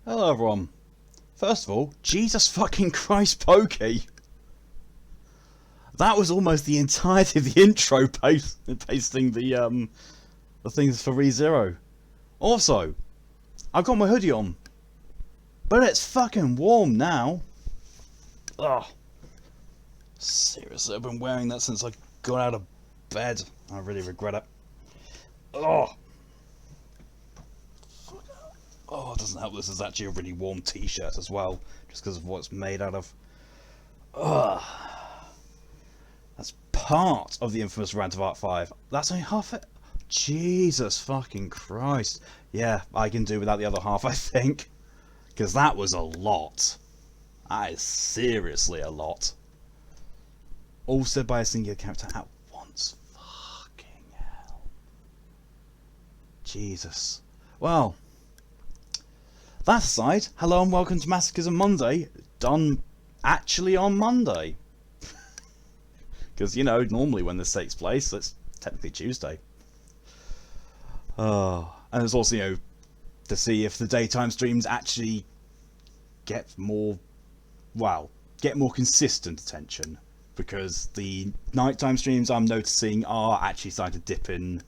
Hello everyone. First of all, Jesus fucking Christ, Pokey. That was almost the entirety of the intro pasting the things for ReZero. Also, I've got my hoodie on, but it's fucking warm now. Ugh. Seriously, I've been wearing that since I got out of bed. I really regret it. Ugh. Oh, it doesn't help this is actually a really warm t-shirt as well, just because of what it's made out of. Ugh. That's part of the infamous rant of Art 5. That's only half it. Jesus fucking Christ. Yeah, I can do without the other half, I think. Because that was a lot. That is seriously a lot. All said by a singular character at once. Fucking hell. Jesus. Well, that aside, hello and welcome to Masquerade Monday, done actually on Monday. Because, you know, normally when this takes place, it's technically Tuesday. And it's also, you know, to see if the daytime streams actually get more consistent attention. Because the nighttime streams I'm noticing are actually starting to dip in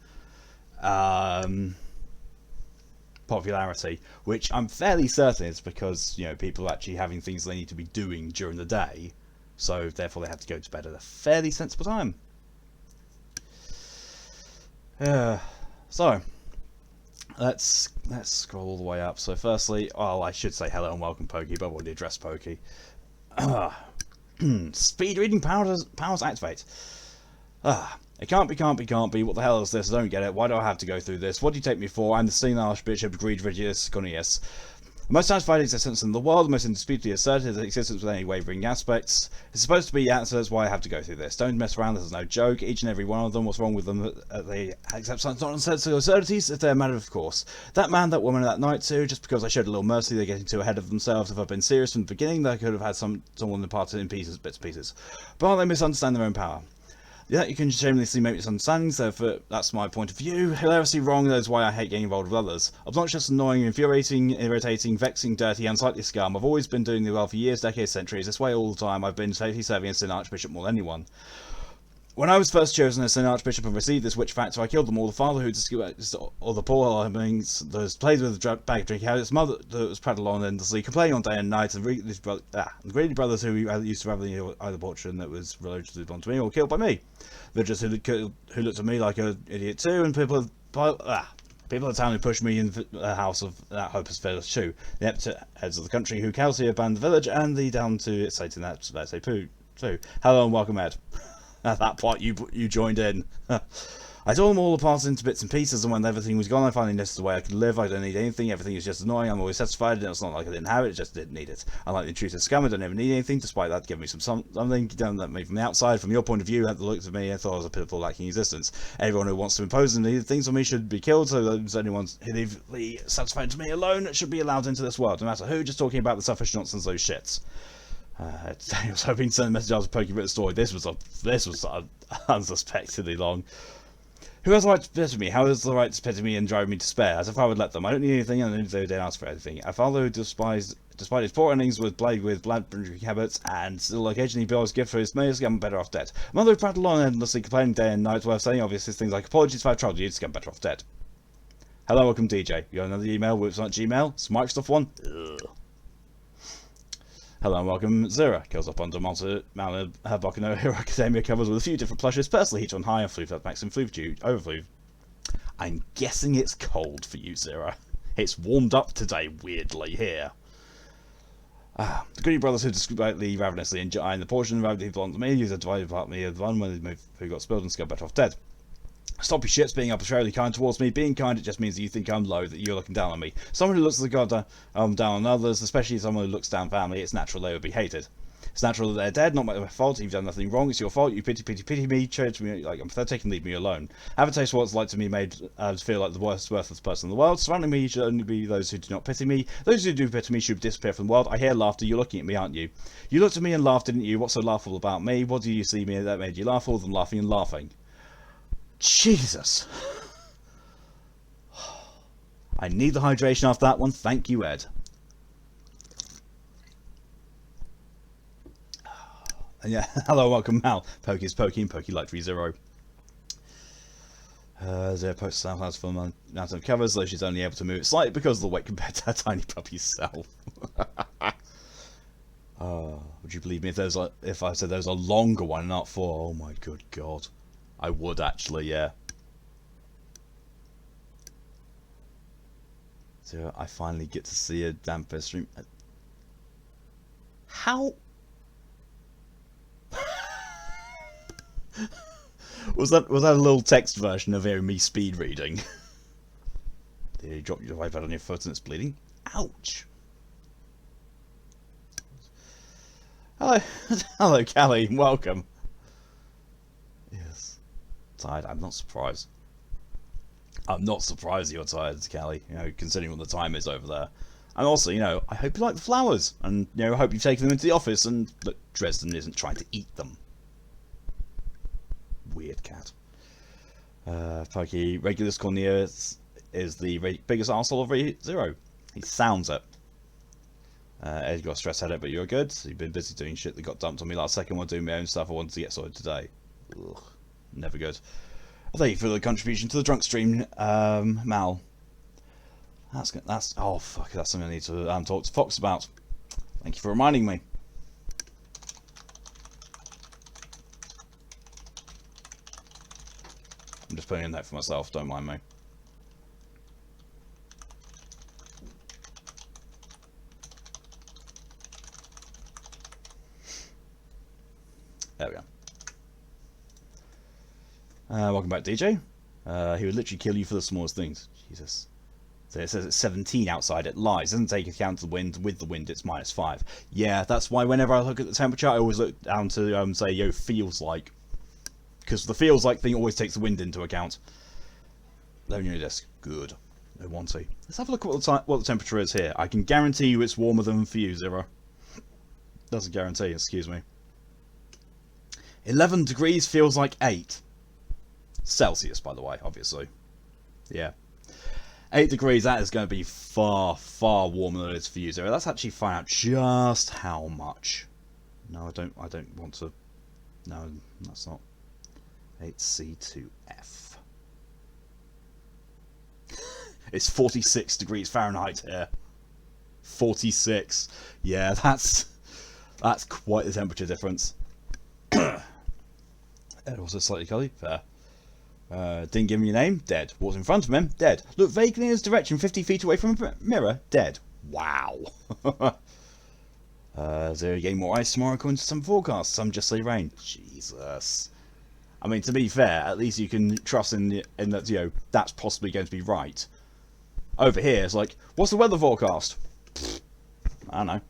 popularity, which I'm fairly certain is because, you know, people are actually having things they need to be doing during the day, so therefore they have to go to bed at a fairly sensible time. So let's scroll all the way up. So firstly, I should say hello and welcome, Pokey, but I've already addressed Pokey. Speed reading powers activate. It can't be. What the hell is this? I don't get it. Why do I have to go through this? What do you take me for? I'm the senior Archbishop Egregious Gonius. The most satisfied existence in the world, the most indisputably asserted his existence with any wavering aspects. It's supposed to be the answer, that's why I have to go through this. Don't mess around, this is no joke. Each and every one of them, what's wrong with them? They accept such nonsensical absurdities if they're a matter of course. That man, that woman, that night too, just because I showed a little mercy, they're getting too ahead of themselves. If I'd been serious from the beginning, they could have had someone departed in bits and pieces. But they misunderstand their own power. Yeah, you can shamelessly make misunderstandings, therefore that's my point of view. Hilariously wrong, that is why I hate getting involved with others. Obnoxious, annoying, infuriating, irritating, vexing, dirty, unsightly scum. I've always been doing the well for years, decades, centuries. This way all the time. I've been faithfully serving as an Archbishop more than anyone. When I was first chosen as an Archbishop and received this witch factor, I killed them all. The father who or the poor means that was played with a bag of drinking, had his mother that was prattled on endlessly, complaining on day and night, and the greedy brothers who used to rather either portion that was religiously belonged to me or killed by me. Villagers who looked at me like an idiot too, and people in the town who pushed me in the house of that hopeless village too. The heads of the country who cowardly abandoned the village, and the down to Satan that say poo too. Hello and welcome, Ed. At that point, you joined in. I tore them all apart into bits and pieces, and when everything was gone, I finally noticed the way I could live. I don't need anything, everything is just annoying, I'm always satisfied, and it's not like I didn't have it, just didn't need it. Unlike the intrusive scum, I don't ever need anything, despite that giving me something done that me from the outside. From your point of view, at the looks of me, I thought I was a pitiful lacking existence. Everyone who wants to impose and needed things on me should be killed, so those anyone who leave satisfied to me alone should be allowed into this world, no matter who, just talking about the selfish nonsense, those shits. I was hoping to send a message out to Pokey written story. This was unsuspectedly long. Who has the right to pity me? How has the right to pity me and drive me to despair? As if I would let them. I don't need anything, and they didn't ask for anything. A father who despite his poor earnings, was plagued with blood drinking habits, and still occasionally bills gift for his mates, I'm better off dead. A mother who prattled on endlessly, complaining day and night, worth saying obvious things like apologies if I've troubled you, just get better off dead. Hello, welcome DJ. You got another email? Whoops, not Gmail. It's Microsoft one. Ugh. Hello and welcome, Zera. Kills up under Mount Volcano Hero Academia covers with a few different plushes. Personally, heat on high and flue max and flue overflue. I'm guessing it's cold for you, Zera. It's warmed up today, weirdly, here. The greedy brothers who discreetly, ravenously enjoy the portion ravenously belong to me, use a divided part of me of the one when they move who got spilled and scale better off dead. Stop your shits being arbitrarily kind towards me. Being kind, it just means that you think I'm low, that you're looking down on me. Someone who looks at God down on others, especially someone who looks down family, it's natural they would be hated. It's natural that they're dead, not my fault. You've done nothing wrong, it's your fault. You pity me, treat me like I'm pathetic and leave me alone. Have a taste of what it's like to be made feel like the worst worthless person in the world. Surrounding me should only be those who do not pity me. Those who do pity me should disappear from the world. I hear laughter, you're looking at me, aren't you? You looked at me and laughed, didn't you? What's so laughable about me? What do you see me that made you laugh? All of them laughing and laughing. Jesus. I need the hydration after that one. Thank you, Ed. And yeah, hello, welcome, Mal. Pokey's Pokey, Pokey Light 30. Zero posts South has full amount of covers, though she's only able to move it slightly because of the weight compared to her tiny puppy self. Would you believe me if I said there's a longer one, not four? Oh my good god. I would actually, yeah. So I finally get to see a Vampyr stream. How? was that a little text version of me speed reading? Did you drop your iPad on your foot and it's bleeding? Ouch! Hello, hello, Callie. Welcome. Yes, tired. I'm not surprised. I'm not surprised you're tired, Callie. You know, considering what the time is over there. And also, you know, I hope you like the flowers, and you know, I hope you've taken them into the office. And look, Dresden isn't trying to eat them. Weird cat. Pokey Regulus Cornelius is the biggest arsehole of Zero. He sounds it. Ed got a stress headache, but you're good. So you've been busy doing shit that got dumped on me last second while doing my own stuff I wanted to get sorted today. Ugh, never good. Well, thank you for the contribution to the drunk stream, Mal. That's oh fuck, that's something I need to talk to Fox about. Thank you for reminding me. I'm just putting in that for myself, don't mind me. There we go. Welcome back, DJ. He would literally kill you for the smallest things. Jesus. So it says it's 17 outside. It lies. It doesn't take account of the wind. With the wind, it's -5. Yeah, that's why whenever I look at the temperature, I always look down to say, yo, feels like. Because the feels like thing always takes the wind into account. There on your desk. Good. No wanty. Let's have a look at what the temperature is here. I can guarantee you it's warmer than for you, Zero. Doesn't guarantee, excuse me. 11 degrees feels like 8. Celsius, by the way, obviously. Yeah. 8 degrees, that is going to be far, far warmer than it is for you, Zero. Let's actually find out just how much. No, I don't want to. No, that's not. 8C2F. It's 46 degrees Fahrenheit here. 46. Yeah, that's quite the temperature difference. And also slightly colored. Fair. Didn't give him your name? Dead. What's in front of him? Dead. Look vaguely in his direction 50 feet away from a mirror? Dead. Wow. Zero getting more ice tomorrow according to some forecasts. Some just say rain. Jesus. I mean, to be fair, at least you can trust in that, you know, that's possibly going to be right. Over here, it's like, what's the weather forecast? I don't know.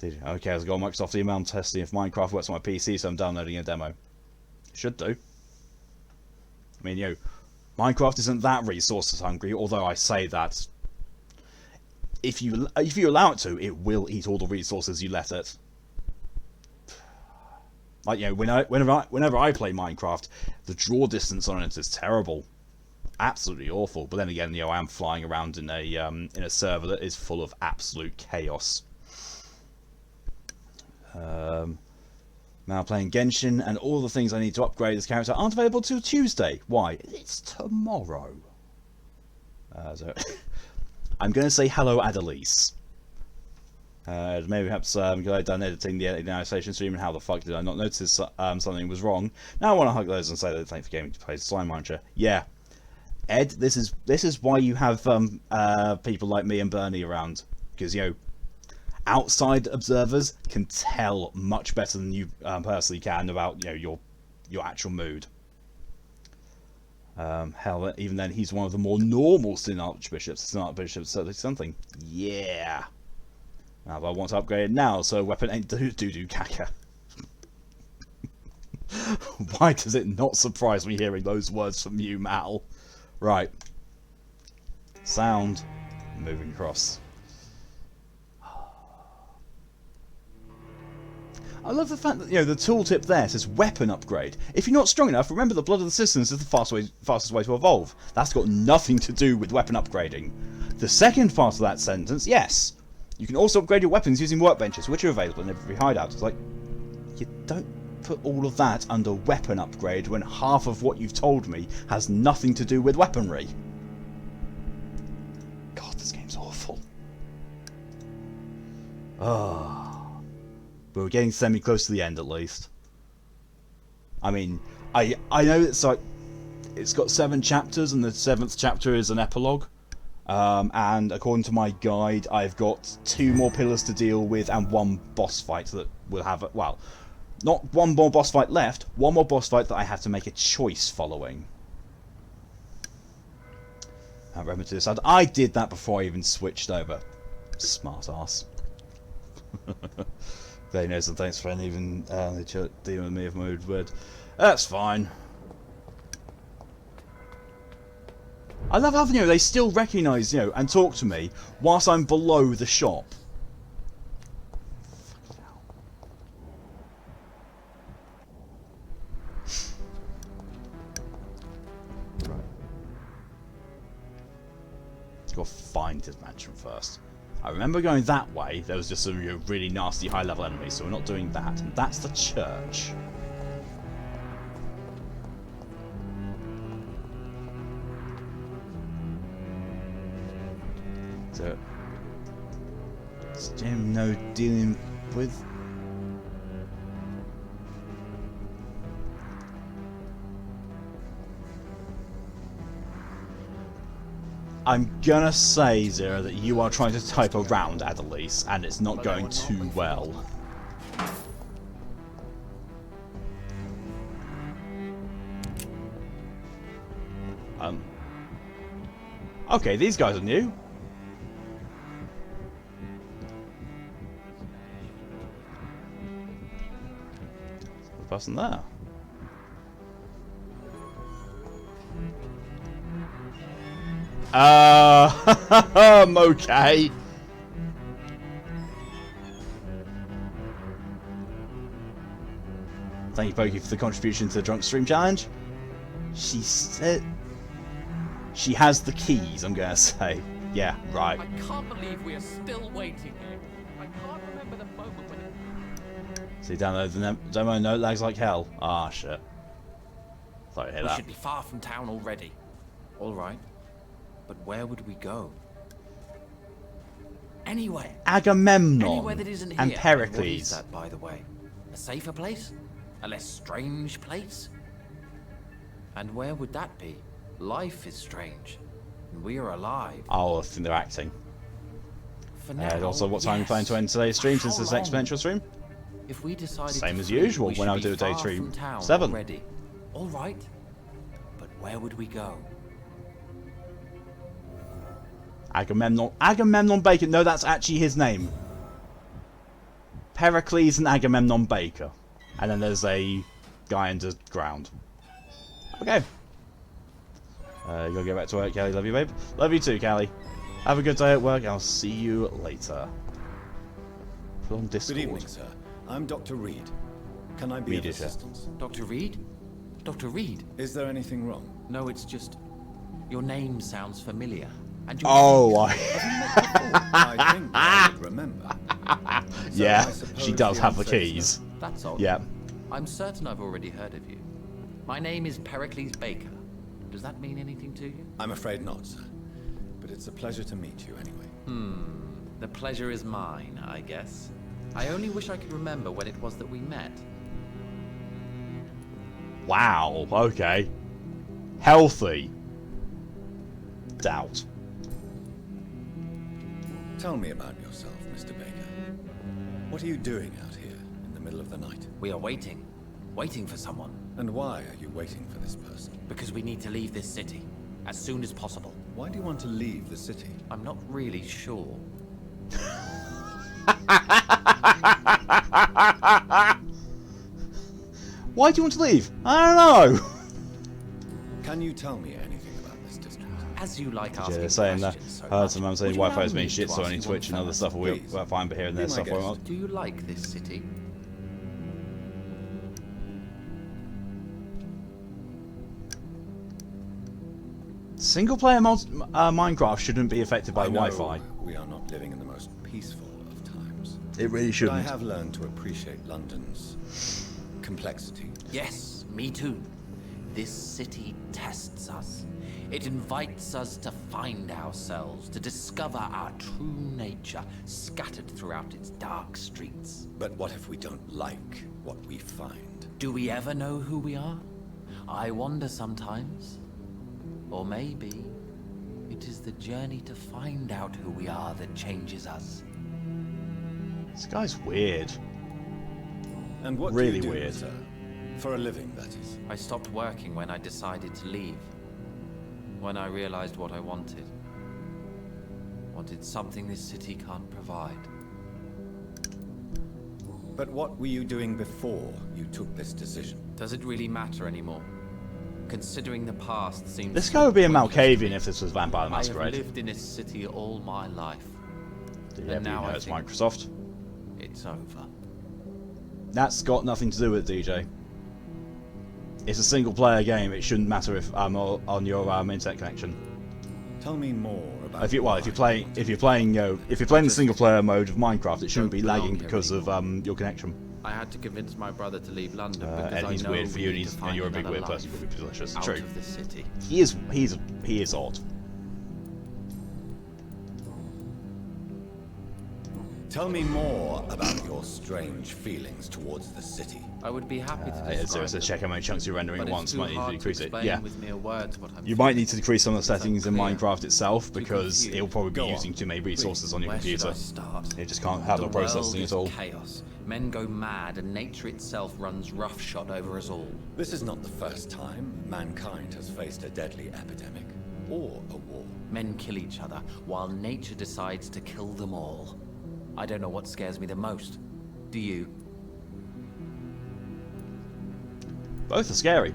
Okay, I've got Microsoft email. I'm testing if Minecraft works on my PC, so I'm downloading a demo. Should do. I mean, you know, Minecraft isn't that resources hungry, although I say that if you allow it to, it will eat all the resources you let it. Like, you know, whenever I play Minecraft, the draw distance on it is terrible, absolutely awful. But then again, you know, I am flying around in a server that is full of absolute chaos. Now playing Genshin, and all the things I need to upgrade this character aren't available till Tuesday. Why? It's tomorrow. So I'm going to say hello, Adelise. Maybe perhaps I've done editing the animation stream, and how the fuck did I not notice something was wrong? Now I want to hug those and say that thanks for gaming to play Slime Rancher. Yeah, Ed, this is why you have people like me and Bernie around, because, you know, outside observers can tell much better than you personally can about, you know, your actual mood. Hell, even then, he's one of the more normal Sin Archbishops. Sin Archbishops, so something. Yeah. Now, I want to upgrade it now, so weapon ain't doo-doo caca. Why does it not surprise me hearing those words from you, Mal? Right. Sound. Moving across. I love the fact that, you know, the tooltip there says weapon upgrade. If you're not strong enough, remember the blood of the citizens is the fastest way to evolve. That's got nothing to do with weapon upgrading. The second part of that sentence, yes. You can also upgrade your weapons using workbenches, which are available in every hideout. It's like, you don't put all of that under weapon upgrade when half of what you've told me has nothing to do with weaponry. God, this game's awful. Ah, but we're getting semi-close to the end at least. I mean, I know it's like, it's got 7 chapters, and the 7th chapter is an epilogue. And according to my guide, I've got 2 more pillars to deal with and 1 boss fight that will have, well, not 1 more boss fight left, 1 more boss fight that I have to make a choice following. I remember to decide. I did that before I even switched over. Smart ass. They know some thanks for even dealing with me if my word. That's fine. I love how, they still recognise, and talk to me whilst I'm below the shop. Right. Got to find his mansion first. I remember going that way. There was just some really nasty high-level enemies, so we're not doing that. And that's the church. So, does Jim know dealing with? I'm gonna say, Zero, that you are trying to type around Adelise, and it's not going too well. Okay, these guys are new. The person there. Okay. Thank you, Pokey, for the contribution to the Drunk Stream Challenge. She said she has the keys, I'm gonna say. Yeah, right. I can't believe we are still waiting here. I can't remember the moment when it... See, download the demo, no lags like hell. Ah, shit. Sorry to hear that. We should be far from town already. All right. But where would we go? Anywhere. Agamemnon Anywhere that isn't and here. Pericles. What is that, by the way? A safer place? A less strange place? And where would that be? Life is strange. And we are alive. Oh, I think they're acting. For now, And also, what time are you planning to end today's stream since this exponential stream? If we decided Same to as flee, usual we when should I be do a day far stream from town 7. already. All right. But where would we go? Agamemnon Baker. No, that's actually his name. Pericles and Agamemnon Baker. And then there's a guy underground. Okay. You gotta go back to work, Callie. Love you, babe. Love you too, Callie. Have a good day at work. I'll see you later. Put on Discord. Good evening, sir. I'm Dr. Reed. Can I be of assistance? Dr. Reed? Dr. Reed? Is there anything wrong? No, it's just... Your name sounds familiar. And your Oh, I think I would remember. So yeah, I suppose she does have the fiancé keys. That's odd. Yeah. I'm certain I've already heard of you. My name is Pericles Baker. Does that mean anything to you? I'm afraid not, sir. But it's a pleasure to meet you anyway. The pleasure is mine, I guess. I only wish I could remember when it was that we met. Wow, okay. Healthy. Doubt. Tell me about yourself, Mr. Baker. What are you doing out here in the middle of the night? We are waiting. Waiting for someone. And why are you waiting for this person? Because we need to leave this city. As soon as possible. Why do you want to leave the city? I'm not really sure. Why do you want to leave? I don't know. Can you tell me anything about this district? As you like asking Yeah, saying that. questions so Heard much, some man saying would you Wi-Fi allow is being me shit, to so ask only you Twitch and one other favour? stuff we're Please. fine, but here and there Be my stuff guest. well. Do you like this city? Single player Minecraft shouldn't be affected by I know Wi-Fi. we are not living in the most peaceful It really But shouldn't. I have learned to appreciate London's complexity. Yes, me too. This city tests us. It invites us to find ourselves, to discover our true nature scattered throughout its dark streets. But what if we don't like what we find? Do we ever know who we are? I wonder sometimes. Or maybe it is the journey to find out who we are that changes us. This guy's weird. And what Really do you do, weird. sir? For a living, that is. I stopped working when I decided to leave. When I realized what I wanted. Wanted something this city can't provide. But what were you doing before you took this decision? Does it really matter anymore? Considering the past seems... This guy would be a pointless to Malkavian me. if this was Vampire the I have Masquerade. lived in this city all my life. Yeah, but now you know I it's think- Microsoft. It's over. That's got nothing to do with it, DJ. It's a single-player game. It shouldn't matter if I'm on your internet connection. Tell me more about. If you're playing the single-player mode of Minecraft, it shouldn't be Don't belong lagging here because of your connection. I had to convince my brother to leave London because And I he's know weird for we you, need to and find you're a big another weird person. life Would be delicious. out True. of the city. He is odd. Tell me more about your strange feelings towards the city. I would be happy to It's describe to them, check how many chunks you're rendering but at once. it's too Might need to hard to decrease it. explain Yeah. with mere words what I'm You might need to decrease some of the settings in unclear. Minecraft itself Too because confused. it'll probably be Go on. using too many resources on your Where should computer. I start? It just can't handle The world processing is at all. chaos. Men go mad, and nature itself runs roughshod over us all. This is not the first time mankind has faced a deadly epidemic or a war. Men kill each other, while nature decides to kill them all. I don't know what scares me the most. Do you? Both are scary.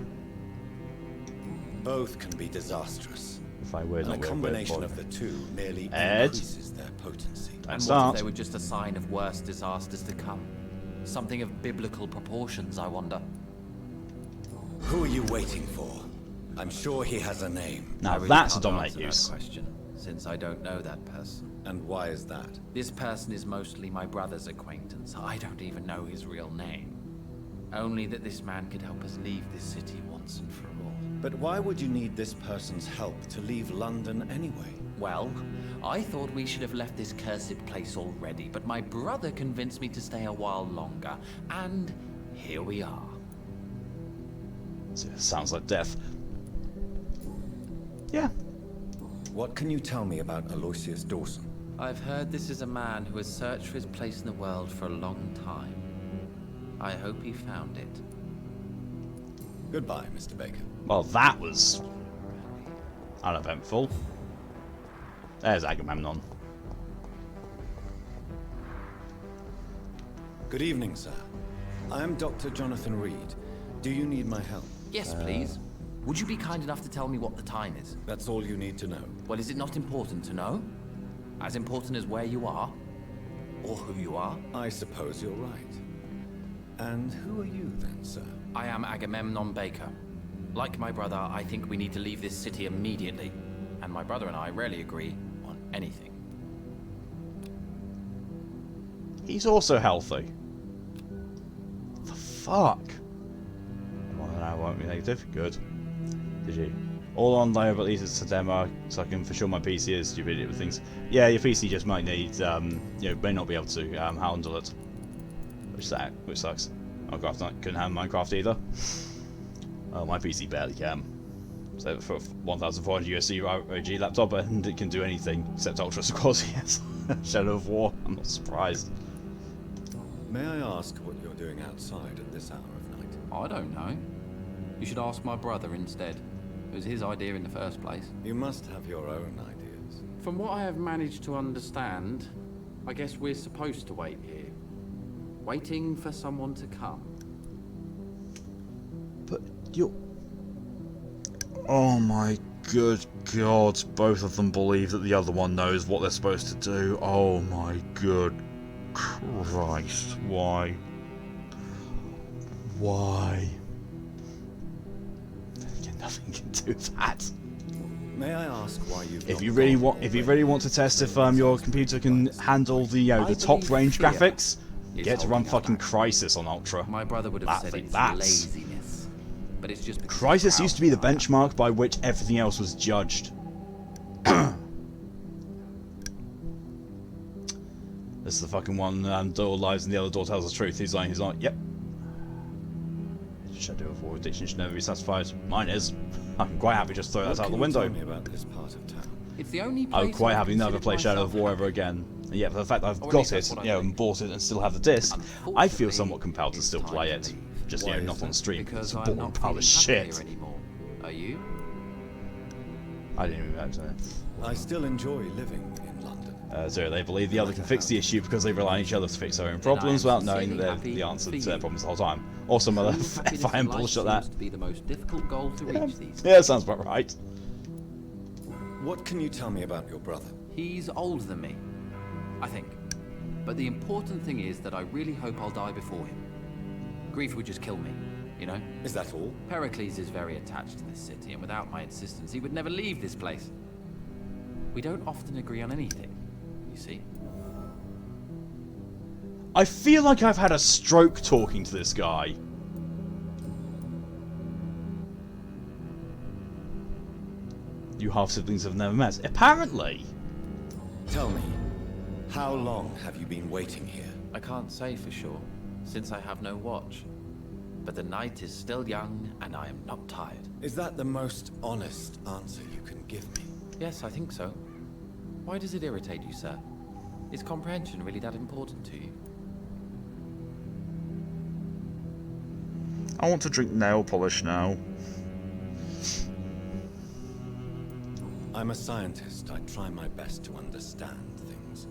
Both can be disastrous. If I were And not a weird, combination weird, of the two merely Ed? increases their potency. Don't And what start. if they were just a sign of worse disasters to come? Something of biblical proportions, I wonder. Who are you waiting for? I'm sure he has a name. Now I really that's a can't dominate answer that use. question, since I don't know that person. And why is that? This person is mostly my brother's acquaintance. I don't even know his real name. Only that this man could help us leave this city once and for all. But why would you need this person's help to leave London anyway? Well, I thought we should have left this cursed place already, but my brother convinced me to stay a while longer, and here we are. Sounds like death. Yeah. What can you tell me about Aloysius Dawson? I've heard this is a man who has searched for his place in the world for a long time. I hope he found it. Goodbye, Mr. Baker. Well, that was uneventful. There's Agamemnon. Good evening, sir. I am Dr. Jonathan Reed. Do you need my help? Yes, please. Would you be kind enough to tell me what the time is? That's all you need to know. Well, is it not important to know? As important as where you are? Or who you are? I suppose you're right. And who are you then, sir? I am Agamemnon Baker. Like my brother, I think we need to leave this city immediately. And my brother and I rarely agree on anything. He's also healthy. The fuck? Well, that won't be negative. Good. Did you? All on layer, but at least it's a demo, so I can for sure my PC is stupid with things. Yeah, your PC just might need, may not be able to handle it, which sucks. Minecraft couldn't handle Minecraft either. Oh, my PC barely can. So for 1,400 USD ROG laptop, and it can do anything except ultra quality. Yes, Shadow of War. I'm not surprised. May I ask what you're doing outside at this hour of night? I don't know. You should ask my brother instead. It was his idea in the first place. You must have your own ideas. From what I have managed to understand, I guess we're supposed to wait here. Waiting for someone to come. But you... Oh my good god, both of them believe that the other one knows what they're supposed to do. Oh my good Christ, why? Why? Nothing can do that. May I ask why you've If you really want to test if your computer can handle the the top range graphics, get to run fucking Crysis on Ultra. My brother would have said it's laziness, but it's just because Crysis used to be the benchmark by which everything else was judged. This is the fucking one. Door lies and the other door tells the truth. He's like, yep. Shadow of War addiction should never be satisfied. Mine is. I'm quite happy just throw that out the window. Tell me about this part of town? It's the only I'm place quite I've happy never considered play Shadow of myself War happy. ever again. And yeah, for the fact that I've Or at got least it, that's what I and think. bought it and still have the disc, I feel somewhat Unfortunately, compelled to it's still time play to it. leave. Just Why is not on that? stream. Because It's a I'm boring not pile of feeling happy shit. here anymore. Are you? I didn't even know that. I still enjoy living in London. So they believe the other can fix the issue because they rely on each other to fix their own problems without knowing the answer to their problems the whole time. Or some other fine bullshit that. Seems to be the most difficult goal to reach these days. Yeah, sounds about right. What can you tell me about your brother? He's older than me, I think. But the important thing is that I really hope I'll die before him. Grief would just kill me, you know? Is that all? Pericles is very attached to this city, and without my insistence, he would never leave this place. We don't often agree on anything, you see. I feel like I've had a stroke talking to this guy. You half-siblings have never met. Apparently. Tell me, how long have you been waiting here? I can't say for sure, since I have no watch. But the night is still young, and I am not tired. Is that the most honest answer you can give me? Yes, I think so. Why does it irritate you, sir? Is comprehension really that important to you? I want to drink nail polish now. I'm a scientist. I try my best to understand things.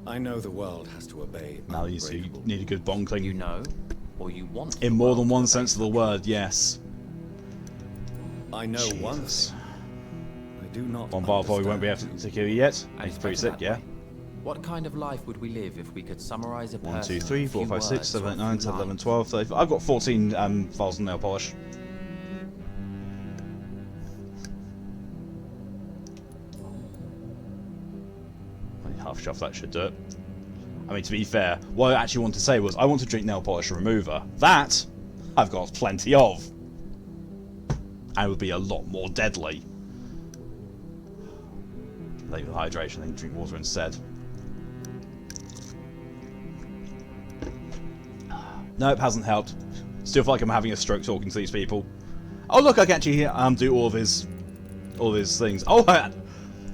I know the world has to obey Now you need a good bong cling. You know, or you want. In more than one sense of the word, yes. I know one Jesus. thing. I do not One bar probably won't be able to kill you yet. And He's it's pretty better sick, that yeah. way. What kind of life would we live if we could summarize a 1, person 2, 3, in a 4, few 5, 6, words 7, or 8, a 9, few 10, 11, lines? 12, 13. I've got 14 files of nail polish. Half shelf, that should do it. I mean, to be fair, what I actually want to say was I want to drink nail polish remover. That I've got plenty of. And it would be a lot more deadly. Leave the hydration, then drink water instead. Nope, hasn't helped. Still feel like I'm having a stroke talking to these people. Oh look, I can actually do all of his things. Oh,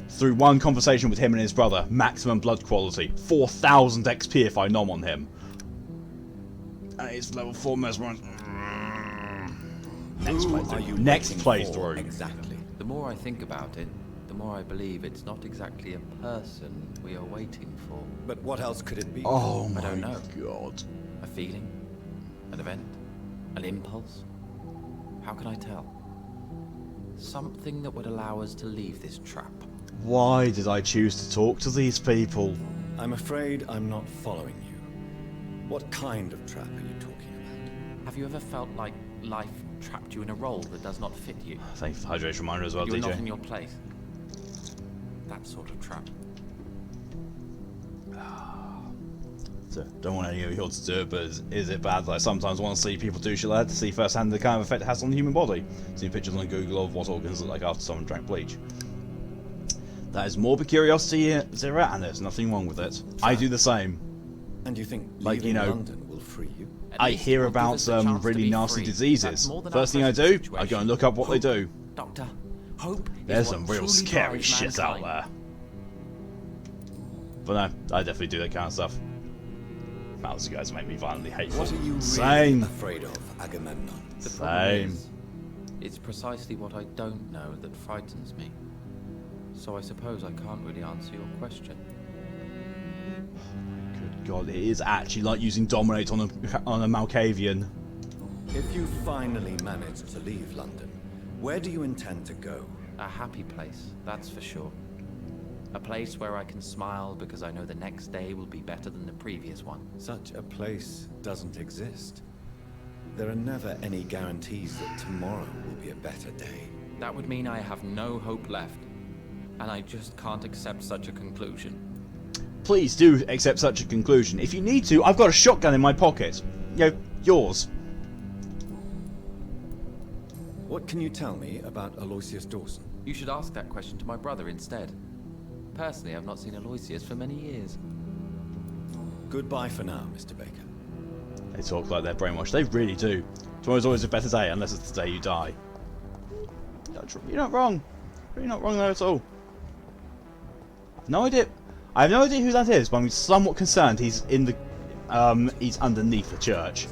through one conversation with him and his brother, maximum blood quality, 4,000 XP if I nom on him. And it's level 4 mesmerized. Next playthrough. Next playthrough. Exactly. The more I think about it, the more I believe it's not exactly a person we are waiting for. But what else could it be? Oh my I don't know. god. A feeling? An event? An impulse? How can I tell? Something that would allow us to leave this trap. Why did I choose to talk to these people? I'm afraid I'm not following you. What kind of trap are you talking about? Have you ever felt like life trapped you in a role that does not fit you? Thank you for the hydration reminder as well, You're not DJ. in your place. That sort of trap. So, don't want any of you to do it, but is it bad that I sometimes want to see people do shit like that to see firsthand the kind of effect it has on the human body? Seeing pictures on Google of what organs look like after someone drank bleach. That is morbid curiosity, Zero, and there's nothing wrong with it. I do the same. And you think Like, leaving you know, London will free you? At I least hear it will give about us the chance to really be nasty free. That's diseases. more than First our thing I present do, I go situation. and look up what they do. Doctor, hope There's is what some real truly scary drives shit out mankind. there. But no, I definitely do that kind of stuff. Mouse, you guys make me violently hateful. What are you really Same. afraid of, Agamemnon? The problem Same. is, it's precisely what I don't know that frightens me. So I suppose I can't really answer your question. Good God, it is actually like using Dominate on a Malkavian. If you finally manage to leave London, where do you intend to go? A happy place, that's for sure. A place where I can smile because I know the next day will be better than the previous one. Such a place doesn't exist. There are never any guarantees that tomorrow will be a better day. That would mean I have no hope left. And I just can't accept such a conclusion. Please do accept such a conclusion. If you need to, I've got a shotgun in my pocket. You know, yours. What can you tell me about Aloysius Dawson? You should ask that question to my brother instead. Personally, I've not seen Aloysius for many years. Goodbye for now, Mr. Baker. They talk like they're brainwashed. They really do. Tomorrow's always a better day, unless it's the day you die. You're not wrong. You're not wrong there at all. No idea. I have no idea who that is, but I'm somewhat concerned he's in the... he's underneath the church.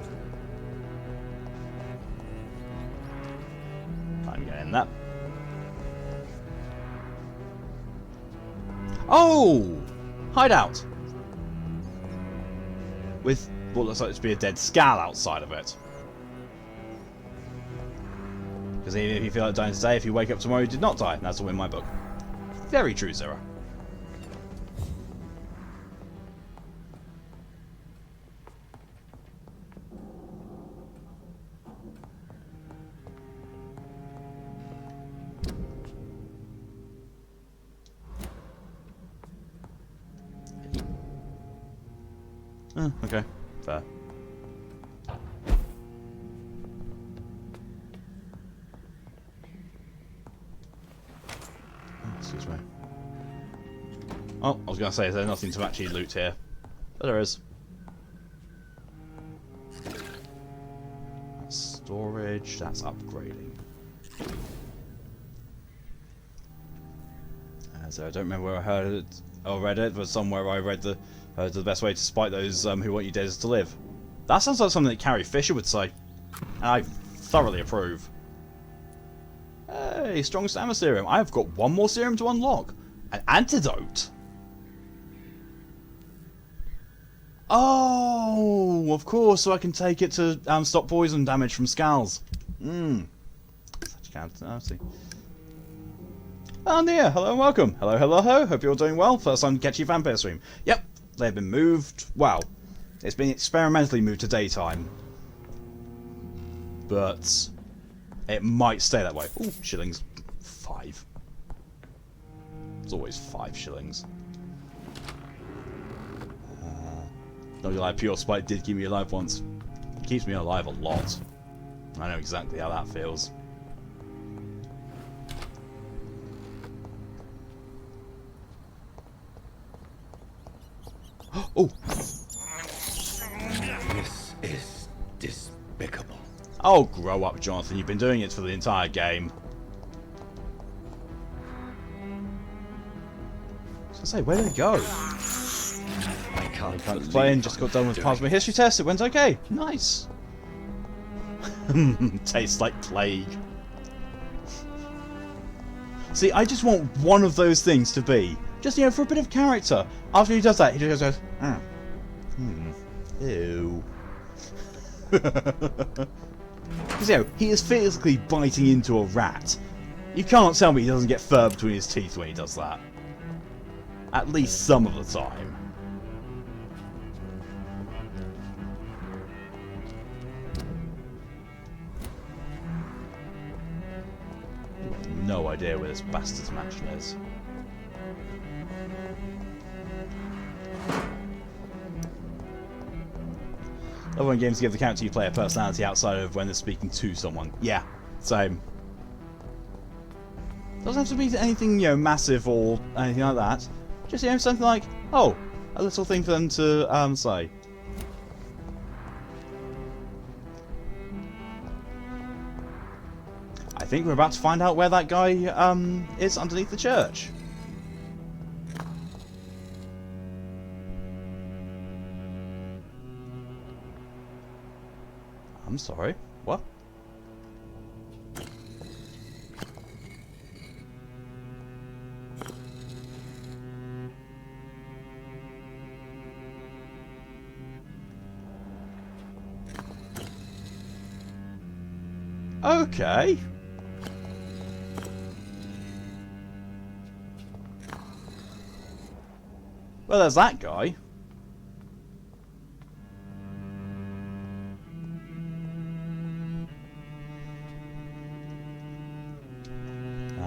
Can't get in that. Oh! Hideout! With what looks like to be a dead skull outside of it. Because even if you feel like dying today, if you wake up tomorrow you did not die. That's all in my book. Very true, Zero. Oh, okay. Fair. Excuse me. Oh, I was going to say, is there nothing to actually loot here? But there is. That's storage, that's upgrading. So I don't remember where I heard it or read it, but somewhere I read the best way to spite those who want you dead is to live. That sounds like something that Carrie Fisher would say. And I thoroughly approve. Hey, strong stamina serum. I've got one more serum to unlock. An antidote. Oh, of course, so I can take it to stop poison damage from skulls. Such a counter. Oh dear, hello and welcome. Hello, hello, hello. Hope you're all doing well. First time to catch your Vampyr stream. Yep, they've been moved. Well, it's been experimentally moved to daytime. But it might stay that way. Ooh, shillings. 5. It's always 5 shillings. Not gonna lie, pure spite did keep me alive once. It keeps me alive a lot. I know exactly how that feels. Oh! This is despicable. Oh, grow up, Jonathan. You've been doing it for the entire game. I was gonna say, where did it go? I can't Play and just got done with part of my history test. It went okay. Nice. Tastes like plague. See, I just want one of those things to be. Just, you know, for a bit of character. After he does that, he just goes, ew. Because, you know, he is physically biting into a rat. You can't tell me he doesn't get fur between his teeth when he does that. At least some of the time. No idea where this bastard's mansion is. Love when games give the character you play a personality outside of when they're speaking to someone. Yeah, same. Doesn't have to be anything, you know, massive or anything like that. Just, you know, something like, oh, a little thing for them to say. I think we're about to find out where that guy is underneath the church. I'm sorry, what? Okay. Well, there's that guy.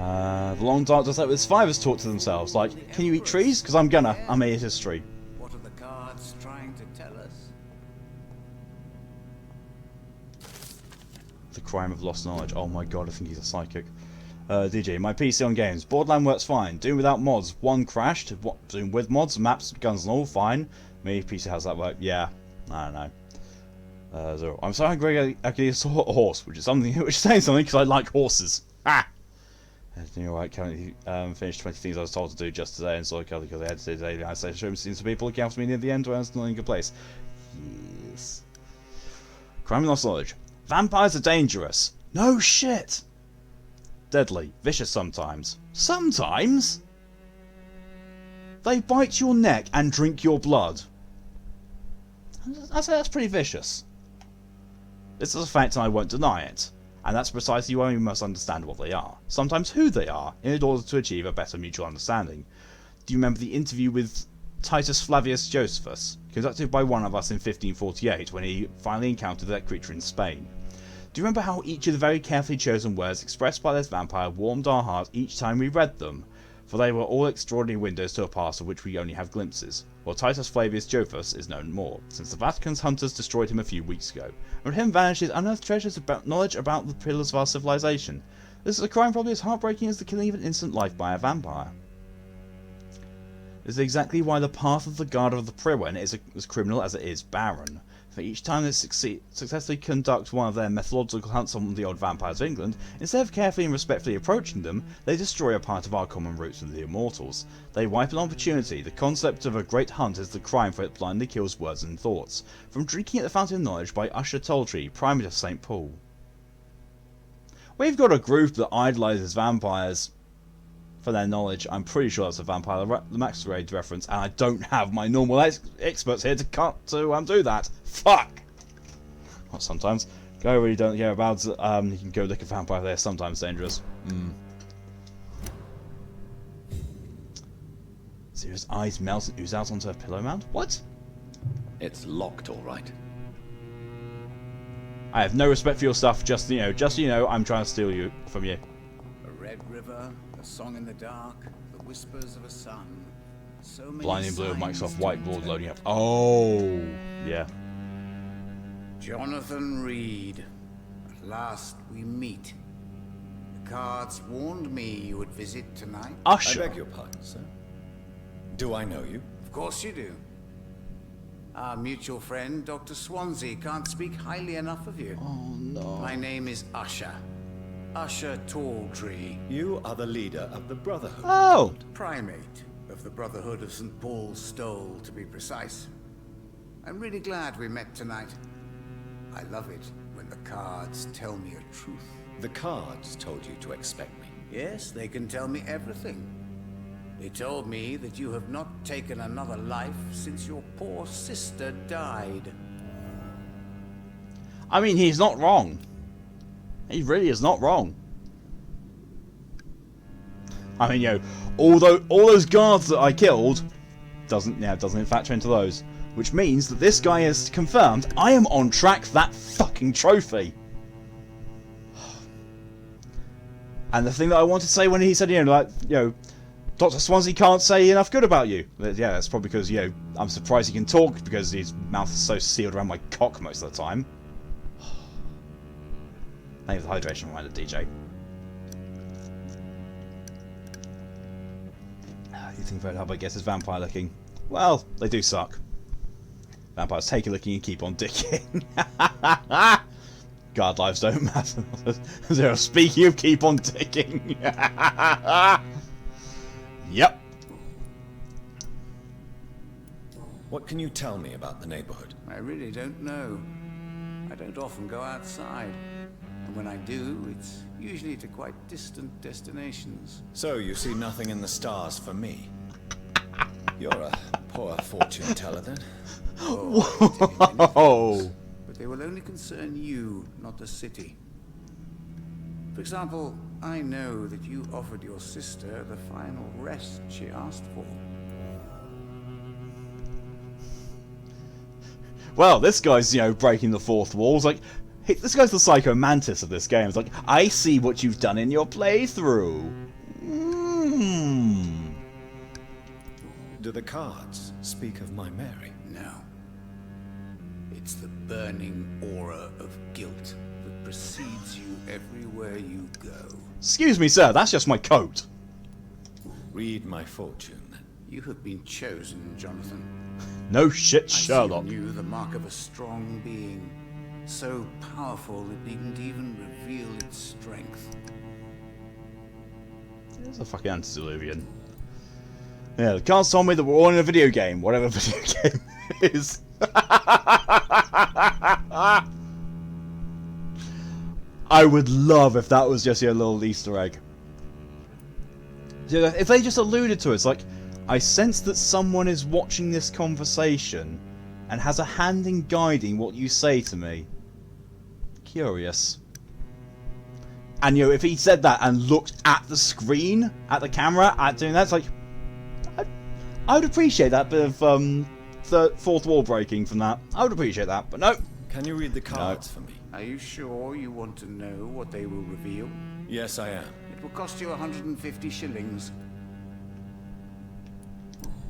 The long dark just let the survivors talk to themselves, like, can you eat trees? Because I'm gonna. I'm a history. What are the cards trying to tell us? The crime of lost knowledge. Oh my god, I think he's a psychic. DJ, my PC on games. Borderlands works fine. Doom without mods. One crashed. Doom with mods, maps, guns and all, fine. Me, PC, how's that work? Yeah. I don't know. Zero. I'm so hungry I could eat a horse, which is saying something because I like horses. Ah! You're right, currently finished 20 things I was told to do just today and saw Kelly because I had to do today. I say show some people looking after me near the end where I was not in a good place. Yes. Crime and lost knowledge. Vampires are dangerous. No shit! Deadly. Vicious sometimes. Sometimes? They bite your neck and drink your blood. I'd say that's pretty vicious. This is a fact and I won't deny it. And that's precisely why we must understand what they are. Sometimes who they are, in order to achieve a better mutual understanding. Do you remember the interview with Titus Flavius Josephus, conducted by one of us in 1548 when he finally encountered that creature in Spain? Do you remember how each of the very carefully chosen words expressed by this vampire warmed our heart each time we read them? For they were all extraordinary windows to a past of which we only have glimpses. Well, Titus Flavius Josephus is known more, since the Vatican's hunters destroyed him a few weeks ago, and with him vanished his unearthed treasures about knowledge about the pillars of our civilization. This is a crime probably as heartbreaking as the killing of an innocent life by a vampire. This is exactly why the path of the Guard of the Priwen is as criminal as it is barren. For each time they successfully conduct one of their methodological hunts on the old vampires of England, instead of carefully and respectfully approaching them, they destroy a part of our common roots with the immortals. They wipe an opportunity. The concept of a great hunt is the crime for it blindly kills words and thoughts. From Drinking at the Fountain of Knowledge by Usher Toltree, Primate of St. Paul. We've got a group that idolises vampires for their knowledge. I'm pretty sure that's a Vampire the Masquerade reference, and I don't have my normal experts here to do that. Fuck! Well, sometimes. Guy really don't care about you can go look at vampire there, sometimes dangerous. Serious eyes melt and ooze out onto a pillow mount? What? It's locked, all right. I have no respect for your stuff, just I'm trying to steal you from you. A red river, a song in the dark, the whispers of a sun. So many Blinding blue of signs Microsoft to whiteboard enter. loading up. Oh, yeah. Jonathan Reed. At last we meet. The cards warned me you would visit tonight. Usher. I beg your pardon, sir. Do I know you? Of course you do. Our mutual friend, Dr. Swansea, can't speak highly enough of you. Oh no. My name is Usher. Usher Talltree. You are the leader of the Brotherhood. Oh. Primate of the Brotherhood of St. Paul's Stole, to be precise. I'm really glad we met tonight. I love it when the cards tell me a truth. The cards told you to expect me. Yes, they can tell me everything. They told me that you have not taken another life since your poor sister died. I mean, he's not wrong. He really is not wrong. I mean, all those guards that I killed doesn't factor into those, which means that this guy has confirmed I am on track for that fucking trophy. And the thing that I wanted to say when he said, Dr. Swansea can't say enough good about you. Yeah, that's probably because, I'm surprised he can talk because his mouth is so sealed around my cock most of the time. Thank you for the hydration reminder, DJ. You think Red Hub, I guess, is vampire looking? Well, they do suck. Vampires take a licking and keep on dicking. Guard lives don't matter. Zero. Speaking of keep on dicking. Yep. What can you tell me about the neighborhood? I really don't know. I don't often go outside. And when I do, it's usually to quite distant destinations. So you see nothing in the stars for me? You're a poor fortune teller then. Whoa. But they will only concern you, not the city. For example, I know that you offered your sister the final rest she asked for. Well, this guy's, breaking the fourth wall. It's like, hey, this guy's the psycho mantis of this game. It's like, I see what you've done in your playthrough. Do the cards speak of my Mary? No. It's the burning aura of guilt that precedes you everywhere you go. Excuse me, sir, that's just my coat. Read my fortune, then. You have been chosen, Jonathan. No shit, I see Sherlock. on you the mark of a strong being, so powerful it needn't even reveal its strength. It's a fucking antediluvian. Yeah, the cards told me that we're all in a video game, whatever video game it is. I would love if that was just your little Easter egg. Yeah, if they just alluded to it, it's like, I sense that someone is watching this conversation and has a hand in guiding what you say to me. Curious. And you know, if he said that and looked at the screen, at the camera, at doing that, it's like, I would appreciate that bit of fourth wall breaking from that. I would appreciate that, but no. Can you read the cards for me? Are you sure you want to know what they will reveal? Yes, I am. It will cost you 150 shillings.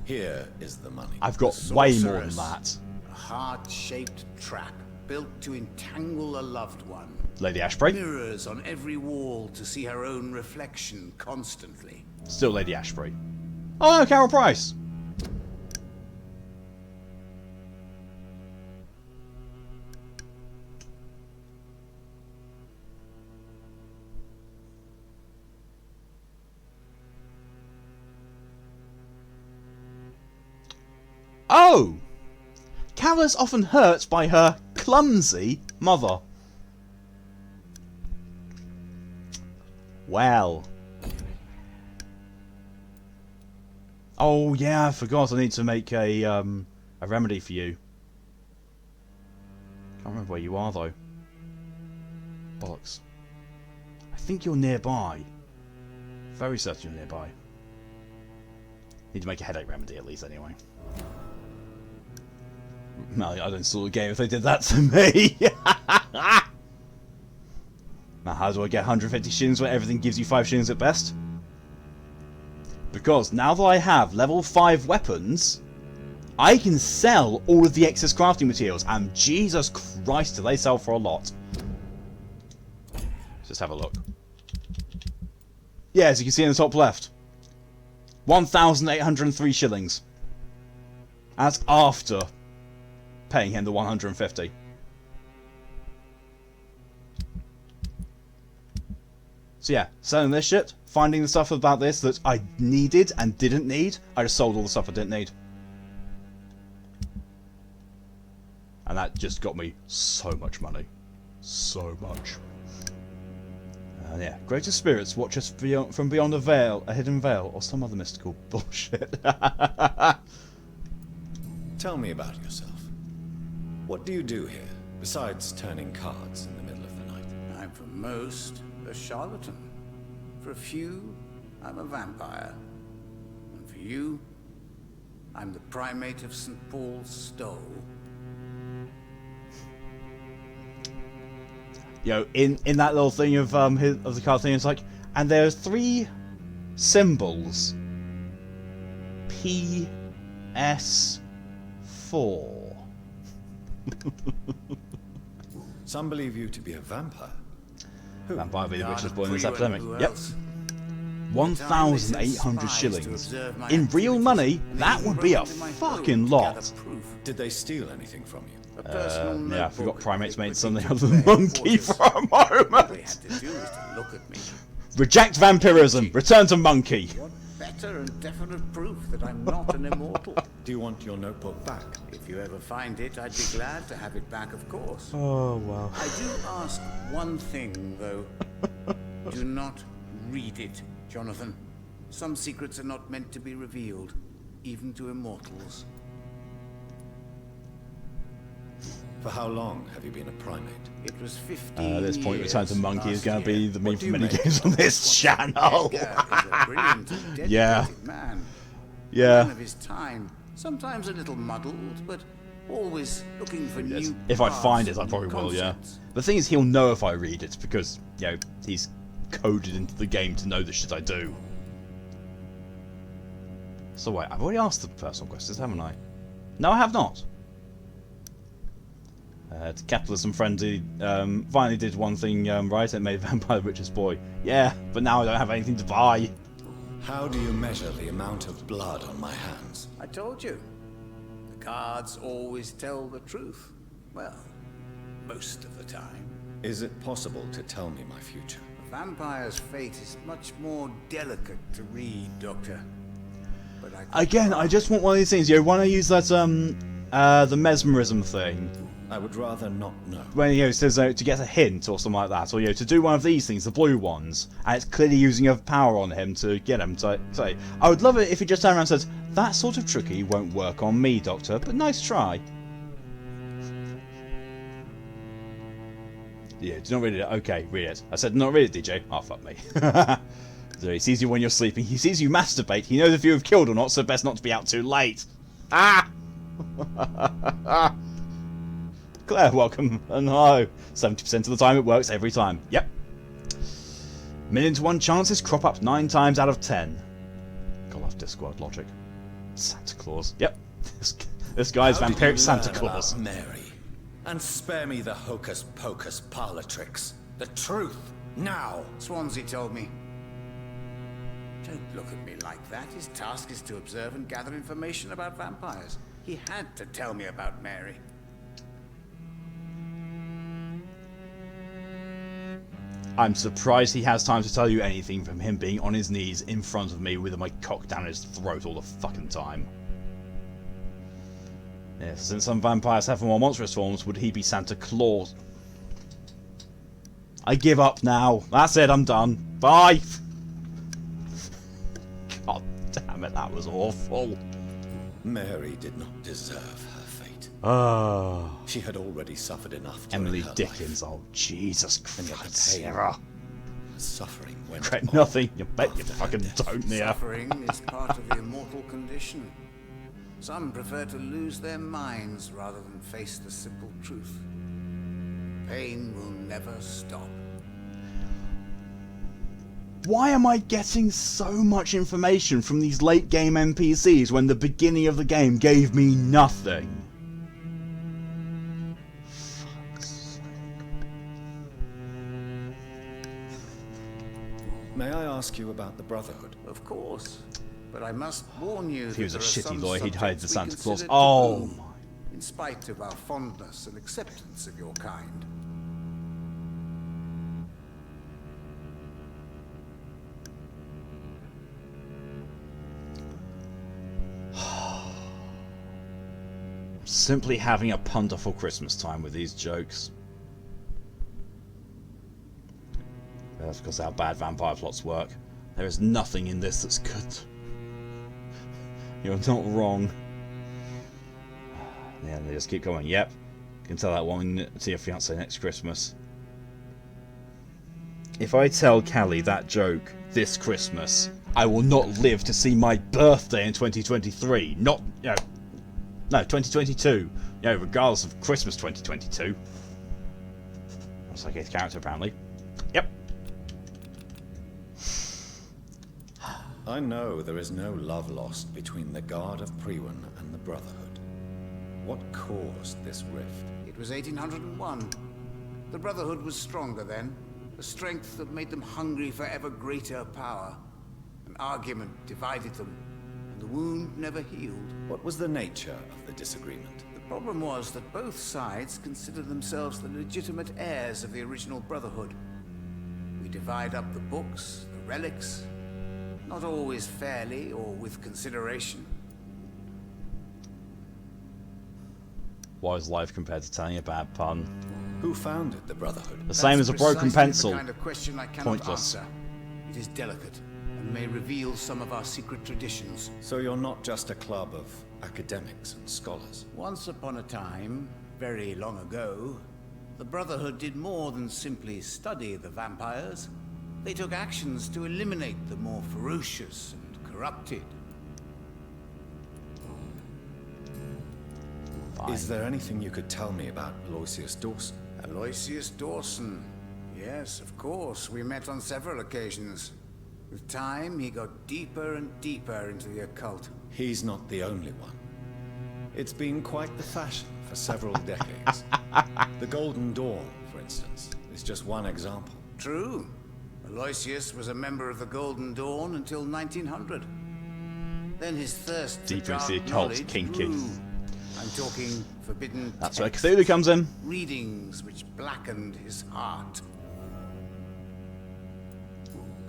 Here is the money. I've got way more than Sorceress. that. A heart-shaped trap built to entangle a loved one. Lady Ashbury. Mirrors on every wall to see her own reflection constantly. Still Lady Ashbury. Oh no, Carol Price. Oh! Carol is often hurt by her clumsy mother. Well. Oh yeah, I forgot. I need to make a remedy for you. Can't remember where you are though. Bollocks. I think you're nearby. Very certain you're nearby. Need to make a headache remedy at least anyway. No, I'd install the game if they did that to me. Now, how do I get 150 shillings when everything gives you 5 shillings at best? Because now that I have level 5 weapons, I can sell all of the excess crafting materials, and Jesus Christ, do they sell for a lot. Let's just have a look. Yeah, as you can see in the top left, 1,803 shillings. That's after paying him the 150. So yeah, selling this shit, finding the stuff about this that I needed and didn't need, I just sold all the stuff I didn't need. And that just got me so much money. So much. Yeah, greater spirits watch us from beyond a veil, a hidden veil, or some other mystical bullshit. Tell me about yourself. What do you do here, besides turning cards in the middle of the night? I'm for most a charlatan. For a few, I'm a vampire. And for you, I'm the primate of St. Paul's Stole. You know, in that little thing of the card thing, it's like, and there's 3 symbols. PS4. Some believe you to be a vampire. Who? Vampire be the God, richest boy in this Prior, epidemic. who Yep. else? 1,800 shillings. In real money, that would be a fucking lot. Did they steal anything from you? Yeah, I forgot primates made something other than Monke for a moment. All they had to do was to look at me. Reject vampirism. Return to Monke. What better and definite proof that I'm not an immortal? Do you want your notebook back? If you ever find it, I'd be glad to have it back, of course. Oh wow. I do ask one thing, though. Do not read it, Jonathan. Some secrets are not meant to be revealed, even to immortals. For how long have you been a primate? It was 15 At this point, years Return to Monke is last going to be year. the What meme do for you many make games on this channel. Edgar is a brilliant and dedicated Yeah. man. Yeah. Man of his time. Sometimes a little muddled, but always looking for new If I find paths it, I and probably will, yeah. concepts. The thing is, he'll know if I read it, because, you know, he's coded into the game to know the shit I do. So wait, I've already asked the personal questions, haven't I? No, I have not. Capitalism friendly finally did one thing right. It made Vampire the richest boy. Yeah, but now I don't have anything to buy. How do you measure the amount of blood on my hands? I told you. The cards always tell the truth. Well, most of the time. Is it possible to tell me my future? A vampire's fate is much more delicate to read, Doctor. But Again, I just want one of these things. You want to use that the mesmerism thing. I would rather not know. When it says to get a hint or something like that, or to do one of these things, the blue ones, and it's clearly using a power on him to get him to say. I would love it if he just turned around and says, "That sort of tricky won't work on me, Doctor, but nice try." Yeah, do not read it. Okay, read it. I said not read it, DJ. Oh, fuck me. So he sees you when you're sleeping. He sees you masturbate. He knows if you have killed or not, so best not to be out too late. Ah! Claire, welcome. And no, 70% of the time it works every time. Yep. 1,000,000 to 1 chances crop up 9 times out of 10. God, love Discworld logic. Santa Claus. Yep. This guy's vampiric Santa Claus. Mary, and spare me the hocus pocus parlor tricks. The truth now. Swansea told me. Don't look at me like that. His task is to observe and gather information about vampires. He had to tell me about Mary. I'm surprised he has time to tell you anything from him being on his knees in front of me with my cock down his throat all the fucking time. Yes, since some vampires have more monstrous forms, would he be Santa Claus? I give up now. That's it, I'm done. Bye! God damn it, that was awful. Mary did not deserve her fate. Ah. She had already suffered enough during Emily her Dickens, life. oh Jesus And yet Christ, the pain, Sarah. the suffering went Regret on nothing, you bet you after her fucking death. don't, Nia. Suffering is part of the immortal condition. Some prefer to lose their minds rather than face the simple truth. Pain will never stop. Why am I getting so much information from these late game NPCs when the beginning of the game gave me nothing? May I ask you about the Brotherhood? Of course. But I must warn you If he was a that there are shitty some lawyer, he'd hide the subjects Santa we Claus. consider Oh taboo, my. in spite of our fondness and acceptance of your kind. Simply having a wonderful Christmas time with these jokes. That's because how bad vampire plots work. There is nothing in this that's good. You're not wrong. Yeah, they just keep going. Yep. You can tell that one to your fiancé next Christmas. If I tell Callie that joke this Christmas, I will not live to see my birthday in 2023. Not, no, 2022. Regardless of Christmas 2022. That's like his character, apparently. Yep. I know there is no love lost between the Guard of Priwen and the Brotherhood. What caused this rift? It was 1801. The Brotherhood was stronger then. A strength that made them hungry for ever greater power. An argument divided them, and the wound never healed. What was the nature of the disagreement? The problem was that both sides considered themselves the legitimate heirs of the original Brotherhood. We divide up the books, the relics, not always fairly or with consideration. Wise life compared to telling a bad pun. Who founded the Brotherhood? The same as a broken precisely pencil. The kind of question I cannot Pointless. answer. It is delicate and may reveal some of our secret traditions. So you're not just a club of academics and scholars. Once upon a time, very long ago, the Brotherhood did more than simply study the vampires. They took actions to eliminate the more ferocious and corrupted. Fine. Is there anything you could tell me about Aloysius Dawson? Aloysius Dawson. Yes, of course. We met on several occasions. With time, he got deeper and deeper into the occult. He's not the only one. It's been quite the fashion for several decades. The Golden Dawn, for instance, is just one example. True. Aloysius was a member of the Golden Dawn until 1900. Then his thirst for Deeper into dark the occult, knowledge kinky. grew. I'm talking forbidden That's where texts, Cthulhu comes in. readings which blackened his heart.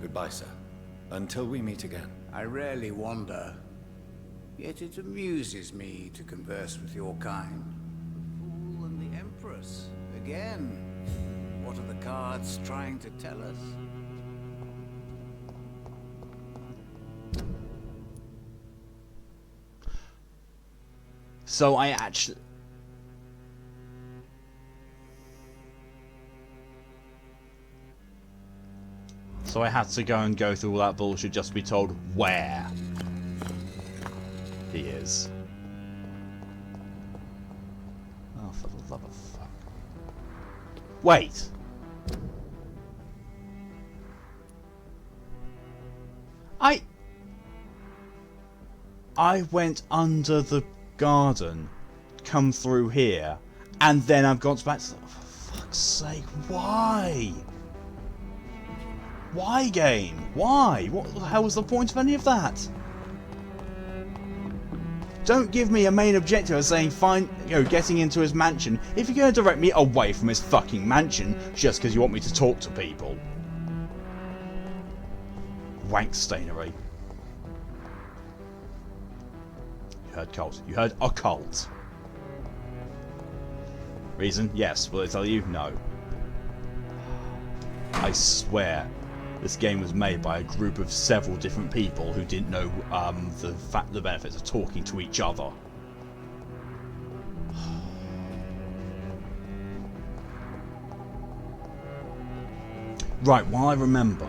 Goodbye, sir. Until we meet again. I rarely wander, yet it amuses me to converse with your kind. The Fool and the Empress, again. What are the cards trying to tell us? So I actually... So I had to go through all that bullshit just to be told where he is. Oh, for the love of fuck. Wait! I went under the garden, come through here, and then I've gone back to the... For fuck's sake, why? Why, game? Why? What the hell was the point of any of that? Don't give me a main objective of saying, getting into his mansion, if you're going to direct me away from his fucking mansion just because you want me to talk to people. Wank stainery. You heard cult. You heard occult. Reason? Yes. Will it tell you? No. I swear, this game was made by a group of several different people who didn't know the benefits of talking to each other. Right, while I remember...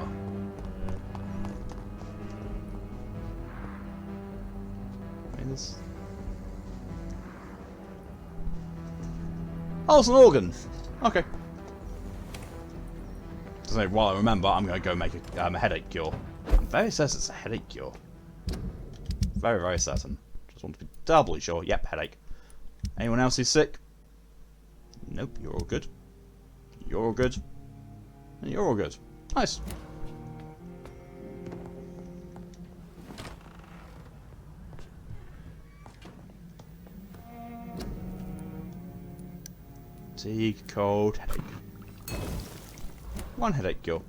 Oh, it's an organ! Okay. So while I remember, I'm going to go make a headache cure. I'm very certain it's a headache cure. Very, very certain. Just want to be doubly sure. Yep, headache. Anyone else who's sick? Nope, you're all good. You're all good. And you're all good. Nice. Fatigue, cold, headache. One headache cure.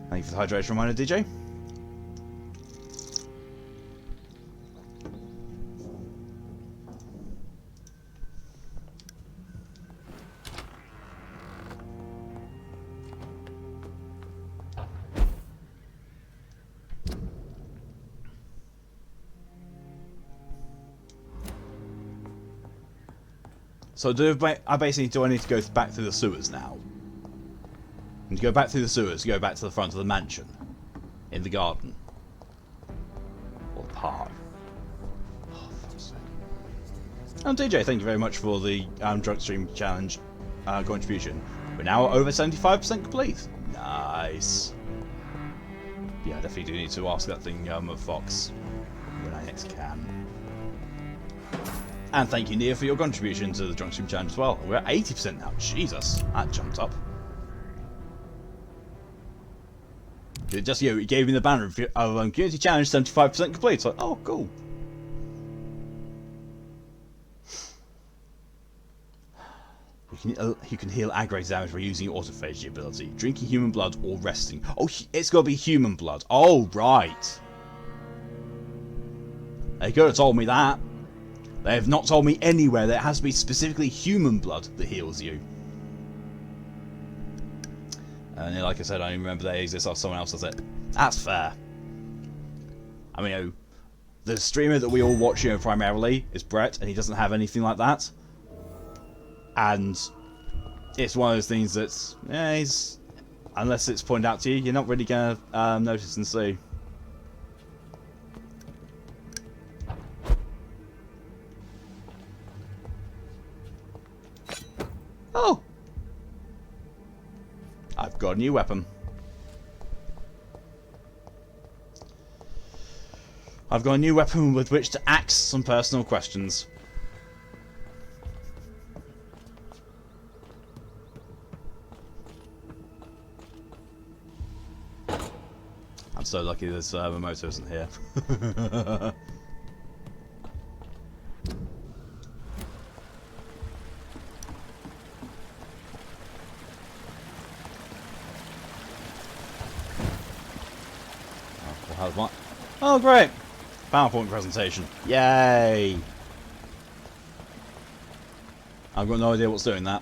Thank you for the hydration reminder, DJ. So do I need to go back through the sewers now? And to go back through the sewers, go back to the front of the mansion. In the garden. Or the park. Oh, for fuck's sake. DJ, thank you very much for the Drunk Stream Challenge contribution. We're now over 75% complete. Nice. Yeah, I definitely do need to ask that thing of Fox when I next can. And thank you, Nia, for your contribution to the Drunk Stream Challenge as well. We're at 80% now. Jesus, that jumped up. It just, it gave me the banner of Community Challenge 75% complete. So, oh, cool. You can heal aggravated damage by using your autophagy ability. Drinking human blood or resting. Oh, it's got to be human blood. Oh, right. They could have told me that. They have not told me anywhere that it has to be specifically human blood that heals you. And like I said, I remember they exist after someone else does it. That's fair. I mean, the streamer that we all watch, primarily is Brett, and he doesn't have anything like that. And it's one of those things that's, unless it's pointed out to you, you're not really going to notice and see. Oh! I've got a new weapon. I've got a new weapon with which to axe some personal questions. I'm so lucky this Momoto isn't here. Oh, great! PowerPoint presentation. Yay! I've got no idea what's doing that.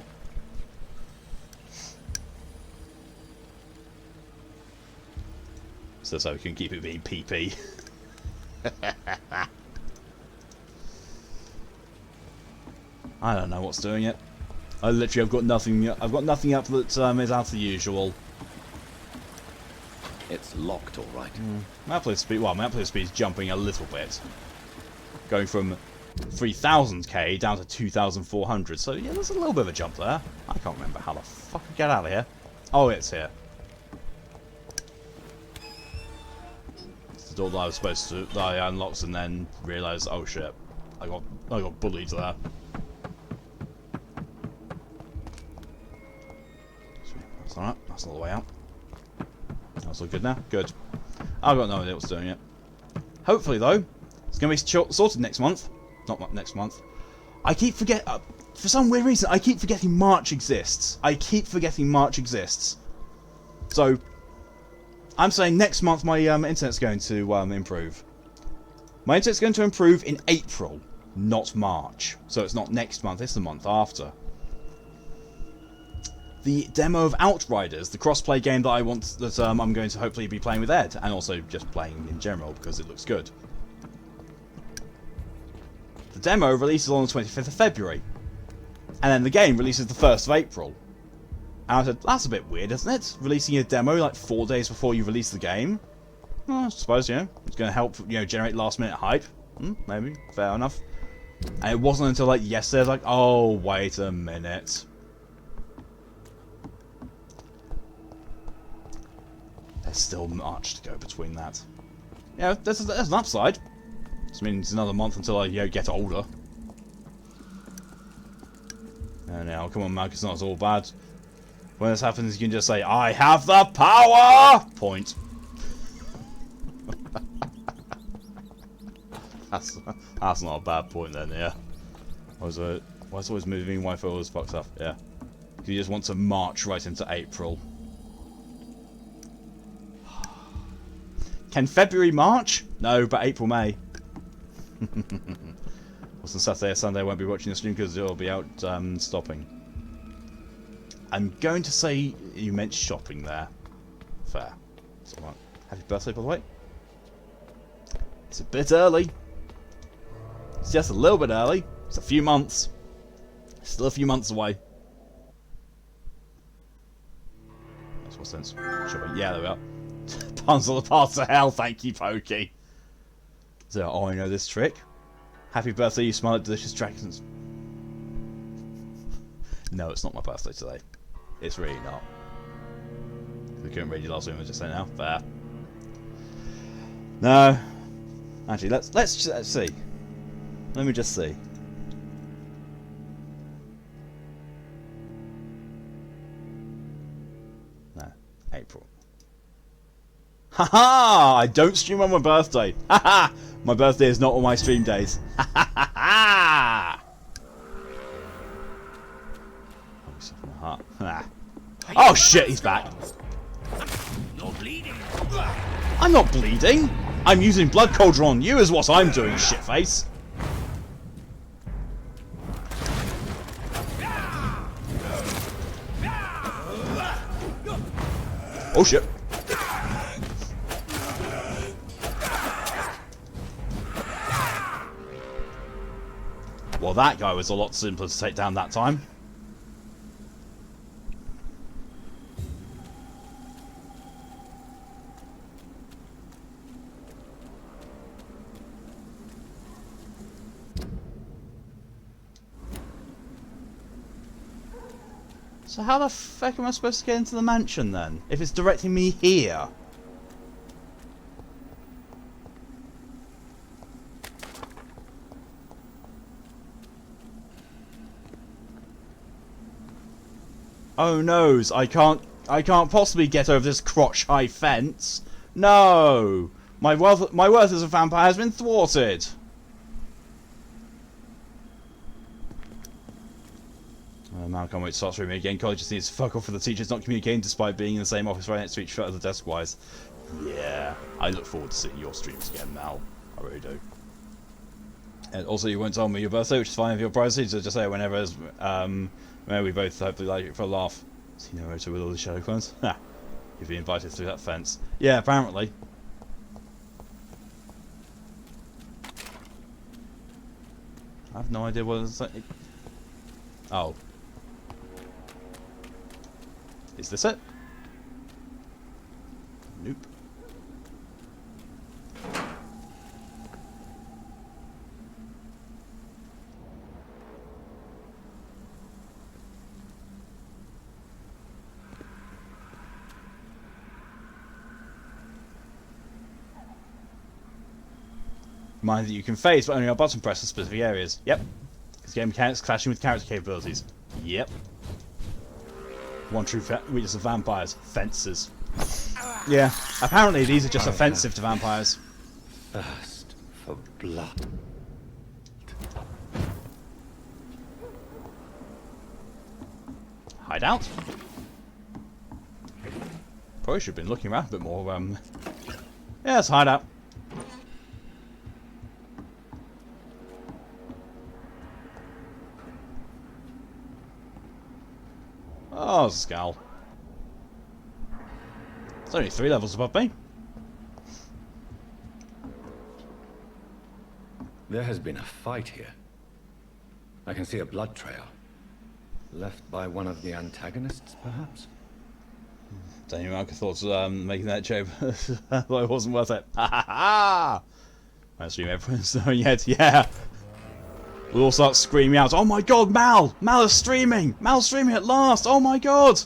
So we can keep it being PP. I don't know what's doing it. I literally have got nothing. I've got nothing up that is out of the usual. It's locked, all right. My upload speed. Well, my upload speed is jumping a little bit, going from 3000k down to 2400. So yeah, there's a little bit of a jump there. I can't remember how the fuck I get out of here. Oh, it's here. It's the door that I was supposed to that I unlocked and then realised, oh shit, I got bullied there. That's alright. That's all the way out. That's all good now? Good. I've got no idea what's doing it. Hopefully, though, it's going to be sorted next month. Not next month. I keep forgetting... for some weird reason, I keep forgetting March exists. So, I'm saying next month my internet's going to improve. My internet's going to improve in April, not March. So it's not next month, it's the month after. The demo of Outriders, the crossplay game that I'm going to hopefully be playing with Ed, and also just playing in general because it looks good. The demo releases on the 25th of February, and then the game releases the 1st of April. And I said, that's a bit weird, isn't it? Releasing a demo like 4 days before you release the game. Well, I suppose, it's going to help, generate last-minute hype. Maybe, fair enough. And it wasn't until like yesterday, I was like, oh, wait a minute. There's still much to go between that. Yeah, there's an upside. This means another month until I get older. And now, come on, Mark, it's not all bad. When this happens, you can just say, I have the power! Point. That's not a bad point then, yeah. Why is it always moving? Wi-Fi always fucks up, yeah. You just want to march right into April. Can February March? No, but April, May. Also, Saturday or Sunday I won't be watching the stream because it'll be out stopping. I'm going to say you meant shopping there. Fair. It's alright. Happy birthday, by the way. It's a bit early. It's just a little bit early. It's a few months. Still a few months away. Makes more sense. Shopping. Yeah, there we are. Puns all the parts of hell, thank you, Pokey. So, oh, I know this trick. Happy birthday, you smell like delicious dragons. No, it's not my birthday today. It's really not. We couldn't read your last one, just say now. Fair. No. Actually, let's see. Let me just see. No, April. Haha! I don't stream on my birthday. Haha! My birthday is not on my stream days. Ha ha ha! Oh shit, he's back. You're bleeding. I'm not bleeding. I'm using blood cauldron on you is what I'm doing, shitface. Oh shit. Well, that guy was a lot simpler to take down that time. So how the fuck am I supposed to get into the mansion then? If it's directing me here? Oh noes, I can't possibly get over this crotch-high fence. No! My worth as a vampire has been thwarted. Mal can't wait to start streaming again. College just needs to fuck off for the teachers not communicating despite being in the same office right next to each other desk-wise. Yeah, I look forward to seeing your streams again, Mal. I really do. And also, you won't tell me your birthday, which is fine if you're privacy, so just say it whenever we both hopefully like it for a laugh. See no motor with all the shadow clones? Ha! You've been invited through that fence. Yeah, apparently. I have no idea what it's like. Oh. Is this it? Nope. Mind that you can phase, but only on button press in specific areas. Yep. This game mechanics clashing with character capabilities. Yep. One true weakness of vampires: fences. Yeah. Apparently these are just offensive to vampires. Thirst for blood. Hideout. Probably should have been looking around a bit more. Yeah, it's hideout. Oh, Skull. It's only 3 levels above me. There has been a fight here. I can see a blood trail. Left by one of the antagonists, perhaps? Don't even have thoughts of making that joke. But it wasn't worth it. Ha ha ha! I assume everyone's knowing yet. Yeah! We'll all start screaming out, "Oh my god, Mal! Mal is streaming! Mal's streaming at last! Oh my god!"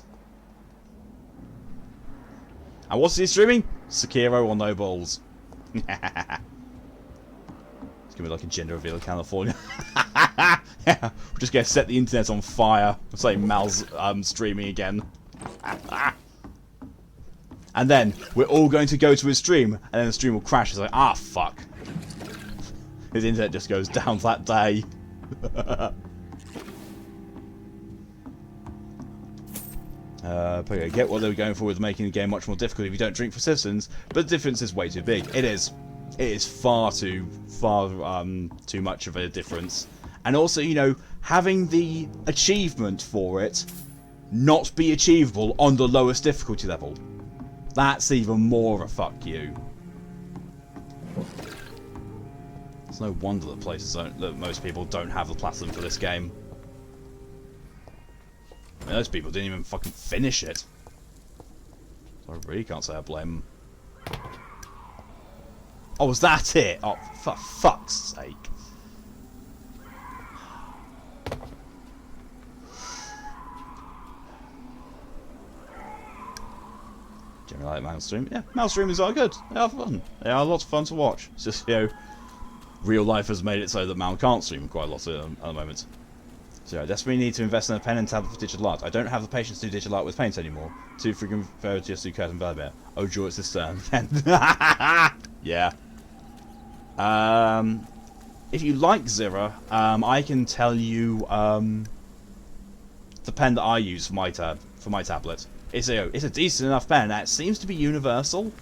And what's he streaming? Sekiro or No Balls. It's gonna be like a gender reveal in California. Yeah, we're just gonna set the internet on fire. Say Mal's streaming again. And then we're all going to go to his stream, and then the stream will crash. It's like, ah, fuck. His internet just goes down that day. Okay, get what they were going for with making the game much more difficult if you don't drink for citizens, but the difference is way too big. It is. It is far too much of a difference. And also, you know, having the achievement for it not be achievable on the lowest difficulty level. That's even more of a fuck you. It's no wonder that most people don't have the platinum for this game. I mean, those people didn't even fucking finish it. So I really can't say I blame them. Oh, was that it? Oh, for fuck's sake. Generally like Malstream. Yeah, Malstreamers are good. They are fun. They are lots of fun to watch. It's just, you know, real life has made it so that Mal can't stream quite a lot at the moment. So I desperately need to invest in a pen and tablet for digital art. I don't have the patience to do digital art with paint anymore. Too freaking fair to just do curtain Vampyr. Oh, joy, it's this turn. Yeah. If you like Zira, I can tell you the pen that I use for my tablet. It's a decent enough pen. It seems to be universal,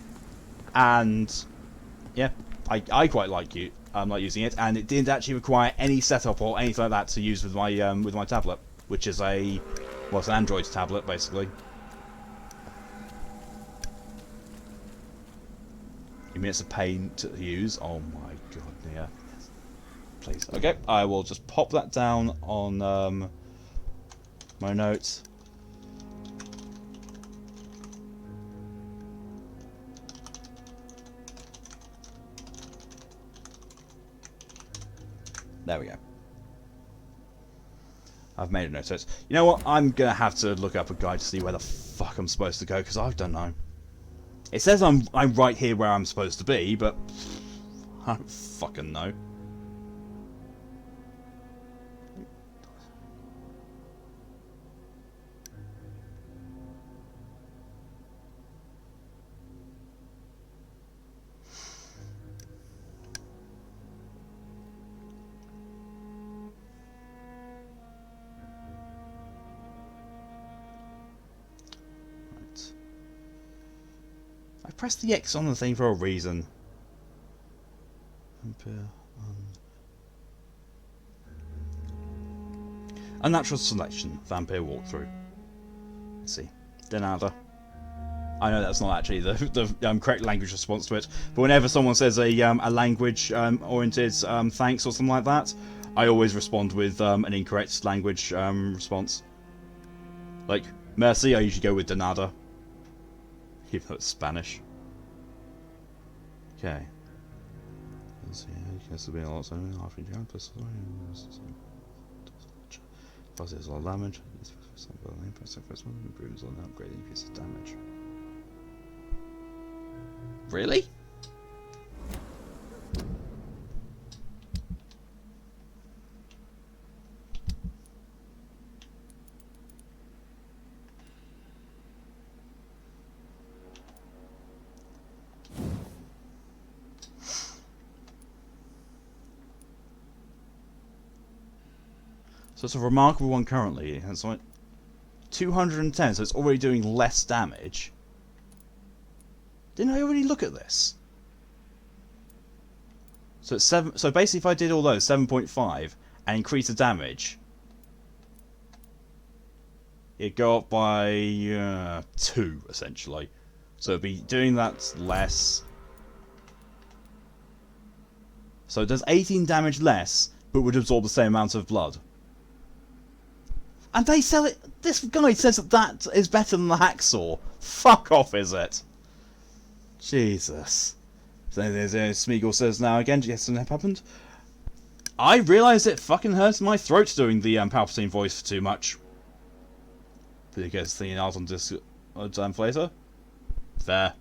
and yeah, I quite like using it, and it didn't actually require any setup or anything like that to use with my tablet, which is it's an Android tablet basically. You mean it's a pain to use? Oh my god, yeah. Please. Okay, I will just pop that down on my notes. There we go. I've made a note. So you know what? I'm gonna have to look up a guide to see where the fuck I'm supposed to go, because I don't know. It says I'm right here where I'm supposed to be, but I don't fucking know. press the X on the thing for a reason. Unnatural selection. Vampire walkthrough. Let's see. Denada. I know that's not actually the correct language response to it, but whenever someone says a language oriented thanks or something like that, I always respond with an incorrect language response. Like merci, I usually go with Denada, even though it's Spanish. Okay. Let's see. This will be a lot. So half inch plus. Causes a lot of damage. First one improves on upgrading piece of damage. Really? So it's a remarkable one currently. It's like 210, so it's already doing less damage. Didn't I already look at this? So it's 7. So basically, if I did all those 7.5 and increase the damage, it'd go up by 2 essentially. So it'd be doing that less. So it does 18 damage less, but would absorb the same amount of blood. And they sell it. This guy says that is better than the hacksaw. Fuck off, is it? Jesus. So there's Smeagol says now again. Yes, and that happened. I realised it fucking hurts my throat doing the Palpatine voice for too much. Because the art on disc later. Fair.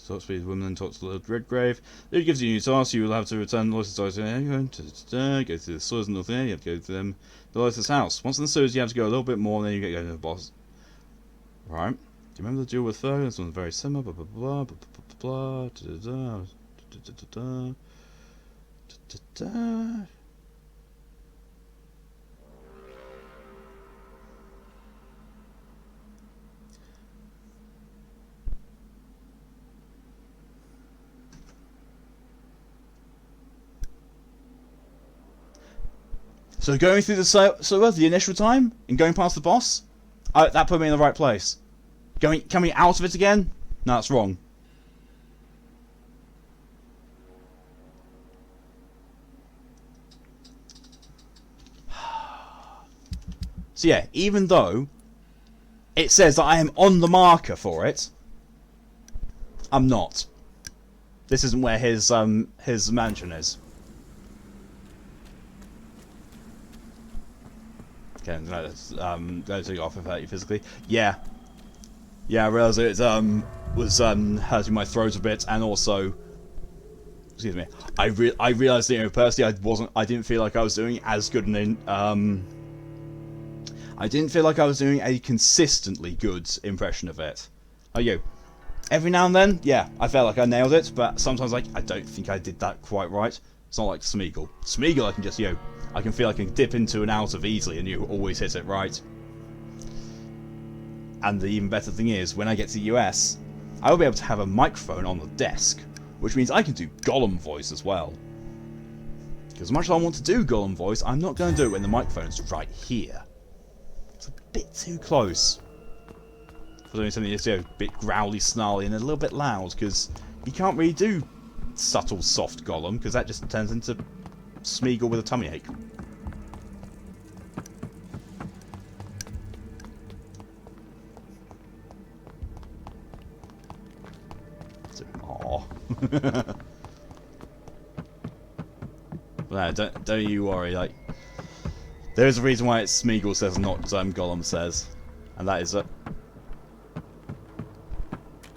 Talk to the woman and talk to the Redgrave. If it gives you a new task, you will have to return Aloysius' go through the sewers and nothing. You have to go to them. The Aloysius' house. Once in the sewers, you have to go a little bit more, and then you get to the boss. Right. Do you remember the duel with Ferg? This one's very similar. Blah blah blah blah blah blah. Da da da. So going through the sewer the initial time and going past the boss, that put me in the right place. Coming out of it again? No, that's wrong. So yeah, even though it says that I am on the marker for it, I'm not. This isn't where his mansion is. Okay, let's take off if I hurt you physically. Yeah, I realised it was hurting my throat a bit, and also, excuse me, I realised that, personally I didn't feel like I was doing as good I didn't feel like I was doing a consistently good impression of it. Every now and then, yeah, I felt like I nailed it, but sometimes I don't think I did that quite right. It's not like Smeagol. Smeagol I can just I can feel I can dip into and out of easily, and you always hit it right. And the even better thing is, when I get to the US, I will be able to have a microphone on the desk, which means I can do Gollum voice as well. Because as much as I want to do Gollum voice, I'm not going to do it when the microphone is right here. It's a bit too close for doing something that's a bit growly, snarly, and a little bit loud, because you can't really do subtle, soft Gollum, because that just turns into Smeagol with a tummy ache. Aww. No, don't you worry. Like, there's a reason why it's Smeagol says, not Gollum says, and that is it.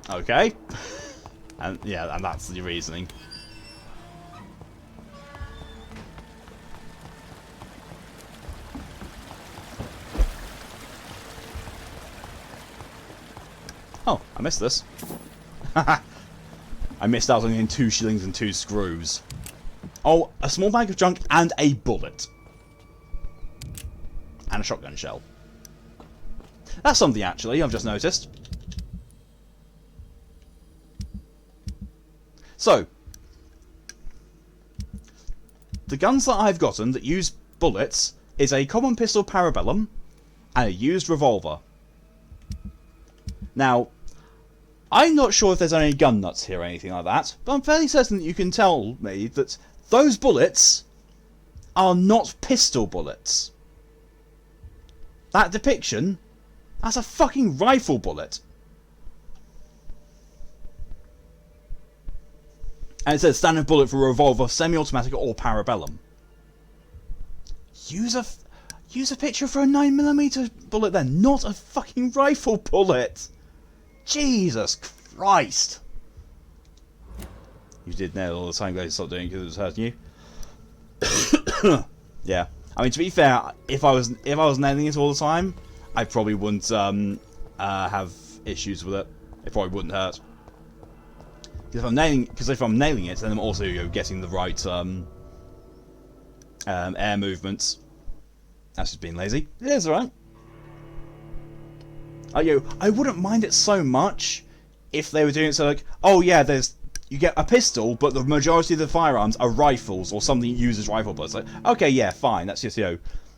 Okay, and yeah, and that's the reasoning. Oh, I missed this. I missed out on getting 2 shillings and 2 screws. Oh, a small bag of junk and a bullet. And a shotgun shell. That's something, actually, I've just noticed. So, the guns that I've gotten that use bullets is a common pistol Parabellum and a used revolver. Now, I'm not sure if there's any gun nuts here or anything like that, but I'm fairly certain that you can tell me that those bullets are not pistol bullets. That depiction, that's a fucking rifle bullet. And it says standard bullet for a revolver, semi-automatic or Parabellum. Use a picture for a 9mm bullet then, not a fucking rifle bullet. Jesus Christ. You did nail all the time, guys. Stop doing it because it was hurting you. Yeah. I mean, to be fair, if I was nailing it all the time, I probably wouldn't have issues with it. It probably wouldn't hurt. Because if I'm nailing it, then I'm also getting the right air movements. That's just being lazy. It is alright. I wouldn't mind it so much if they were doing it so like, oh yeah, you get a pistol, but the majority of the firearms are rifles or something that uses rifle bullets. Like, okay, yeah, fine. That's just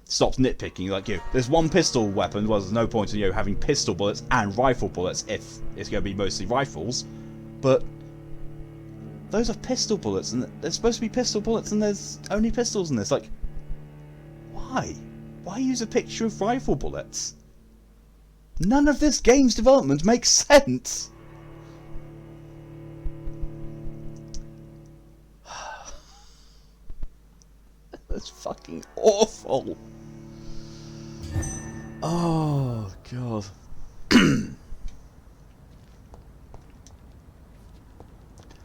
stops nitpicking. Like there's one pistol weapon. Well, there's no point in having pistol bullets and rifle bullets if it's going to be mostly rifles. But those are pistol bullets, and they're supposed to be pistol bullets, and there's only pistols in this. Like, why? Why use a picture of rifle bullets? None of this game's development makes sense. That's fucking awful. Oh, God.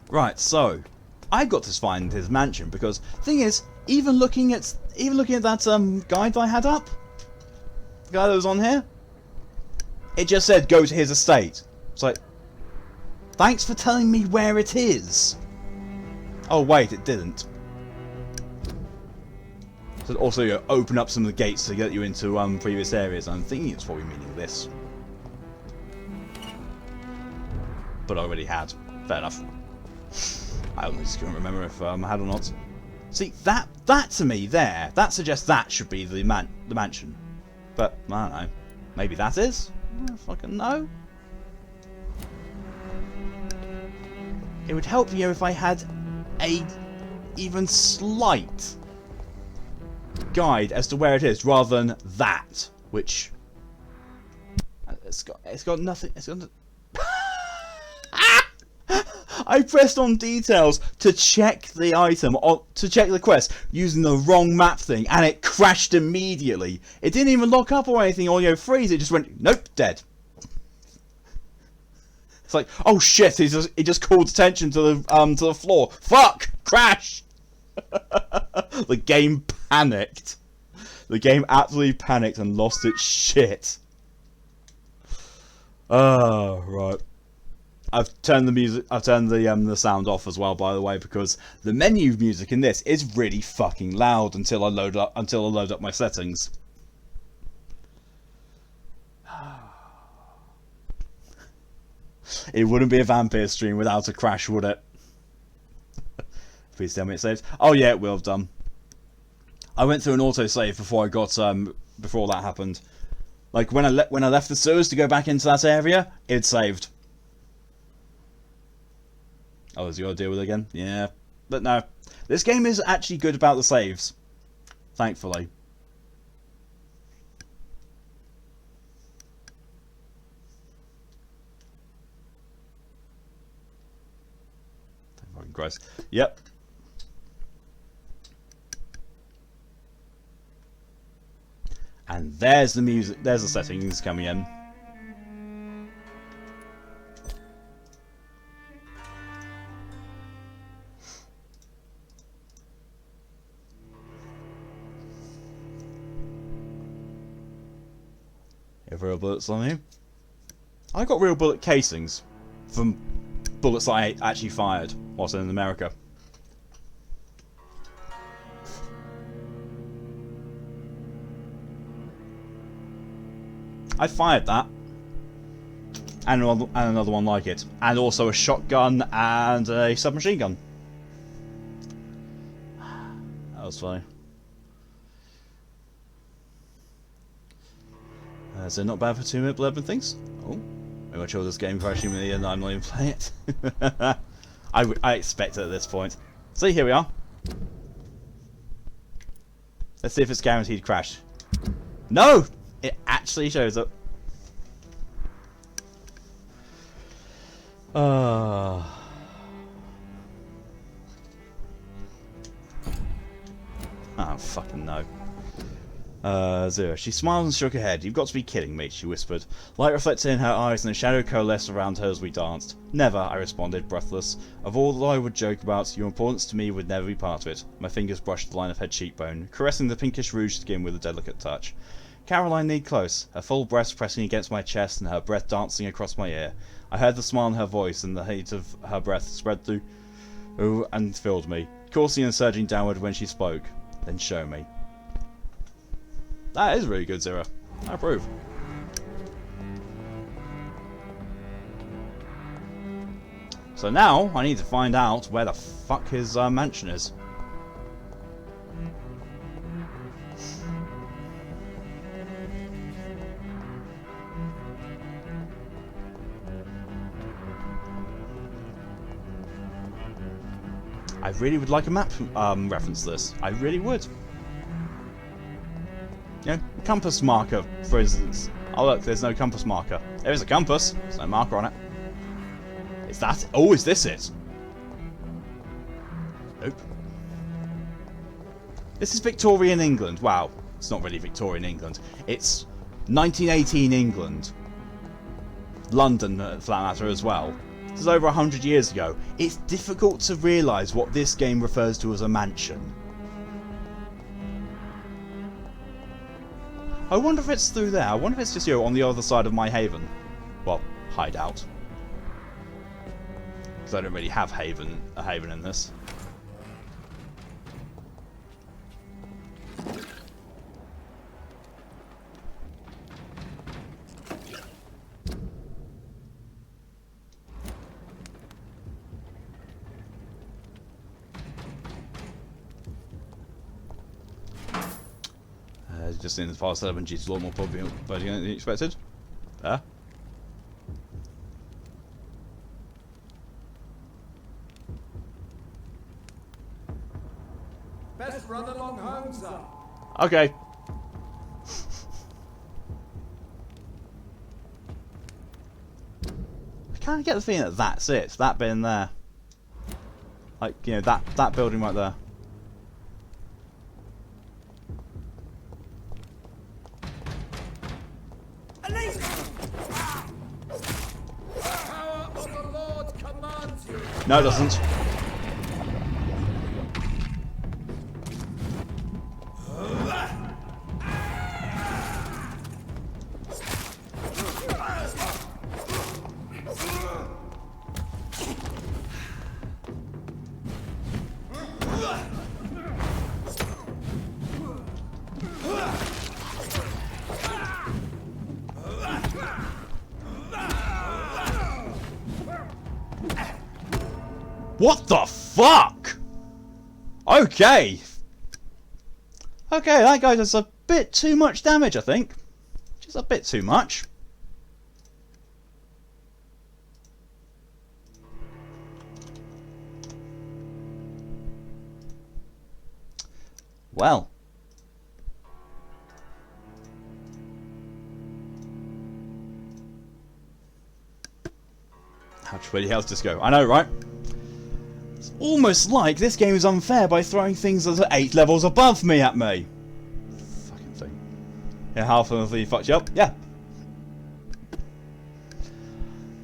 Right, so I got to find his mansion because thing is, even looking at that guide that I had up, the guy that was on here, it just said go to his estate. It's like, thanks for telling me where it is. Oh wait, it didn't. So also open up some of the gates to get you into previous areas. I'm thinking it's probably meaning this, but I already had. Fair enough. I just can't remember if I had or not. See, that to me there, that suggests that should be the mansion. But I don't know. Maybe that is. I don't fucking know. It would help if I had a even slight guide as to where it is, rather than that, which it's got nothing. It's got. I pressed on details to check the item, or to check the quest, using the wrong map thing, and it crashed immediately. It didn't even lock up or anything, or freeze. It just went, nope, dead. It's like, oh shit! He just called attention to the floor. Fuck! Crash! The game panicked. The game absolutely panicked and lost its shit. Oh, right. I've turned the music. I've turned the sound off as well, by the way, because the menu music in this is really fucking loud until I load up my settings. It wouldn't be a Vampyr stream without a crash, would it? Please tell me it saves. Oh yeah, it will have done. I went through an autosave before I got before that happened. Like when I left the sewers to go back into that area, it saved. Oh, is you got to deal with it again? Yeah. But no. This game is actually good about the saves. Thankfully. Fucking Christ. Yep. And there's the music. There's the settings coming in. You have real bullets on you? I got real bullet casings from bullets I actually fired whilst in America. I fired that. And another one like it. And also a shotgun and a submachine gun. That's fine. Is it not bad for 2-minute blurb and things? Oh, maybe I chose this game for actually me and I'm not even playing it. I expect it at this point. See, here we are. Let's see if it's guaranteed crash. No! It actually shows up. I don't fucking know. Zero. She smiled and shook her head. You've got to be kidding me, she whispered. Light reflected in her eyes and a shadow coalesced around her as we danced. Never, I responded, breathless. Of all that I would joke about, your importance to me would never be part of it. My fingers brushed the line of her cheekbone, caressing the pinkish rouge skin with a delicate touch. Caroline leaned close, her full breast pressing against my chest and her breath dancing across my ear. I heard the smile in her voice and the heat of her breath spread through and filled me, coursing and surging downward when she spoke. Then show me. That is really good, Zero. I approve. So now, I need to find out where the fuck his mansion is. I really would like a map reference to this. I really would. You know, compass marker, for instance. Oh look, there's no compass marker. There is a compass, there's no marker on it. Is that? Oh, is this it? Nope. This is Victorian England. Wow, it's not really Victorian England. It's 1918 England. London, for that matter, as well. This is over 100 years ago. It's difficult to realise what this game refers to as a mansion. I wonder if it's through there. I wonder if it's just, you know, on the other side of my haven. Well, hideout. Because I don't really have a haven in this. Just in the past 7, G's a lot more popular than you expected. There. Best run along home, sir. Okay. I kind of get the feeling that that's it. That bit in there. Like, you know, that building right there. No, it doesn't. What the fuck? Okay. Okay, that guy does a bit too much damage, I think. Just a bit too much. Well. How'd you else just go? I know, right? It's almost like this game is unfair by throwing things that are 8 levels above me at me. Fucking thing. Yeah, half of them fucked you up. Yeah.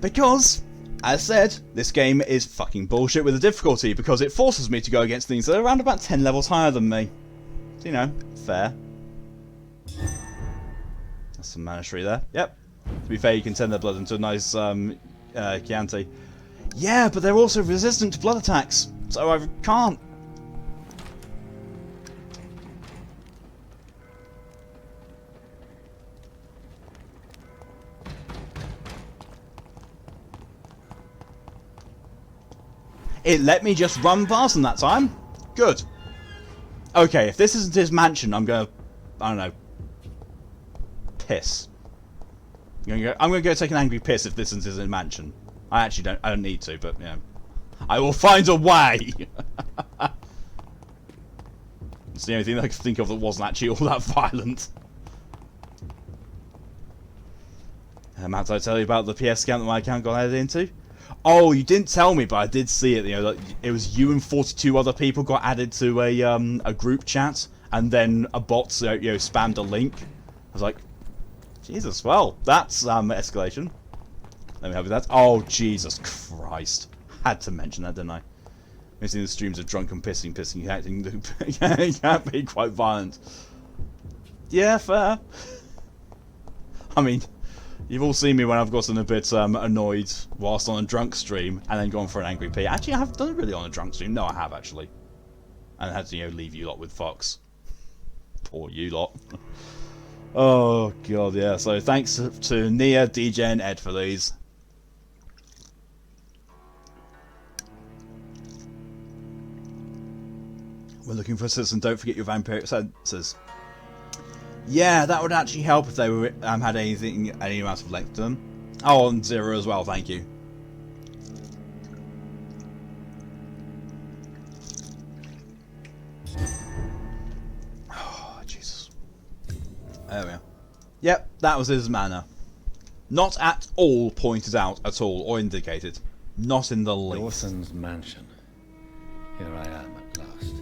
Because, as said, this game is fucking bullshit with the difficulty because it forces me to go against things that are around about 10 levels higher than me. So, you know, fair. That's some Manichery there. Yep. To be fair, you can turn their blood into a nice Chianti. Yeah, but they're also resistant to blood attacks, so I can't. It let me just run past them that time. Good. Okay, if this isn't his mansion, I'm gonna, I don't know, piss. I'm gonna go take an angry piss if this isn't his mansion. I don't need to, but, you know. I will find a way! It's the only thing I could think of that wasn't actually all that violent. Matt, did I tell you about the PS scam that my account got added into? Oh, you didn't tell me, but I did see it. You know, like, it was you and 42 other people got added to a group chat, and then a bot, spammed a link. I was like, Jesus, well, that's escalation. Let me help you with that. Oh, Jesus Christ! Had to mention that, didn't I? Missing the streams of drunken pissing, acting. It can be quite violent. Yeah, fair. I mean, you've all seen me when I've gotten a bit annoyed whilst on a drunk stream and then gone for an angry pee. Actually, I haven't done it really on a drunk stream. No, I have actually. And I had to, leave you lot with Fox. Poor you lot. Oh god, yeah. So thanks to Nia, DJ, and Ed for these. We're looking for a citizen. Don't forget your vampiric senses. Yeah, that would actually help if they were had any amount of length to them. Oh, and 0 as well. Thank you. Oh, Jesus. There we are. Yep, that was his manner. Not at all pointed out at all or indicated. Not in the least. Dawson's mansion. Here I am at last.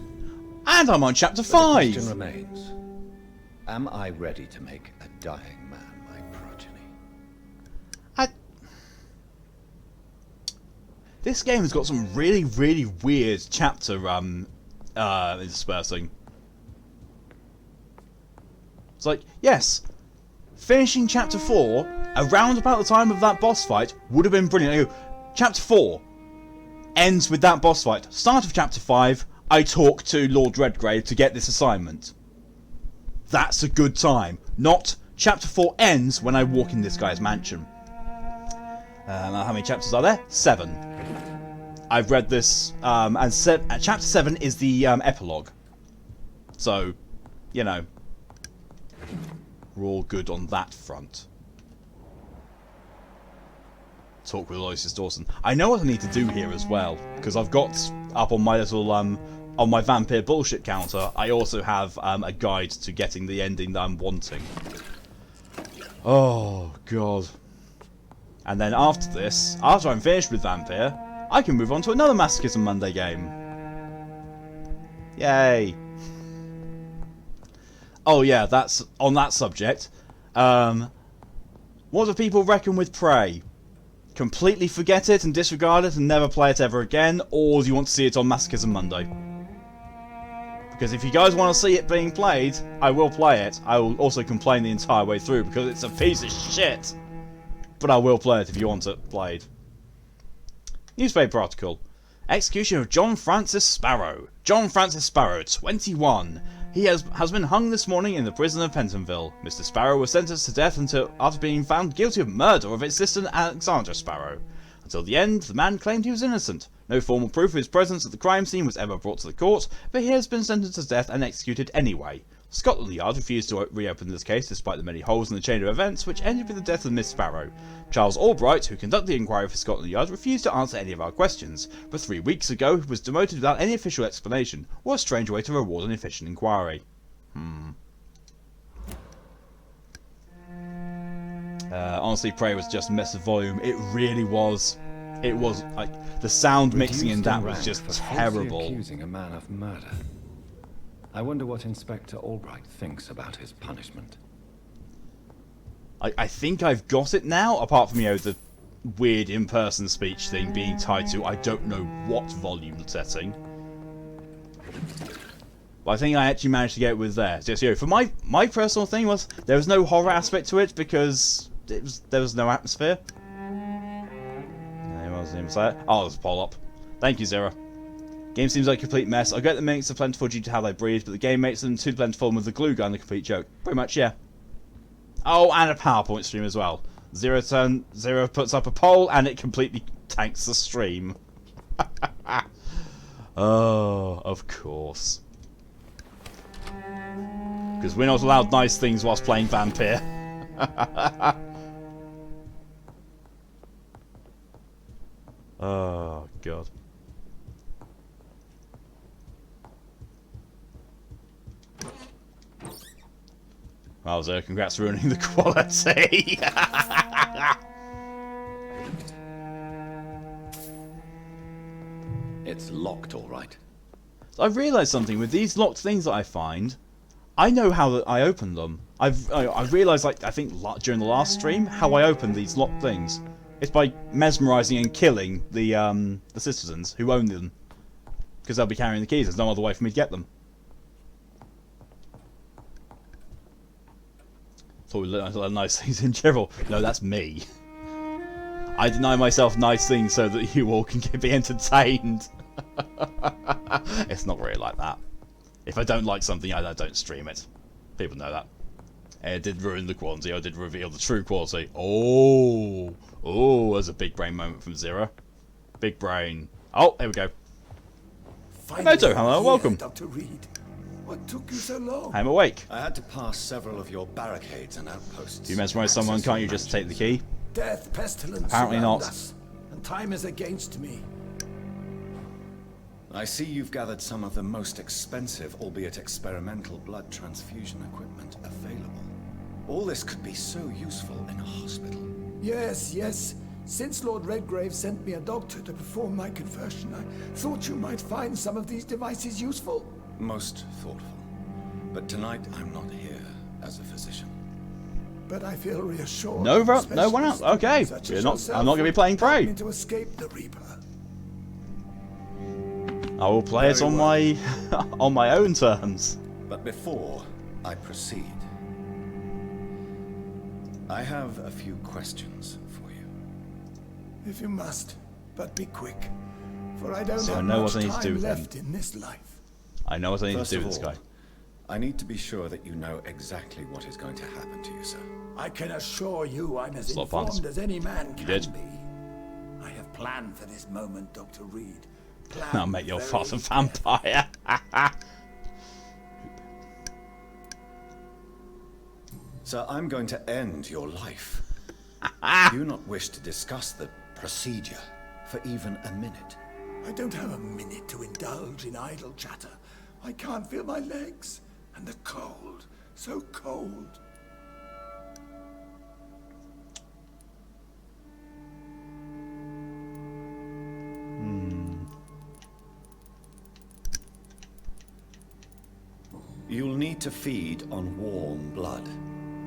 And I'm on chapter 5! But the question remains. Am I ready to make a dying man my progeny? This game has got some really, really weird chapter interspersing. It's like, yes, finishing chapter 4 around about the time of that boss fight would have been brilliant. Chapter 4 ends with that boss fight. Start of chapter 5, I talk to Lord Redgrave to get this assignment. That's a good time. Not chapter 4 ends when I walk in this guy's mansion. How many chapters are there? 7. I've read this, and chapter 7 is the epilogue. So, we're all good on that front. Talk with Aloysius Dawson. I know what I need to do here as well, because I've got up on my little on my Vampyr bullshit counter, I also have a guide to getting the ending that I'm wanting. Oh, God. And then after this, after I'm finished with Vampyr, I can move on to another Masochism Monday game. Yay. Oh yeah, that's on that subject. What do people reckon with Prey? Completely forget it and disregard it and never play it ever again, or do you want to see it on Masochism Monday? Because if you guys want to see it being played, I will play it. I will also complain the entire way through because it's a piece of shit. But I will play it if you want it played. Newspaper article. Execution of John Francis Sparrow. John Francis Sparrow, 21. He has been hung this morning in the prison of Pentonville. Mr. Sparrow was sentenced to death after being found guilty of murder of his sister Alexandra Sparrow. Until the end, the man claimed he was innocent. No formal proof of his presence at the crime scene was ever brought to the court, but he has been sentenced to death and executed anyway. Scotland Yard refused to reopen this case despite the many holes in the chain of events which ended with the death of Miss Sparrow. Charles Albright, who conducted the inquiry for Scotland Yard, refused to answer any of our questions, but 3 weeks ago he was demoted without any official explanation. What a strange way to reward an efficient inquiry. Honestly, Prey was just massive volume. It really was. It was like the sound mixing in that was just terrible. Accusing a man of murder. I wonder what Inspector Albright thinks about his punishment. I think I've got it now, apart from, the weird in-person speech thing being tied to I don't know what volume setting. But I think I actually managed to get it with there. So, for my personal thing was, there was no horror aspect to it because there was no atmosphere. Oh, there's a poll up. Thank you, Zera. Game seems like a complete mess. I get the minutes are plentiful due to how they breathe, but the game makes them too plentiful with the glue gun a complete joke. Pretty much, yeah. Oh, and a PowerPoint stream as well. Zero puts up a poll and it completely tanks the stream. Oh, of course. Because we're not allowed nice things whilst playing Vampyr. Oh, God. Wowzer, congrats for ruining the quality. It's locked, all right. So I've realised something with these locked things that I find. I know how I open them. I've realised, like, I think during the last stream, how I open these locked things. It's by mesmerising and killing the citizens who own them, because they'll be carrying the keys. There's no other way for me to get them. Thought we learned nice things in general. No, that's me. I deny myself nice things so that you all can be entertained. It's not really like that. If I don't like something, I don't stream it. People know that. It did ruin the quality. I did reveal the true quality. Oh, there's a big brain moment from Zero. Big brain. Oh, there we go. Moto, hello, welcome. Dr. Reed. What took you so long? I'm awake. I had to pass several of your barricades and outposts. If you mesmerise someone, can't you just take the key? Death, pestilence. Apparently not. Us, and time is against me. I see you've gathered some of the most expensive, albeit experimental, blood transfusion equipment available. All this could be so useful in a hospital. Yes, yes. Since Lord Redgrave sent me a doctor to perform my conversion, I thought you might find some of these devices useful. Most thoughtful. But tonight I'm not here as a physician. But I feel reassured. No one else. Okay, I'm not going to be playing Prey. To escape the Reaper. I will play it on my on my own terms. But before I proceed, I have a few questions for you. If you must, but be quick, for I don't So I have know much what I need to do time with left in this life. I know what I need First to do of with this all, guy. I need to be sure that you know exactly what is going to happen to you, sir. I can assure you I'm as Slot puns. informed as any man can did. be. I have planned for this moment, Dr. Reed. I'll make your father vampire. So I'm going to end your life. Do you not wish to discuss the procedure for even a minute? I don't have a minute to indulge in idle chatter. I can't feel my legs. And the cold. So cold. You'll need to feed on warm blood.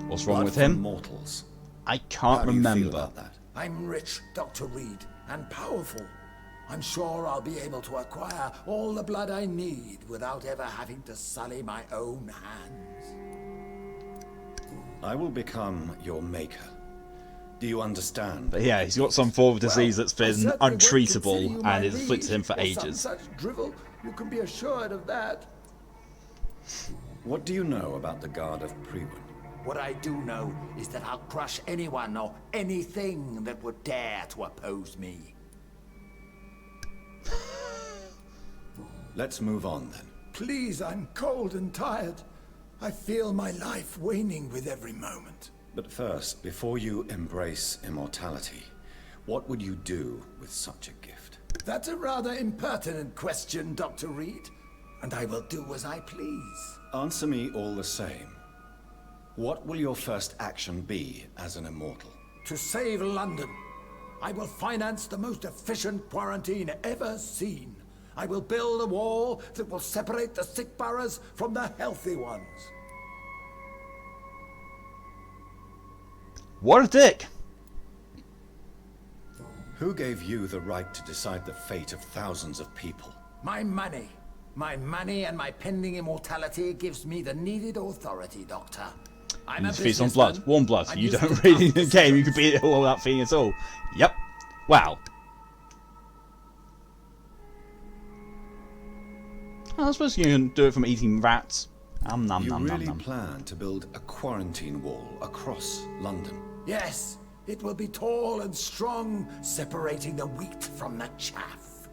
What's wrong Blood with from him? mortals. I can't How do you feel remember. about that? I'm rich, Dr. Reed, and powerful. I'm sure I'll be able to acquire all the blood I need without ever having to sully my own hands. I will become your maker. Do you understand? But yeah, he's got some form of disease Well, that's I been certainly won't consider you untreatable my and it's afflicted him for liege or ages. some such drivel. You can be assured of that. What do you know about the Guard of Prewin? What I do know is that I'll crush anyone or anything that would dare to oppose me. Let's move on then. Please, I'm cold and tired. I feel my life waning with every moment. But first, before you embrace immortality, what would you do with such a gift? That's a rather impertinent question, Dr. Reed. And I will do as I please. Answer me all the same. What will your first action be as an immortal? To save London, I will finance the most efficient quarantine ever seen. I will build a wall that will separate the sick boroughs from the healthy ones. What a dick! Who gave you the right to decide the fate of thousands of people? My money. My money and my pending immortality gives me the needed authority, Doctor. I'm a Feast on businessman. blood. Warm blood. I'm You used don't to really in tough the game. You could decisions. beat it all without feeding at all. Yep. Wow. I suppose you can do it from eating rats. Nom nom You nom nom really nom. plan to build a quarantine wall across London? Yes, it will be tall and strong, separating the wheat from the chaff.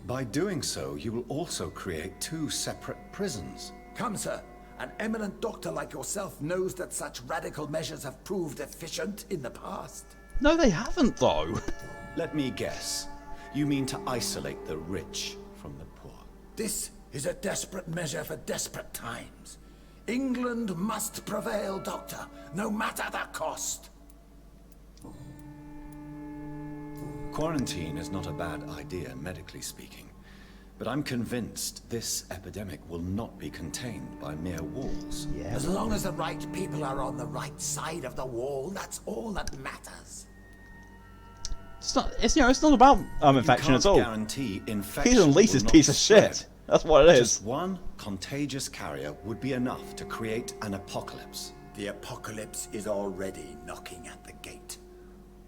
By doing so, you will also create two separate prisons. Come, sir. An eminent doctor like yourself knows that such radical measures have proved efficient in the past. No, they haven't, though. Let me guess. You mean to isolate the rich from the poor? This is a desperate measure for desperate times. England must prevail, Doctor, no matter the cost. Quarantine is not a bad idea, medically speaking. But I'm convinced this epidemic will not be contained by mere walls. Yeah. As long as the right people are on the right side of the wall, that's all that matters. It's not. It's it's not about infection at all. You can't guarantee infection. He's an elitist piece of shit. That's what it is. Just one contagious carrier would be enough to create an apocalypse. The apocalypse is already knocking at the gate.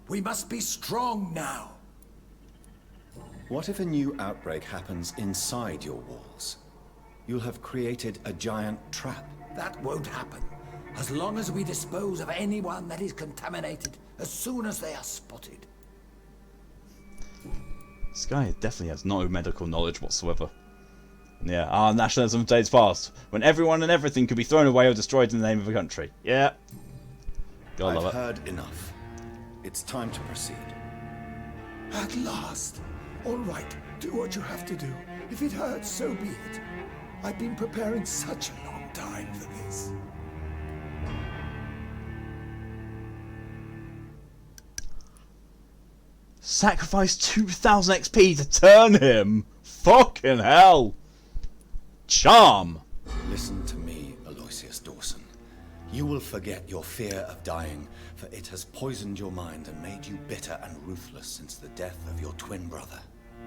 We must be strong now. What if a new outbreak happens inside your walls? You'll have created a giant trap. That won't happen. As long as we dispose of anyone that is contaminated as soon as they are spotted. This guy definitely has no medical knowledge whatsoever. Yeah, our nationalism of days past, when everyone and everything could be thrown away or destroyed in the name of a country. Yeah. God love I've it. heard enough. It's time to proceed. At last. All right, do what you have to do. If it hurts, so be it. I've been preparing such a long time for this. Sacrifice 2,000 XP to turn him. Fucking hell. Charm. Listen to me, Aloysius Dawson. You will forget your fear of dying, for it has poisoned your mind and made you bitter and ruthless since the death of your twin brother.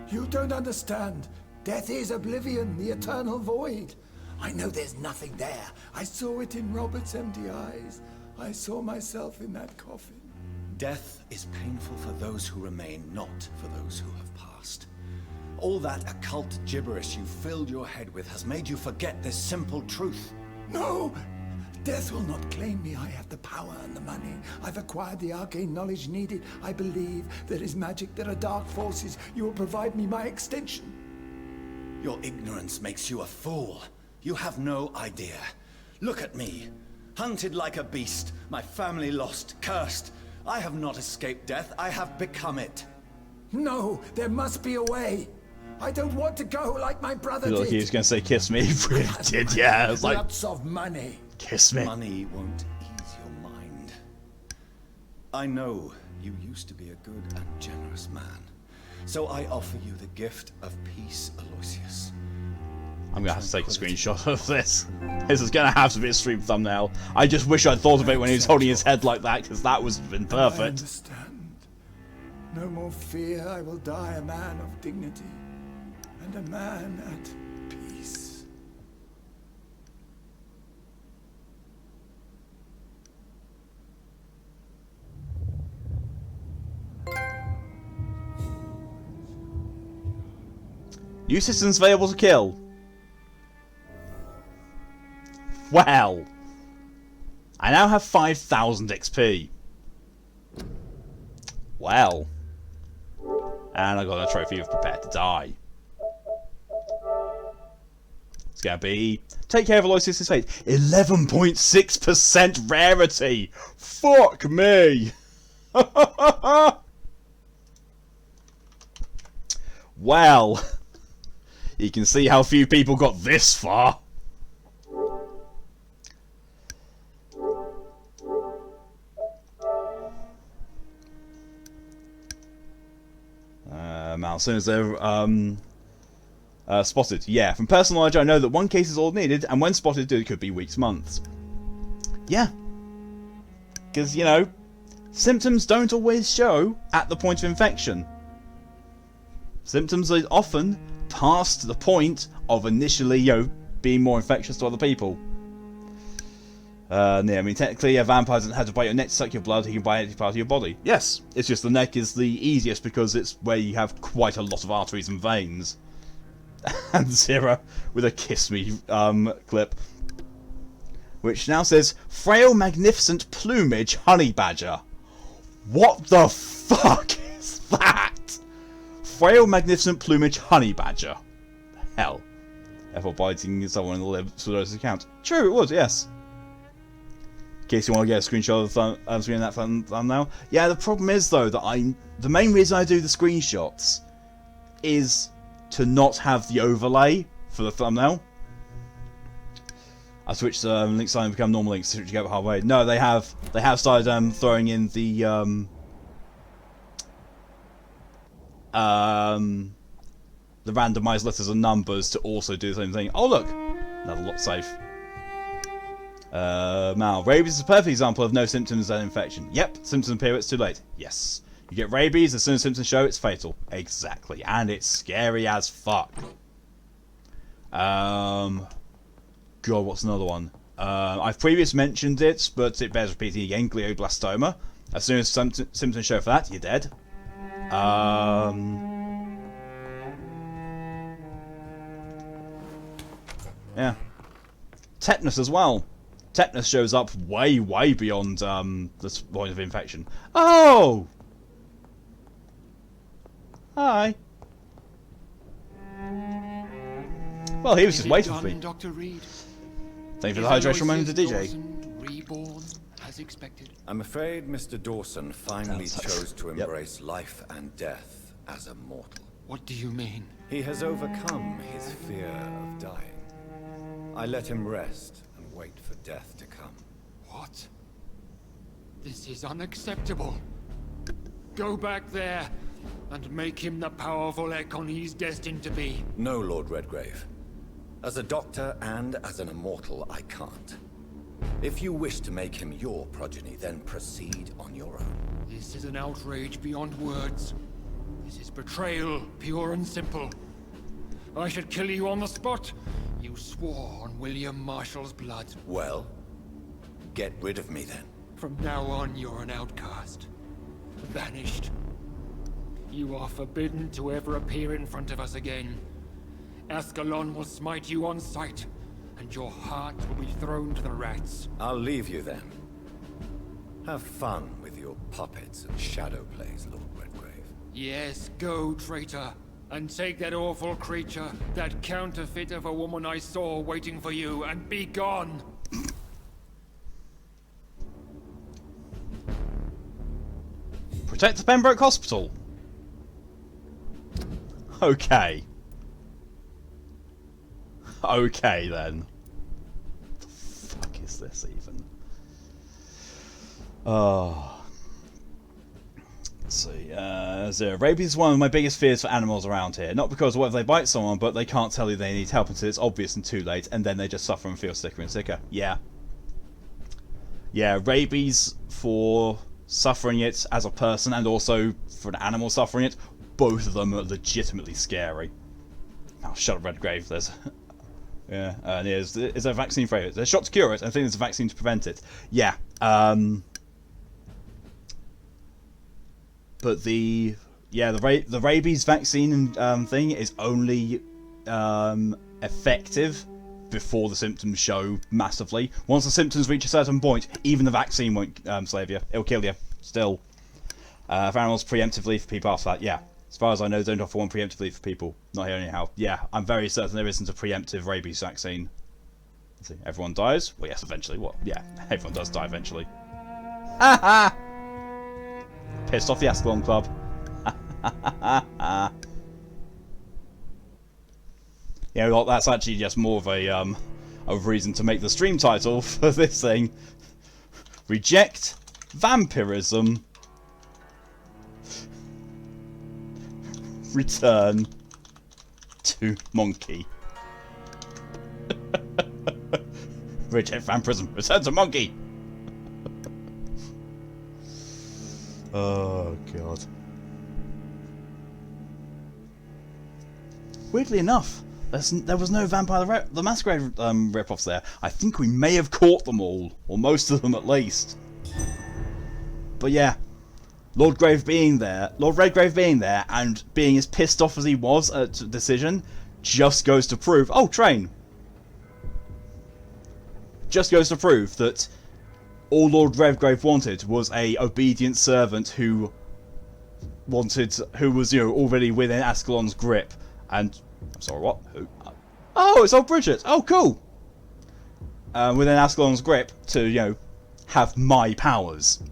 You don't understand. Death is oblivion, the eternal void. I know there's nothing there. I saw it in Robert's empty eyes. I saw myself in that coffin. Death is painful for those who remain, not for those who have passed. All that occult gibberish you filled your head with has made you forget this simple truth. No! Death will not claim me. I have the power and the money. I've acquired the arcane knowledge needed. I believe there is magic, there are dark forces. You will provide me my extension. Your ignorance makes you a fool. You have no idea. Look at me. Hunted like a beast, my family lost, cursed. I have not escaped death, I have become it. No, there must be a way. I don't want to go like my brother Look, did. he was going to say kiss me. He really did, yeah. It was like, Lots of money. kiss me. Money won't ease your mind. I know you used to be a good and generous man. So I offer you the gift of peace, Aloysius. I'm going to have to take a screenshot of this. This is going to have to be a stream thumbnail. I just wish I'd thought of it when he was holding his head like that, because that would have been I perfect. understand. No more fear. I will die a man of dignity. And a man at peace. New citizens available to kill. Well. I now have 5,000 XP. Well. And I got a trophy of Prepare to Die. It's gonna be take care of Aloysius' fate. 11.6% rarity. Fuck me. Well, you can see how few people got this far. As soon as they're spotted. Yeah, from personal knowledge I know that one case is all needed, and when spotted it could be weeks, months. Yeah. Because, you know, symptoms don't always show at the point of infection. Symptoms are often past the point of initially, you know, being more infectious to other people. Yeah, I mean, technically a vampire doesn't have to bite your neck to suck your blood, he can bite any part of your body. Yes, it's just the neck is the easiest because it's where you have quite a lot of arteries and veins. And Zero with a kiss me clip. Which now says, frail magnificent plumage honey badger. What the fuck is that? Frail magnificent plumage honey badger. Hell. effort biting someone in the lip for those account. True, it would, yes. In case you want to get a screenshot of screen that thumbnail. Yeah, the problem is though that the main reason I do the screenshots is to not have the overlay for the thumbnail. I switched link sign become normal links to go halfway. No, they have started throwing in the randomized letters and numbers to also do the same thing. Oh look, another lot safe. Now, rabies is a perfect example of no symptoms and infection. Yep, symptoms appear, it's too late. Yes. You get rabies, as soon as symptoms show, it's fatal. Exactly. And it's scary as fuck. God, what's another one? I've previously mentioned it, but it bears repeating again. Glioblastoma. As soon as symptoms show for that, you're dead. Yeah. Tetanus as well. Tetanus shows up way, way beyond the point of infection. Oh! Hi. Well, he was just waiting for me. Dr. Reed? Thank you for the hydration moment to DJ. Reborn as expected. I'm afraid Mr. Dawson finally Sounds like- chose to embrace life and death as a mortal. What do you mean? He has overcome his fear of dying. I let him rest and wait for death to come. What? This is unacceptable. Go back there and make him the powerful Ekon he's destined to be. No, Lord Redgrave. As a doctor and as an immortal, I can't. If you wish to make him your progeny, then proceed on your own. This is an outrage beyond words. This is betrayal, pure and simple. I should kill you on the spot. You swore on William Marshall's blood. Well, get rid of me then. From now on, you're an outcast. Banished. You are forbidden to ever appear in front of us again. Ascalon will smite you on sight, and your heart will be thrown to the rats. I'll leave you then. Have fun with your puppets and shadow plays, Lord Redgrave. Yes, go, traitor. And take that awful creature, that counterfeit of a woman I saw waiting for you, and be gone! Protect the Pembroke Hospital. Okay. Okay then. What the fuck is this even? Oh. Let's see. So rabies is one of my biggest fears for animals around here. Not because what if they bite someone, but they can't tell you they need help until it's obvious and too late, and then they just suffer and feel sicker and sicker. Yeah. Yeah, rabies for suffering it as a person and also for an animal suffering it, both of them are legitimately scary. Oh, shut up, Redgrave. There's... yeah, and is there a vaccine for it? There's a shot to cure it, and I think there's a vaccine to prevent it. Yeah, but the rabies vaccine thing is only effective before the symptoms show massively. Once the symptoms reach a certain point, even the vaccine won't save you. It'll kill you still. For animals, preemptively. For people after that, yeah. As far as I know, they don't offer one preemptively for people. Not here anyhow. Yeah, I'm very certain there isn't a preemptive rabies vaccine. Let's see, everyone dies? Well, yes, eventually. What? Yeah, everyone does die eventually. Ha ha! Pissed off the Ascalon Club. Yeah, well, that's actually just more of a reason to make the stream title for this thing. Reject Vampirism. Return to Monke. Reject Vampirism. Return to Monke. Oh god. Weirdly enough, there was no Vampire the Masquerade ripoffs there. I think we may have caught them all, or most of them at least. But yeah, Lord Redgrave being there, and being as pissed off as he was at the decision, just goes to prove. Oh, train. Just goes to prove that all Lord Redgrave wanted was a obedient servant who was already within Ascalon's grip. And I'm sorry, what? Who? Oh, it's old Bridget. Oh, cool. Within Ascalon's grip to, you know, have my powers.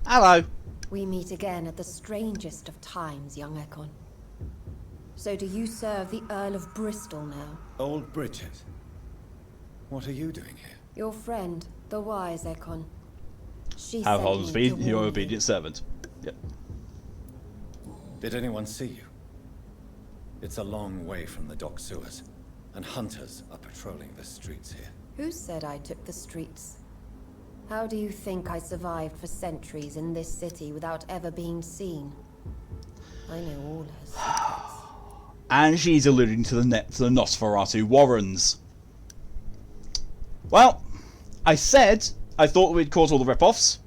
Hello. We meet again at the strangest of times, young Ekon. So do you serve the Earl of Bristol now? Old Bridget. What are you doing here? Your friend, the wise Ekon. She Have sent Holmes me be to your warn you. obedient servant. Yep. Did anyone see you? It's a long way from the dock sewers, and hunters are patrolling the streets here. Who said I took the streets? How do you think I survived for centuries in this city without ever being seen? I know all her secrets. And she's alluding to the Nosferatu Warrens. Well, I said I thought we'd caught all the ripoffs.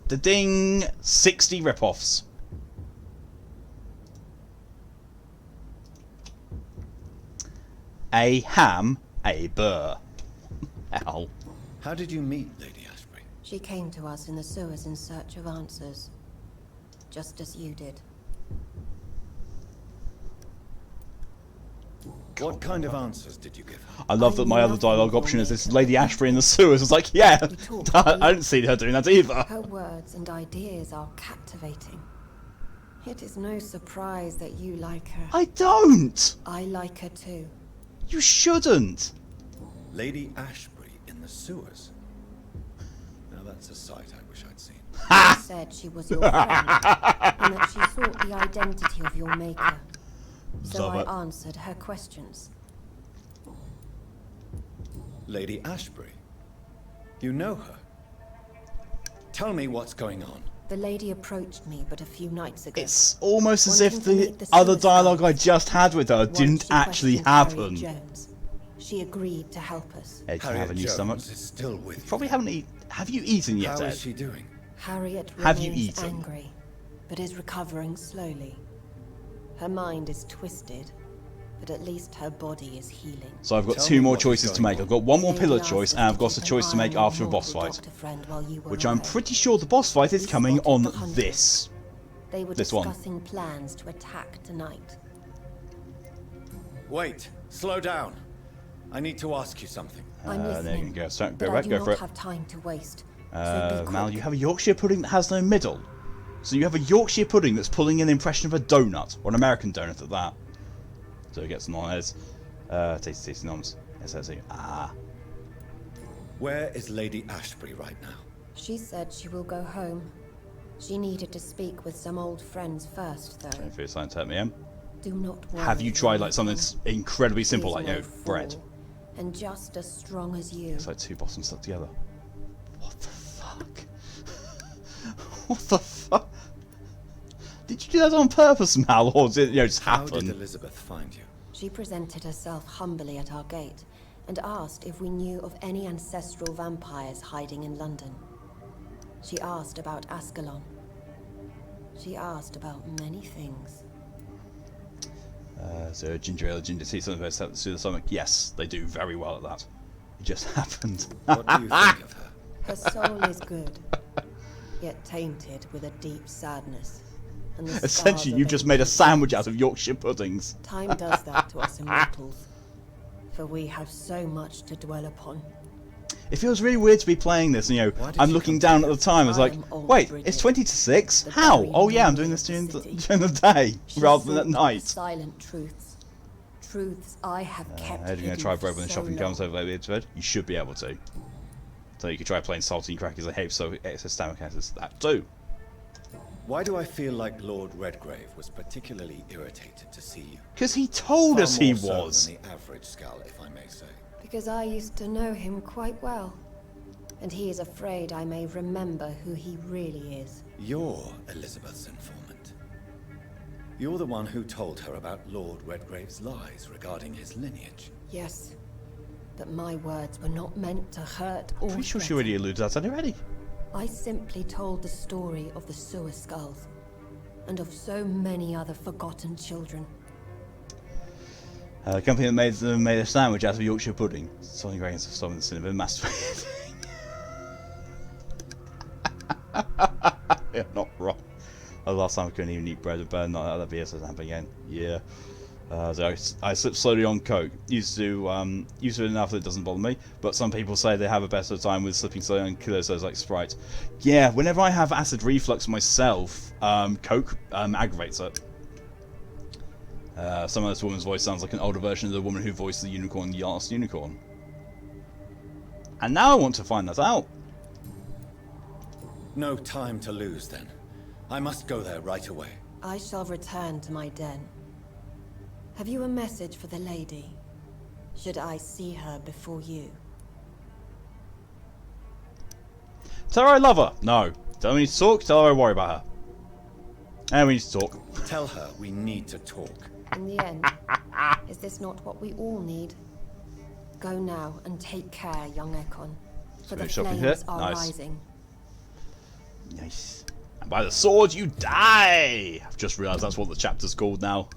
The ding, 60 ripoffs. A ham, a burr. Ow. How did you meet Lady Ashbury? She came to us in the sewers in search of answers. Just as you did. What kind of answers did you give her? I love that my other dialogue option is this Lady Ashbury in the sewers. It's like, yeah, I didn't see her doing that either. Her words and ideas are captivating. It is no surprise that you like her. I don't. I like her too. You shouldn't. Lady Ashbury in the sewers? Now that's a sight I wish I'd seen. She said she was your friend, and that she sought the identity of your maker. So I answered her questions. Lady Ashbury? You know her? Tell me what's going on. The lady approached me but a few nights ago. It's almost as Wanting if to meet the the other suicide. dialogue I just had with her Once didn't she actually questioned Harriet happen. Jones. She agreed to help us. Ed, can I have a Harriet new Jones stomach? is still with you. Probably haven't eaten. Have you eaten yet, How Ed? is she doing? Harriet Have you remains eaten? angry, but is recovering slowly. Her mind is twisted, but at least her body is healing. So I've got Tell two me more what is choices to going make. on. I've got one more Lady pillar asked choice, us and I've got keep a an choice to eye make on after a your boss mortal fight. doctor friend while you were Which I'm away. pretty sure the boss fight is We coming spotted on the hunters. this. They were this one. discussing plans to attack tonight. Wait, slow down. I need to ask you something. I'm There listening. you go. So, but go I right, do go not for it. have time to waste. So be Mal, quick. you have a Yorkshire pudding that has no middle. So you have a Yorkshire pudding that's pulling an impression of a donut, or an American donut at that. So it gets on his tasty noms. SSE. Ah. Where is Lady Ashbury right now? She said she will go home. She needed to speak with some old friends first, though. Don't feel something to hurt me, Em. Do not worry. Have you tried like something Ethan. incredibly She simple, is like, no you know, bread? fool, and just as strong as you. It's like two bottoms stuck together. What the fuck? What the fuck? Did you do that on purpose, Mal, or did it, you know, just How did happen? Elizabeth find you? She presented herself humbly at our gate and asked if we knew of any ancestral vampires hiding in London. She asked about Ascalon. She asked about many things. So ginger ale, ginger tea, something about to the stomach. Yes, they do very well at that. It just happened. What do you think of her? Her soul is good, yet tainted with a deep sadness. And the scars Essentially, of you've just age. made a sandwich out of Yorkshire puddings. Time does that to us immortals, for we have so much to dwell upon. It feels really weird to be playing this, and, you know, Why did I'm you looking come down to at the time, it's I like, am old wait, Bridget, it's 20 to 6? the How? very Oh yeah, I'm memory doing this of during the the, city. during the day, She rather than sought at the night. silent truths. Truths I have kept How are you going hidden to try for bread when the so shopping comes long. over later to bed? You should be able to. So you could try playing saltine crackers and have so excess stomach acids. That too. Why do I feel like Lord Redgrave was particularly irritated to see you? Because he told Far us he more so was. than the average skull, if I may say. Because I used to know him quite well. And he is afraid I may remember who he really is. You're Elizabeth's informant. You're the one who told her about Lord Redgrave's lies regarding his lineage. Yes. But my words were not meant to hurt or Pretty sure she threaten. already alluded to that already. I simply told the story of the sewer skulls. And of so many other forgotten children. A company that made a sandwich out of Yorkshire pudding. Something great into some of the cinema master. Yeah, not wrong. The last time I couldn't even eat bread with butter, not that BS doesn't happen again. Yeah. So I slip slowly on coke. Used to enough that it doesn't bother me, but some people say they have a better time with slipping slowly on kilos like Sprite. Yeah, whenever I have acid reflux myself, coke aggravates it. Some of this woman's voice sounds like an older version of the woman who voiced the unicorn, the last unicorn. And now I want to find that out. No time to lose, then. I must go there right away. I shall return to my den. Have you a message for the lady? Should I see her before you? Tell her I love her. No. Tell her we need to talk. Tell her I worry about her. And we need to talk. Tell her we need to talk. In the end, is this not what we all need? Go now and take care, young Ekon. For the Finish up in flames here. are Nice. rising. Nice. And by the sword you die! I've just realised that's what the chapter's called now.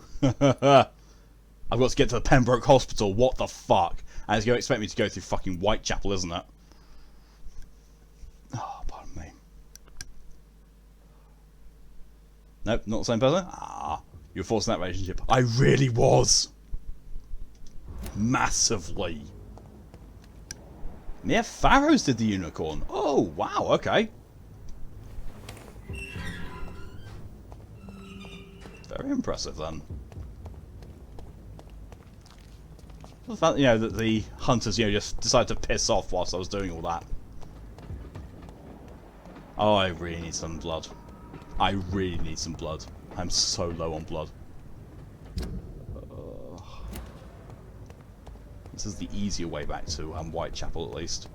I've got to get to the Pembroke Hospital, what the fuck? And it's going to expect me to go through fucking Whitechapel, isn't it? Oh, pardon me. Nope, not the same person? Ah, you were forcing that relationship. I really was! Massively. Mia Farrows did the unicorn. Oh, wow, okay. Very impressive then. The fact, that the hunters, just decided to piss off whilst I was doing all that. Oh, I really need some blood. I really need some blood. I'm so low on blood. This is the easier way back to Whitechapel, at least.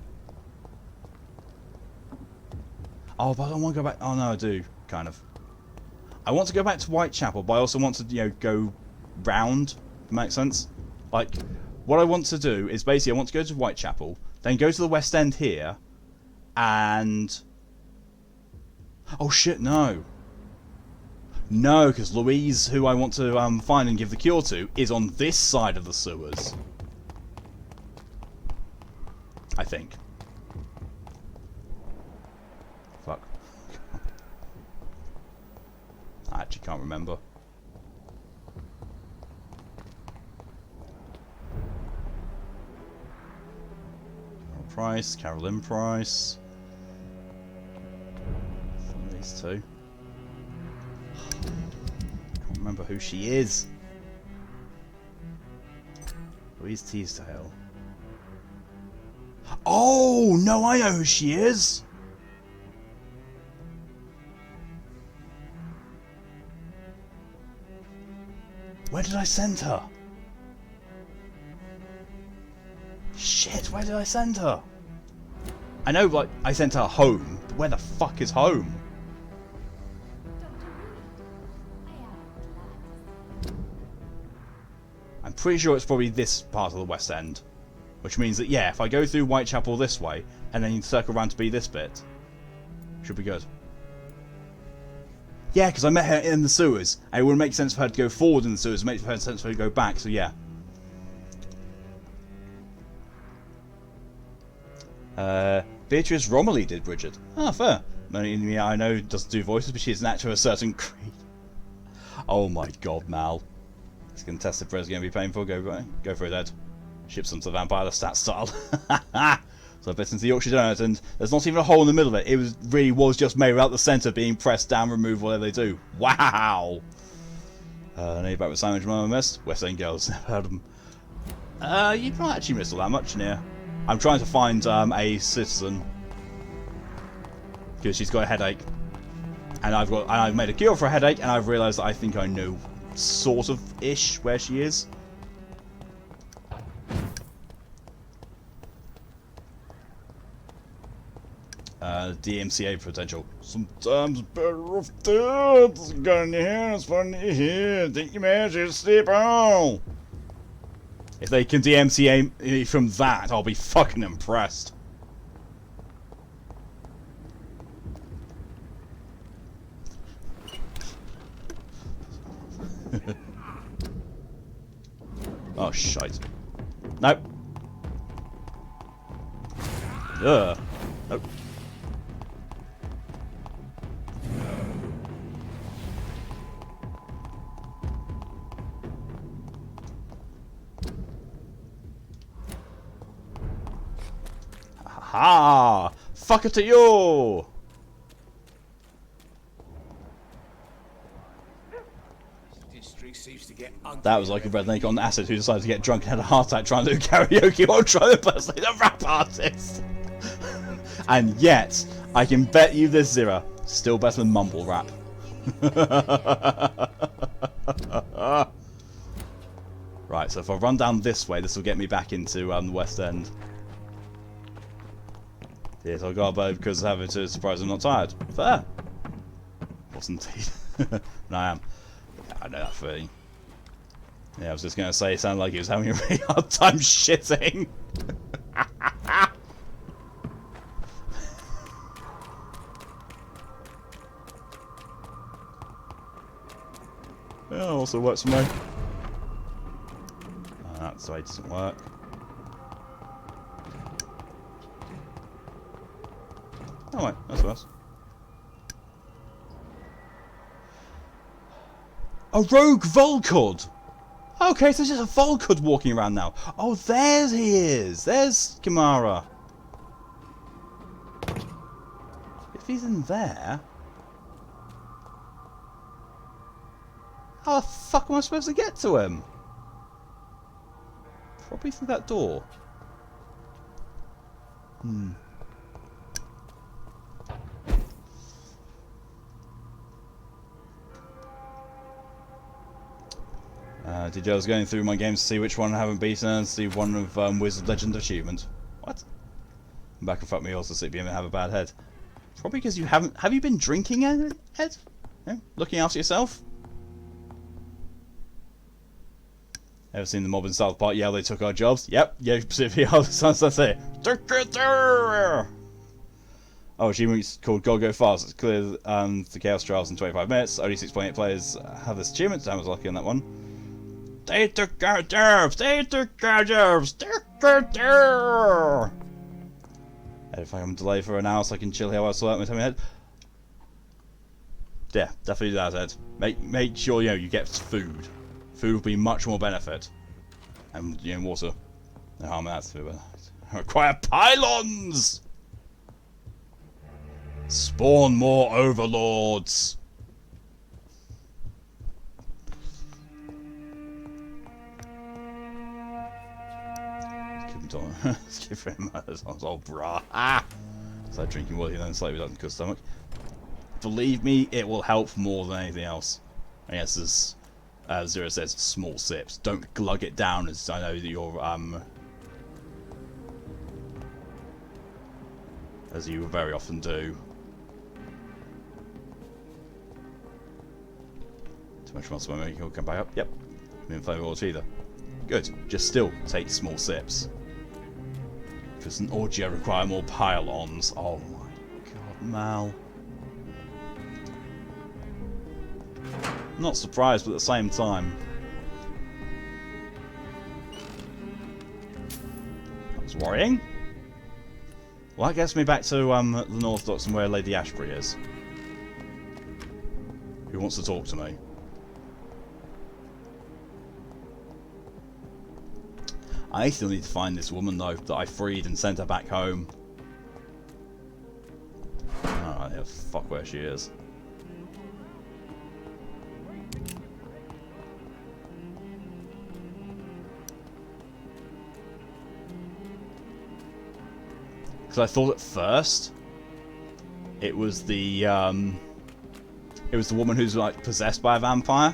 Oh, but I don't want to go back. Oh no, I do, kind of. I want to go back to Whitechapel, but I also want to, go round. Makes sense? Like, what I want to do is basically I want to go to Whitechapel, then go to the West End here, and... Oh shit, no. No, because Louise, who I want to find and give the cure to, is on this side of the sewers. I think. Fuck. I actually can't remember. Price, Carolyn Price. Some of these two. Can't remember who she is. Louise Teasdale. Oh, no, I know who she is. Where did I send her? Shit, where did I send her? I know, like, I sent her home, but where the fuck is home? I'm pretty sure it's probably this part of the West End. Which means that, yeah, if I go through Whitechapel this way, and then circle around to be this bit, should be good. Yeah, because I met her in the sewers, and it would make sense for her to go forward in the sewers, it makes sense for her to go back, so yeah. Beatrice Romilly did Bridget. Ah, fair. Yeah, I know doesn't do voices, but she's an actor of a certain creed. Oh my god, Mal. This contested press is going to be painful. Go for it, Ed. Ship some to the Vampire stat style. So I bit into the Yorkshire donut, and there's not even a hole in the middle of it. It really was just made out the centre being pressed down, removed, whatever they do. Wow! Now you're back with Sandwich Mama missed. West End Girls. Never heard of them. You've not actually missed all that much in here. I'm trying to find a citizen. Because she's got a headache. And I've made a cure for a headache, and I've realised that I think I know sort of ish where she is. DMCA potential. Sometimes better off dead. It's a gun in your hand, it's fun in your head. Think you manage to sleep on. If they can DMCA from that, I'll be fucking impressed. Oh, shite. Nope. Ugh. Nope. Ha! Fuck it to you! District seems to get ugly. That was like a redneck on acid who decided to get drunk and had a heart attack trying to do karaoke while trying to impersonate a rap artist. And yet, I can bet you this, Zira, still better than mumble rap. Right, so if I run down this way, this will get me back into the West End. Yes, I got both because I have it to surprise I'm not tired. Fair. Wasn't indeed. No, I am. Yeah, I know that feeling. Yeah, I was just going to say it sounded like he was having a really hard time shitting. Yeah, also works for me. That way doesn't work. Oh wait, that's worse. A rogue Volcud! Okay, so there's just a Volcud walking around now. Oh, there he is! There's Kimara. If he's in there... how the fuck am I supposed to get to him? Probably through that door. Did I was going through my games to see which one I haven't beaten and see one of Wizard Legend achievement. What? I'm back and fuck me also sleepy and have a bad head. Probably because you haven't. Have you been drinking, Ed? Yeah? Looking after yourself? Ever seen the mob in South Park? Yeah, they took our jobs. Yep. Yeah, specifically, that's it. Oh, achievement's called Go Go Fast. It's clear the Chaos Trials in 25 minutes. Only 6.8 players have this achievement. I was lucky on that one. They took our jobs! They took our jobs! If I can delay for an hour so I can chill here while I sort out my tummy head. Yeah, definitely do that, Ed. Make sure you get food. Food will be much more benefit. And water. No harm in that too, but require pylons! Spawn more overlords! Let's give him oh brah. Ah! It's like drinking water and then slightly reductant to the stomach. Believe me, it will help more than anything else. I guess as Zero says, small sips. Don't glug it down, as I know that you're as you very often do. Too much muscle memory, he'll come back up. Yep. Didn't flavour water either. Good. Just still take small sips. Because an orgy require more pylons. Oh my god, Mal. I'm not surprised, but at the same time. That's worrying. Well, that gets me back to the North Docks and where Lady Ashbury is. Who wants to talk to me? I still need to find this woman, though, that I freed and sent her back home. Oh, yeah, fuck where she is. Because I thought at first it was the woman who's like possessed by a vampire,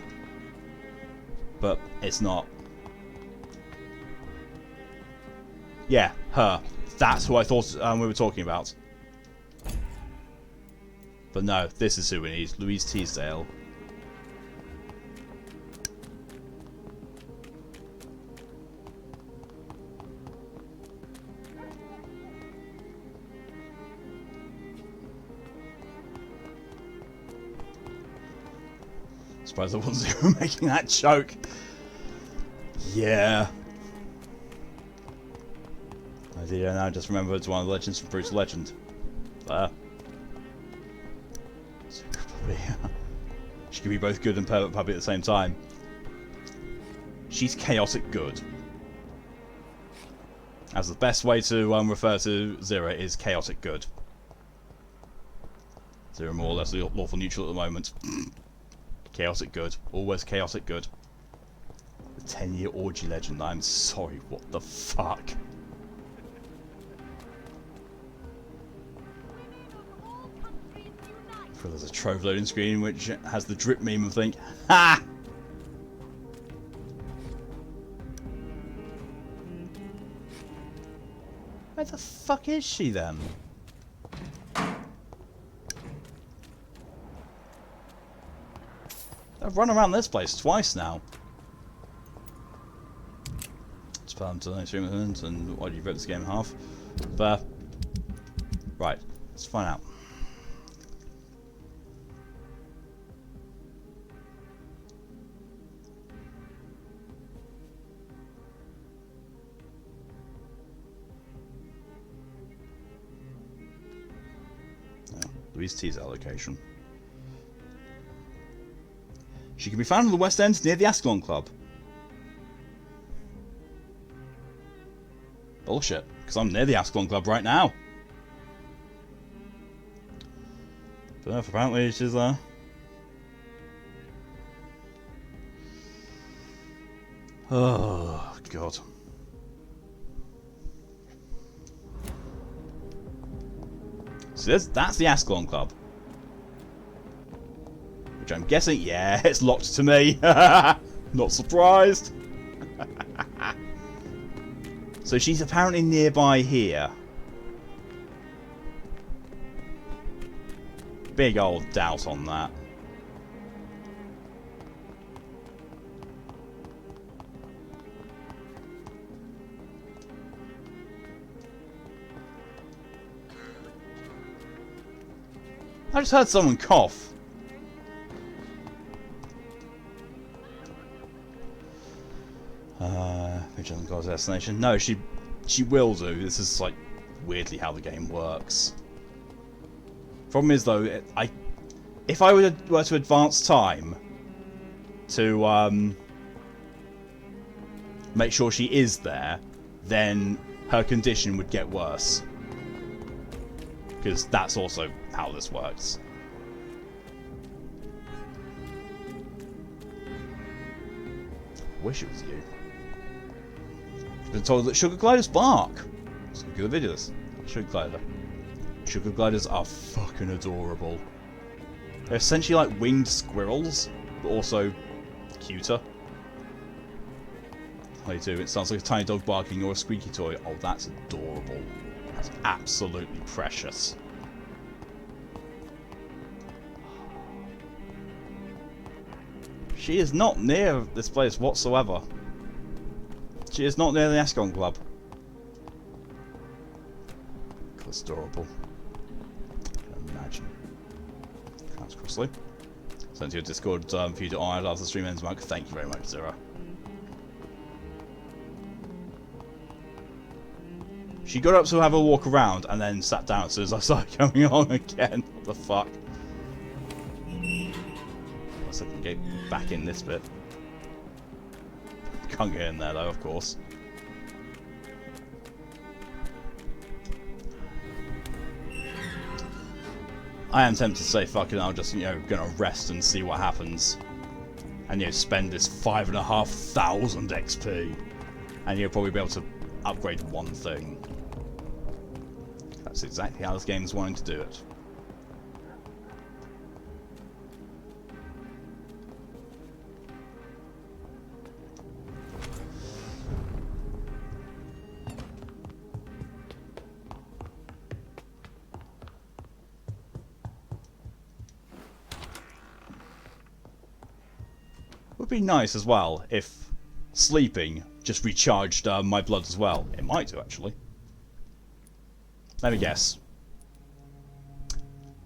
but it's not. Yeah, her. That's who I thought we were talking about. But no, this is who we need. Louise Teasdale. Surprised I wasn't making that joke. Yeah. I did now just remember it's one of the legends from Bruce Legend. There. She could be both good and pervert puppy at the same time. She's chaotic good. As the best way to refer to Zira is chaotic good. Zira more or less lawful neutral at the moment. Chaotic good. Always chaotic good. The 10-year orgy legend. I'm sorry, what the fuck? There's a trove loading screen which has the drip meme and think, ha! Where the fuck is she then? I've run around this place twice now. Spam to the stream and why do you rip this game in half? But right, let's find out. Louise T's allocation. She can be found in the West End near the Ascalon Club. Bullshit, because I'm near the Ascalon Club right now. But apparently she's there. Oh, God. So that's the Ascalon Club. Which I'm guessing, yeah, it's locked to me. Not surprised. So she's apparently nearby here. Big old doubt on that. I just heard someone cough. Vigilant God's destination. No, she will do. This is like weirdly how the game works. Problem is though, if I were to advance time to make sure she is there, then her condition would get worse. Because that's also how this works. Wish it was you. I've been told that sugar gliders bark. Let's look at the videos. Sugar glider. Sugar gliders are fucking adorable. They're essentially like winged squirrels, but also cuter. How you do? It sounds like a tiny dog barking or a squeaky toy. Oh, that's adorable. That's absolutely precious. She is not near this place whatsoever. She is not near the Ascalon Club. That's adorable. I can imagine. That's crossly. Send to your Discord for you to iron after the stream ends, Monk. Thank you very much, Zira. She got up to have a walk around and then sat down as soon as I started coming on again. What the fuck? Unless I can get back in this bit. Can't get in there though, of course. I am tempted to say, fucking, I'm just, gonna rest and see what happens. And, spend this 5,500 XP. And you'll probably be able to upgrade one thing. That's exactly how this game is wanting to do it. Would be nice as well if sleeping just recharged my blood as well. It might do, actually. Let me guess.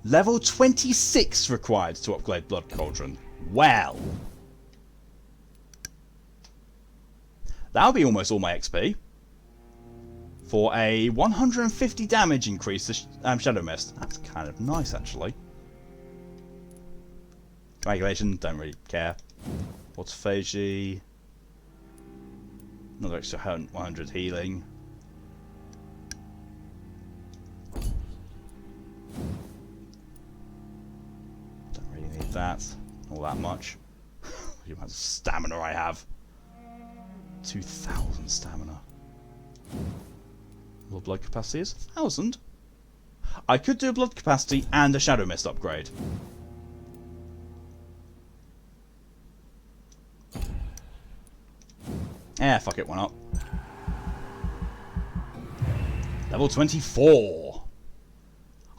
Level 26 required to upgrade Blood Cauldron. Well. That'll be almost all my XP. For a 150 damage increase to Shadow Mist. That's kind of nice, actually. Coagulation, don't really care. Autophagy. Another extra 100 healing. that. All that much. The amount of stamina I have. 2,000 stamina. Well, blood capacity is 1,000. I could do a blood capacity and a shadow mist upgrade. Fuck it, why not? Level 24.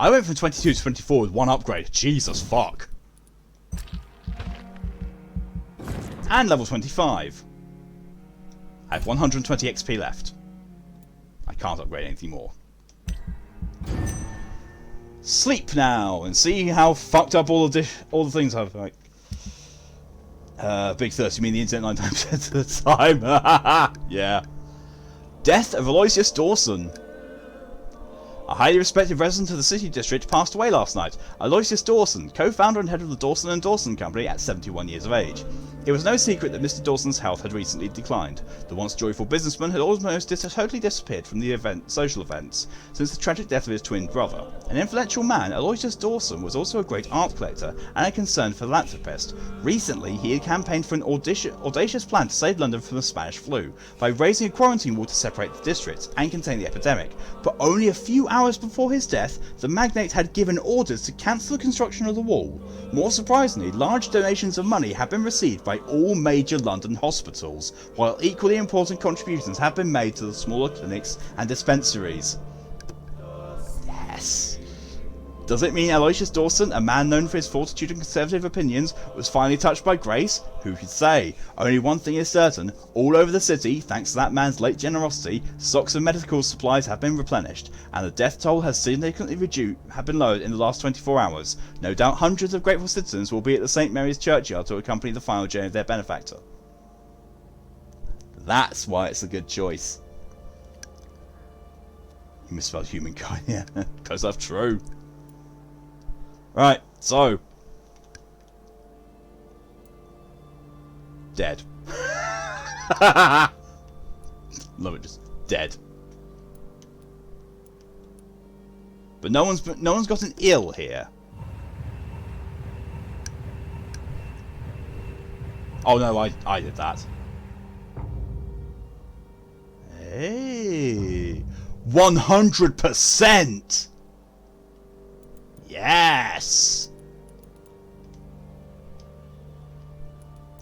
I went from 22 to 24 with one upgrade. Jesus fuck. And level 25. I have 120 XP left. I can't upgrade anything more. Sleep now and see how fucked up all the things I've like. Big thirst, you mean the internet 9 times at the time? Yeah. Death of Aloysius Dawson. A highly respected resident of the City District passed away last night. Aloysius Dawson, co-founder and head of the Dawson & Dawson Company at 71 years of age. It was no secret that Mr. Dawson's health had recently declined. The once joyful businessman had almost totally disappeared from the social events since the tragic death of his twin brother. An influential man, Aloysius Dawson was also a great art collector and a concerned philanthropist. Recently, he had campaigned for an audacious plan to save London from the Spanish flu by raising a quarantine wall to separate the districts and contain the epidemic. But only a few hours before his death, the magnate had given orders to cancel the construction of the wall. More surprisingly, large donations of money have been received by all major London hospitals, while equally important contributions have been made to the smaller clinics and dispensaries. Yes. Does it mean Aloysius Dawson, a man known for his fortitude and conservative opinions, was finally touched by grace? Who could say? Only one thing is certain. All over the city, thanks to that man's late generosity, stocks of medical supplies have been replenished, and the death toll has significantly been lowered in the last 24 hours. No doubt hundreds of grateful citizens will be at the St. Mary's churchyard to accompany the final journey of their benefactor. That's why it's a good choice. You misspelled humankind, yeah. Close enough, true. Right, so. Dead. Love it, just dead. But no one's gotten ill here. Oh no, I did that. Hey, 100%. Yes.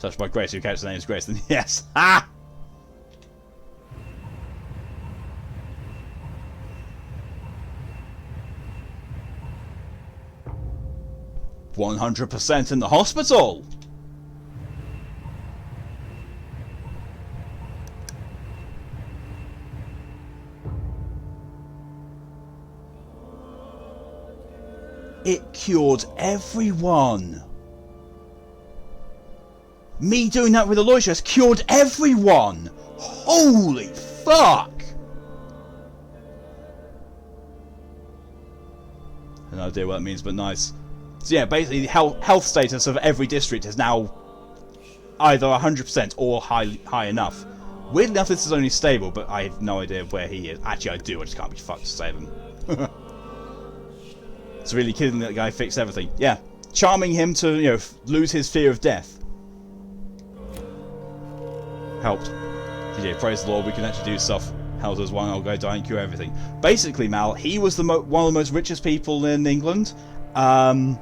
Touched by Grace, who counts the name as Grace, then yes. Ha! 100% in the hospital. It cured everyone. Me doing that with Aloysius cured everyone. Holy fuck. I have no idea what that means, but nice. So yeah, basically the health status of every district is now either 100% or high enough. Weirdly enough, this is only stable, but I have no idea where he is. Actually, I do. I just can't be fucked to save him. It's really kidding that guy fixed everything. Yeah, charming him to, you know, lose his fear of death. Helped. Yeah, praise the Lord, we can actually do stuff. Hell does one, I'll go die and cure everything. Basically, Mal, he was one of the most richest people in England. And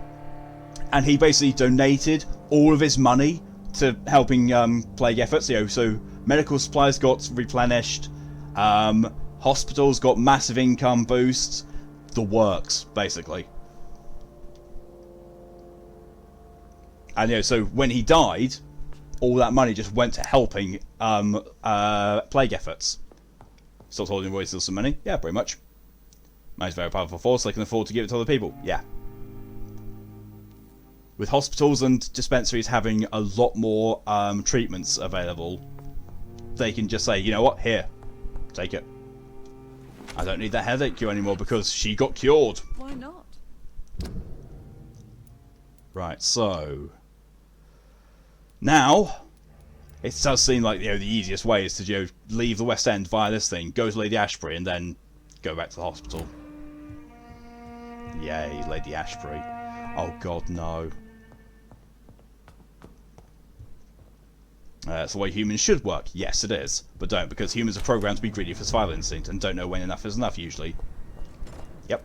he basically donated all of his money to helping plague efforts. You know, so medical supplies got replenished. Hospitals got massive income boosts. The works, basically. And you know, so when he died, all that money just went to helping plague efforts. Stopped holding away still some money? Yeah, pretty much. Man's a very powerful force, they can afford to give it to other people. Yeah. With hospitals and dispensaries having a lot more treatments available, they can just say, you know what, here, take it. I don't need that headache cure anymore because she got cured. Why not? Right, so now it does seem like, you know, the easiest way is to, you know, leave the West End via this thing, go to Lady Ashbury, and then go back to the hospital. Yay, Lady Ashbury. Oh god, no. It's the way humans should work. Yes, it is. But don't, because humans are programmed to be greedy for survival instinct and don't know when enough is enough, usually. Yep.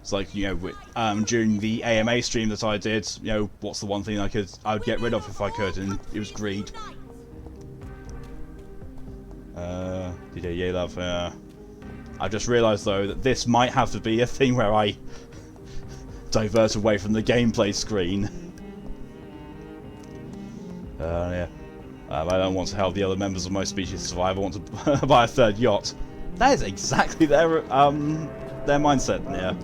It's like, you know, during the AMA stream that I did, you know, what's the one thing I would get rid of if I could, and it was greed. Yeah, love. I've just realised, though, that this might have to be a thing where I divert away from the gameplay screen. Yeah. I don't want to help the other members of my species survive. I want to buy a third yacht. That is exactly their mindset, yeah.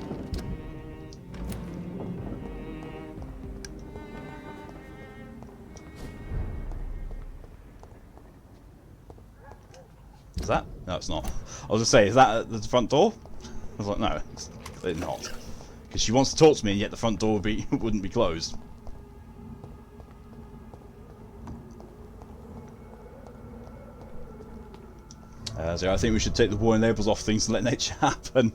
Is that? No, it's not. I was gonna say, is that at the front door? I was like, no, it's not. Because she wants to talk to me, and yet the front door wouldn't be closed. So I think we should take the warning labels off things and let nature happen.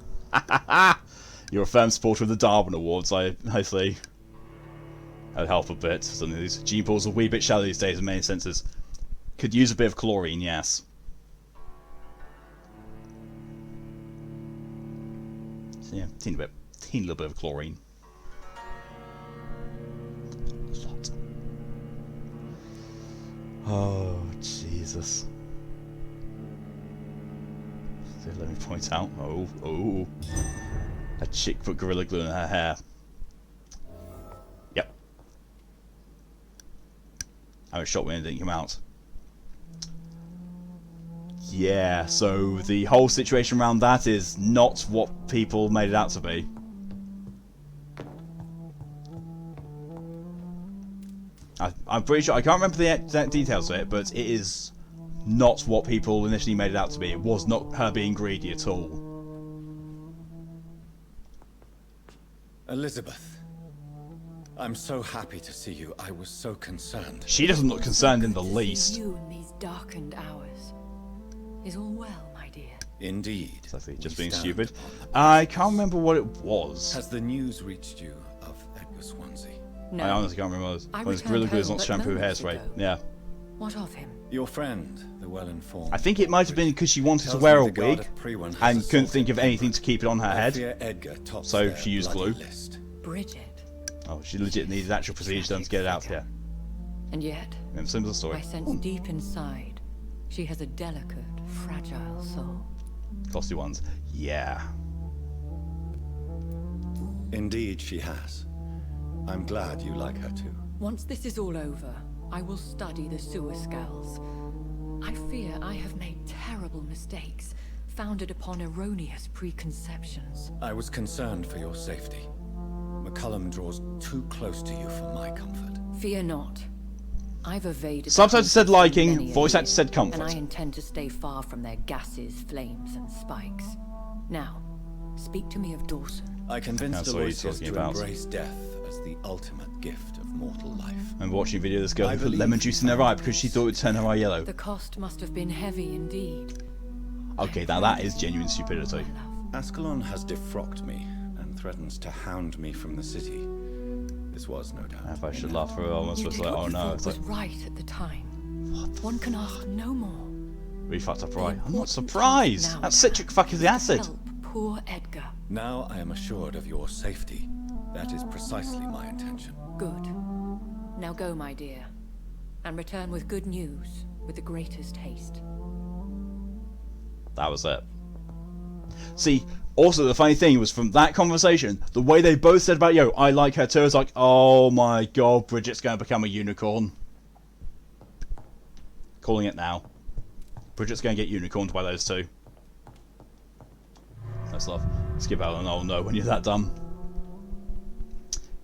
You're a firm supporter of the Darwin Awards, I say. That'd help a bit. Some of these gene pools are a wee bit shallow these days in many senses. Could use a bit of chlorine, yes. So yeah, teeny little bit of chlorine. What? Oh, Jesus. So let me point out. Oh. A chick put Gorilla Glue in her hair. Yep. I was shocked when it didn't come out. Yeah, so the whole situation around that is not what people made it out to be. I'm pretty sure, I can't remember the exact details of it, but it is not what people initially made it out to be. It was not her being greedy at all. Elizabeth, I'm so happy to see you. I was so concerned. She doesn't look concerned in the least. You in these darkened hours. Is all well, my dear? Indeed. Exactly, just being stupid. I can't remember what it was. Has the news reached you of Edgar Swansea? No. I honestly can't remember what it was. Gorilla Glue is not shampoo hairspray. Yeah. What of him? Your friend, the well-informed. I think it might have been because she wanted to wear a wig and couldn't think of anything to keep it on her head. So she used glue. Bridget. Oh, she legit needed actual procedure done to get it out here. And yet, Simple story. I sense deep inside, she has a delicate, fragile soul. Costly ones. Yeah. Indeed, she has. I'm glad you like her too. Once this is all over, I will study the sewer skulls. I fear I have made terrible mistakes, founded upon erroneous preconceptions. I was concerned for your safety. McCullum draws too close to you for my comfort. Fear not. I've evaded. Subtitle said liking, voice actor said comfort. And I intend to stay far from their gases, flames, and spikes. Now, speak to me of Dawson. I convinced Aloysius to embrace death as the ultimate gift of mortal life. I'm watching a video of this girl who put lemon juice in her eye because she thought it would turn her eye yellow. The cost must have been heavy indeed. Okay, now that is genuine stupidity. Ascalon has defrocked me and threatens to hound me from the city. This was no doubt. If I should laugh for her, I almost was like, oh no. It's was right at the time. One can ask no more. We fucked up right. I'm not surprised. That's citric fucking acid. Help poor Edgar. Now I am assured of your safety. That is precisely my intention. Good. Now go, my dear, and return with good news with the greatest haste. That was it. See, also the funny thing was from that conversation, the way they both said about, yo, I like her too, it's like, oh my god, Bridget's going to become a unicorn. Calling it now. Bridget's going to get unicorned by those two. That's love. Skip out and oh no when you're that dumb.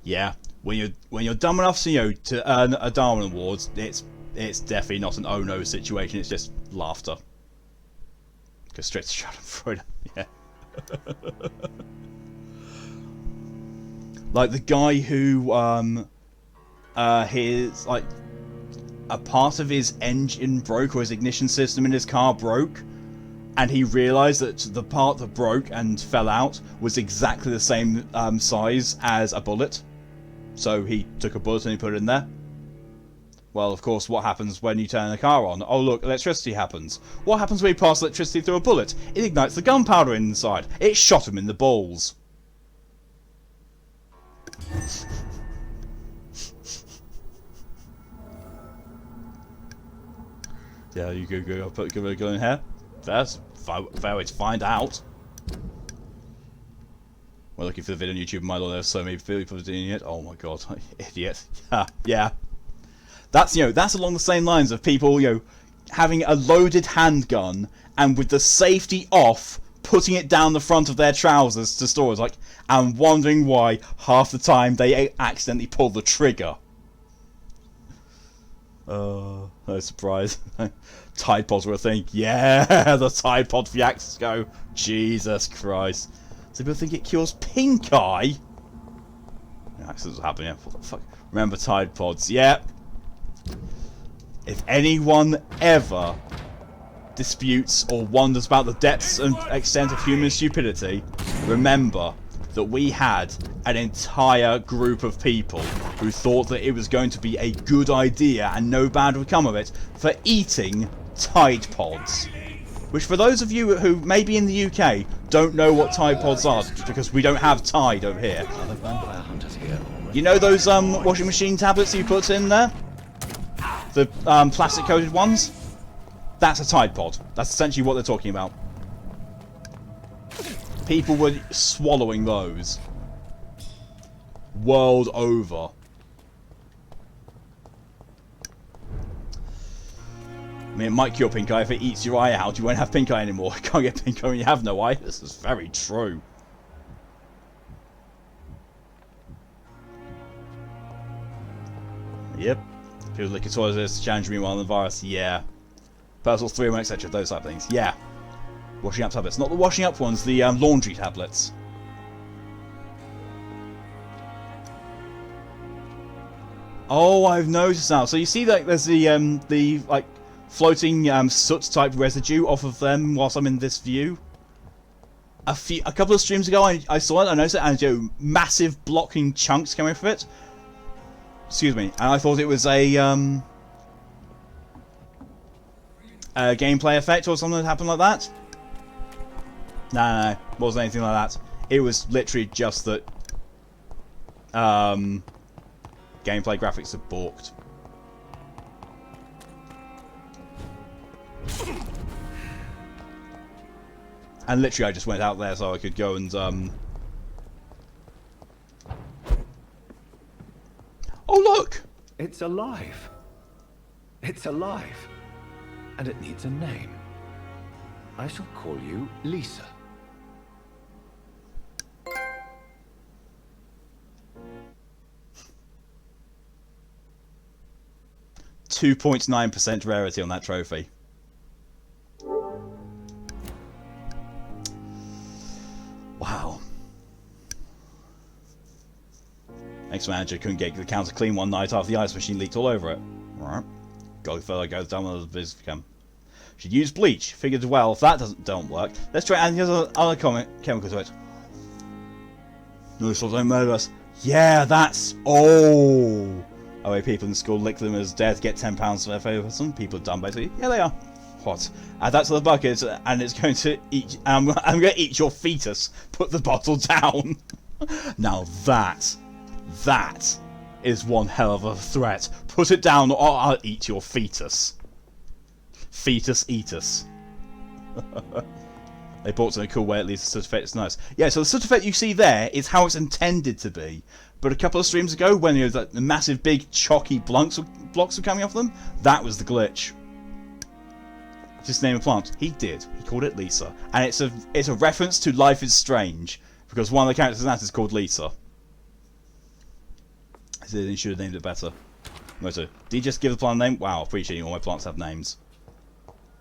Yeah, when you're dumb enough to, you know, to earn a Darwin Award, it's definitely not an oh no situation, it's just laughter. Go straight to Schadenfreude. Yeah. Like the guy who his like a part of his engine broke or his ignition system in his car broke, and he realized that the part that broke and fell out was exactly the same size as a bullet. So he took a bullet and he put it in there. Well, of course, what happens when you turn a car on? Oh, look, electricity happens. What happens when you pass electricity through a bullet? It ignites the gunpowder inside. It shot him in the balls. Yeah, you go put a gun in here. That's fair way to find out. We're looking for the video on YouTube. My lord, there's so many people doing it. Oh my god, idiot. Yeah. That's, you know, that's along the same lines of people, you know, having a loaded handgun and with the safety off, putting it down the front of their trousers to stores, like, and wondering why half the time they accidentally pull the trigger. No surprise. Tide Pods were a thing. Yeah, the Tide Pod fiasco. Jesus Christ. So people think it cures pink eye? Accidents happen, yeah. What the fuck? Remember Tide Pods? Yeah. If anyone ever disputes or wonders about the depths and extent of human stupidity, remember that we had an entire group of people who thought that it was going to be a good idea and no bad would come of it for eating Tide Pods. Which, for those of you who may be in the UK don't know what Tide Pods are, because we don't have Tide over here. You know those washing machine tablets you put in there? The plastic coated ones? That's a Tide Pod. That's essentially what they're talking about. People were swallowing those. World over. I mean, it might cure pink eye if it eats your eye out. You won't have pink eye anymore. You can't get pink eye when you have no eye. This is very true. Yep. People lick your toilets, challenge me while the virus. Yeah. Puzzles 3, etc. Those type of things. Yeah. Washing up tablets. Not the washing up ones, the laundry tablets. Oh, I've noticed now. So you see that there's the like floating soot type residue off of them whilst I'm in this view. A couple of streams ago I saw it, I noticed it, and massive blocking chunks coming from it. Excuse me, and I thought it was a gameplay effect or something that happened like that. No, it wasn't anything like that. It was literally just that gameplay graphics have balked. And literally I just went out there so I could go and oh look! It's alive. It's alive. And it needs a name. I shall call you Lisa. .9% rarity on that trophy. Wow. Ex-manager couldn't get the counter clean one night after the ice machine leaked all over it. Alright. Goldfellow goes down with the business cam. Should use bleach. Figured, well, if that don't work, let's try adding other chemical to it. No, don't murder us. Yeah, that's... Oh! Oh, wait, people in school lick them as death, get £10 for their favour. Some people are done, basically. Yeah, they are. What? Add that to the bucket, and it's going to eat... I'm going to eat your fetus. Put the bottle down. Now that is one hell of a threat. Put it down or I'll eat your fetus. Fetus eatus. They bought it in a cool way, at least the soot effect is nice. Yeah, so the soot effect you see there is how it's intended to be. But a couple of streams ago, when the massive big chalky blocks were coming off them, that was the glitch. Just name a plant. He did. He called it Lisa. And it's a reference to Life is Strange. Because one of the characters in that is called Lisa. I said he should have named it better. Did he just give the plant a name? Wow, appreciating all my plants have names.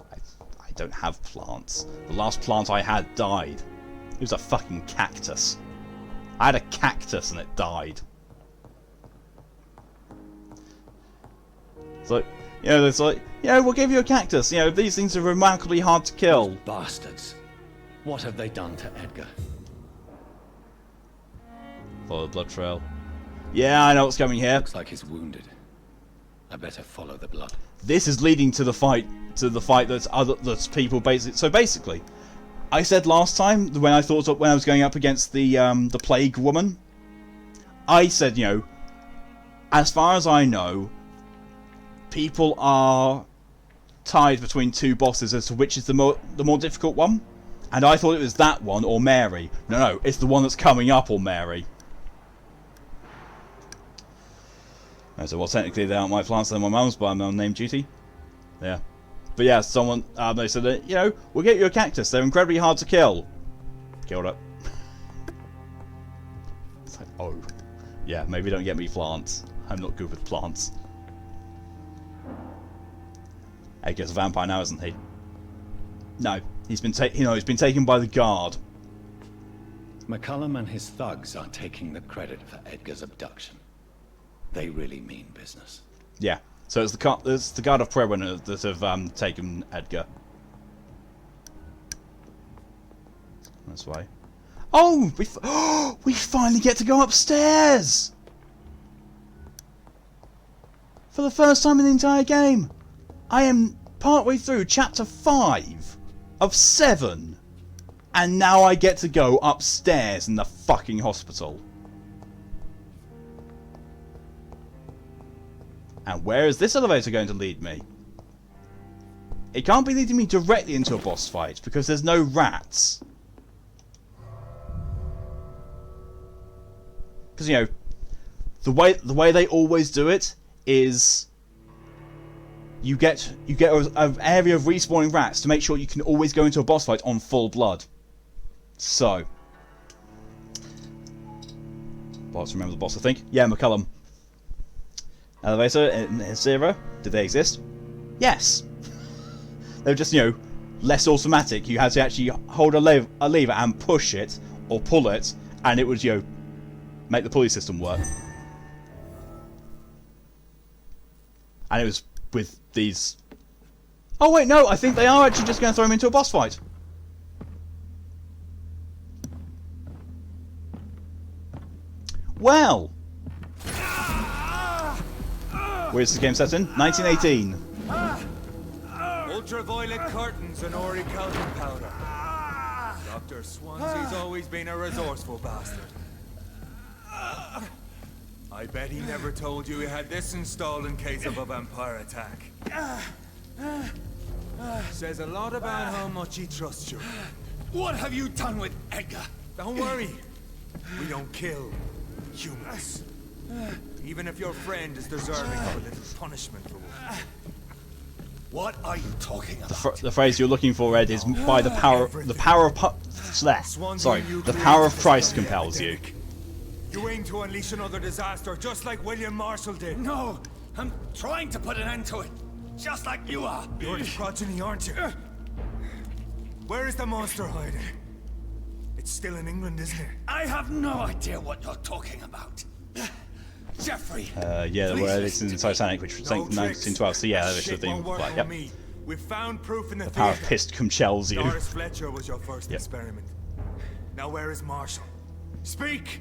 I don't have plants. The last plant I had died. It was a fucking cactus. I had a cactus and it died. So, it's like, we'll give you a cactus. These things are remarkably hard to kill. Those bastards. What have they done to Edgar? Follow the blood trail. Yeah, I know what's coming here. Looks like he's wounded. I better follow the blood. This is leading to the fight that's people basically. So basically, I said last time when I was going up against the plague woman, I said, you know, as far as I know, people are tied between two bosses as to which is the more difficult one, and I thought it was that one or Mary. No, it's the one that's coming up or Mary. And so, well, technically they aren't my plants, they're my mum's, but I'm on name duty. Yeah. But yeah, someone, they said that, you know, we'll get you a cactus, they're incredibly hard to kill. Killed it. It's like, oh. Yeah, maybe don't get me plants. I'm not good with plants. Edgar's a vampire now, isn't he? No, he's been taken by the guard. McCullum and his thugs are taking the credit for Edgar's abduction. They really mean business. Yeah, so it's the guard of Prewin that have taken Edgar. That's why. Oh, we finally get to go upstairs for the first time in the entire game. I am partway through chapter 5 of 7, and now I get to go upstairs in the fucking hospital. And where is this elevator going to lead me? It can't be leading me directly into a boss fight because there's no rats. Because, you know, the way they always do it is you get an area of respawning rats to make sure you can always go into a boss fight on full blood. So, boss, remember the boss, I think? Yeah, McCullum. Elevator in Zero, did they exist? Yes. They were just, you know, less automatic. You had to actually hold a lever and push it or pull it, and it would, you know, make the pulley system work. And it was with these... Oh wait, no, I think they are actually just going to throw him into a boss fight. Well... Where's this game set in? 1918. Ultraviolet curtains and orichalcum powder. Dr. Swansea's always been a resourceful bastard. I bet he never told you he had this installed in case of a vampire attack. Says a lot about how much he trusts you. What have you done with Edgar? Don't worry. We don't kill humans. Even if your friend is deserving of a little punishment for one. What are you talking about? The phrase you're looking for, Ed, is by the power of Christ compels you. You aim to unleash another disaster, just like William Marshall did. No, I'm trying to put an end to it, just like you are. You're his progeny, aren't you? Where is the monster hiding? It's still in England, isn't it? I have no idea what you're talking about. Jeffrey. Yeah, well, it's in the Titanic, which was in 1912. So yeah, this is the thing. Like, yep. We found proof in the power of pissed compels you. Doris Fletcher was your first experiment. Now where is Marshall? Speak.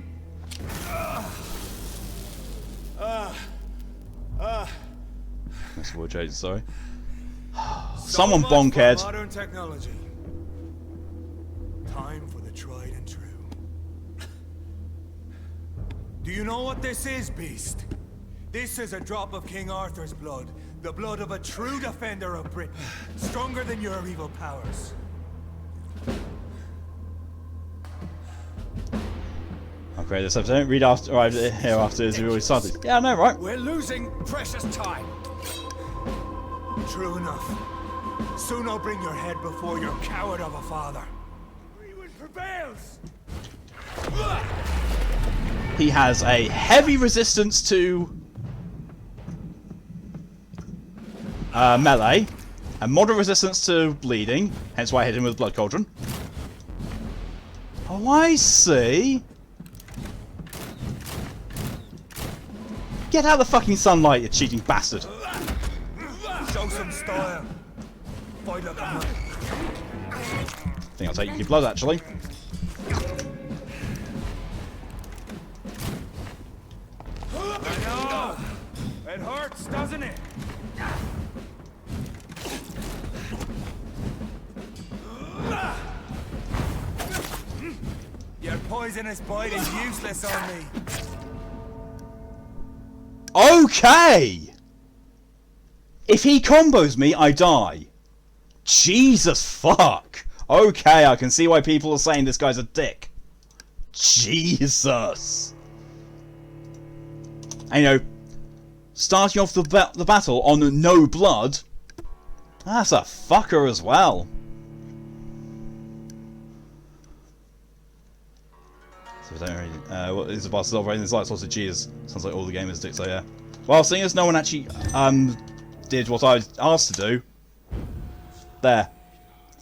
That's what Jason, sorry. Someone bonkhead. Modern technology. Time for the tried and true. Do you know what this is, Beast? This is a drop of King Arthur's blood. The blood of a true defender of Britain. Stronger than your evil powers. Okay, this episode. Read after, right here after as we already started. Yeah, I know, right? We're losing precious time. True enough. Soon I'll bring your head before your coward of a father. Greenwood prevails! He has a heavy resistance to melee, and moderate resistance to bleeding, hence why I hit him with Blood Cauldron. Oh, I see. Get out of the fucking sunlight, you cheating bastard. Show some style. Fight like a man. I think I'll take your blood, actually. I know. It hurts. hurts, doesn't it? Your poisonous bite is useless on me. Okay! If he combos me, I die. Jesus fuck! Okay, I can see why people are saying this guy's a dick. Jesus! And, you know, starting off the battle on no blood, that's a fucker as well. So I don't really, what is the boss operating this light source of cheese? Sounds like all the gamers do, so yeah. Well, seeing as no one actually did what I was asked to do, there,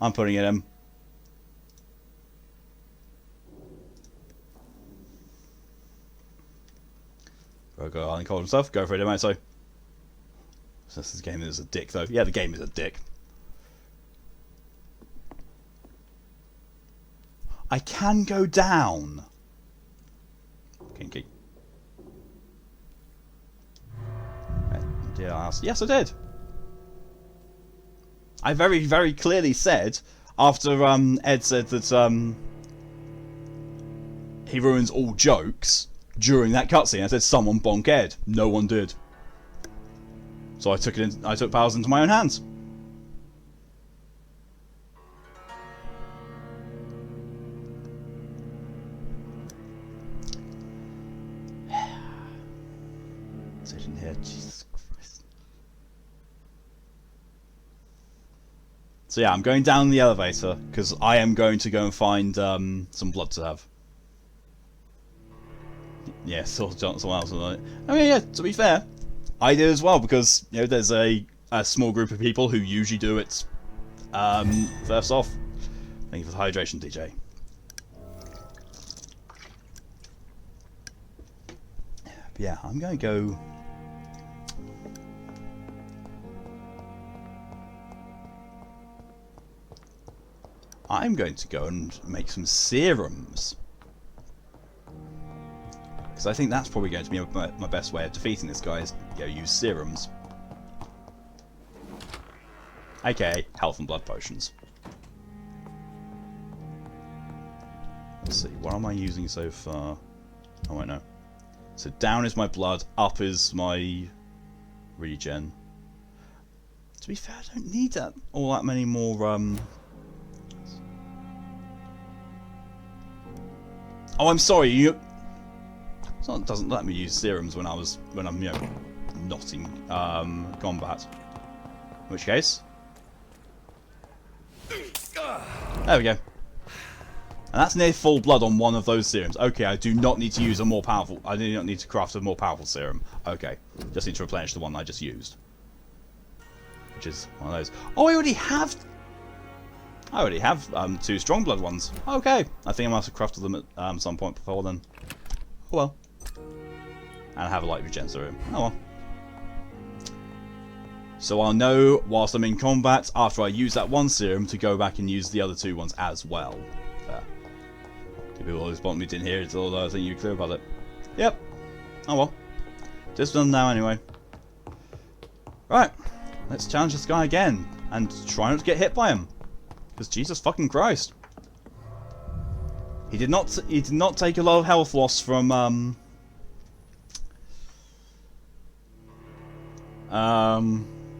I'm putting it in. Go on, cold and stuff. Go for it, mate. So, this game is a dick, though. Yeah, the game is a dick. I can go down. Kinky. Did I ask? Yes, I did. I very, very clearly said after Ed said that he ruins all jokes. During that cutscene, I said someone bonk Ed. No one did. So I took it in. I took powers into my own hands. Sitting here, Jesus Christ. So yeah, I'm going down the elevator because I am going to go and find some blood to have. Yeah, someone else. I mean, yeah, to be fair, I did as well because, you know, there's a small group of people who usually do it first off. Thank you for the hydration, DJ. But yeah, I'm going to go... I'm going to go and make some serums. Because I think that's probably going to be my best way of defeating this guy is, you know, use serums. AKA health and blood potions. Let's see, what am I using so far? Oh wait, no. So down is my blood, up is my regen. To be fair, I don't need all that many more Oh, I'm sorry, it doesn't let me use serums when I'm, you know, not in combat. In which case, there we go. And that's near full blood on one of those serums. Okay, I do not need to use a more powerful. I do not need to craft a more powerful serum. Okay, just need to replenish the one I just used, which is one of those. Oh, I already have 2 strong blood ones. Okay, I think I must have crafted them at some point before then. Oh well. And I have a light regen serum. Oh well. So I'll know whilst I'm in combat after I use that one serum to go back and use the other 2 ones as well. People always want me didn't hear it, although I think you're clear about it. Yep. Oh well. Just done now anyway. Right. Let's challenge this guy again and try not to get hit by him. Because Jesus fucking Christ. He did not take a lot of health loss from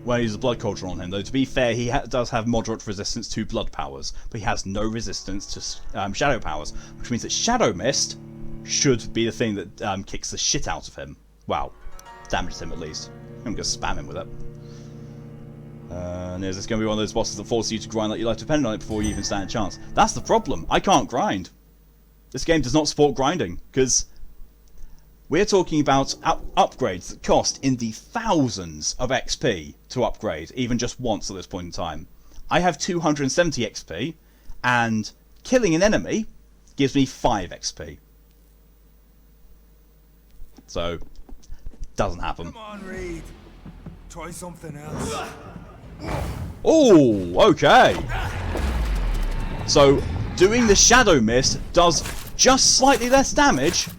when he used the blood culture on him, though to be fair he does have moderate resistance to blood powers, but he has no resistance to shadow powers, which means that Shadow Mist should be the thing that kicks the shit out of him. Well, damages him at least. I'm going to spam him with it. And is this going to be one of those bosses that forces you to grind like your life dependent on it before you even stand a chance? That's the problem. I can't grind. This game does not support grinding, because we're talking about upgrades that cost in the thousands of XP to upgrade, even just once at this point in time. I have 270 XP, and killing an enemy gives me 5 XP. So, doesn't happen. Come on, Reed. Try something else. Oh, okay. So, doing the Shadow Mist does just slightly less damage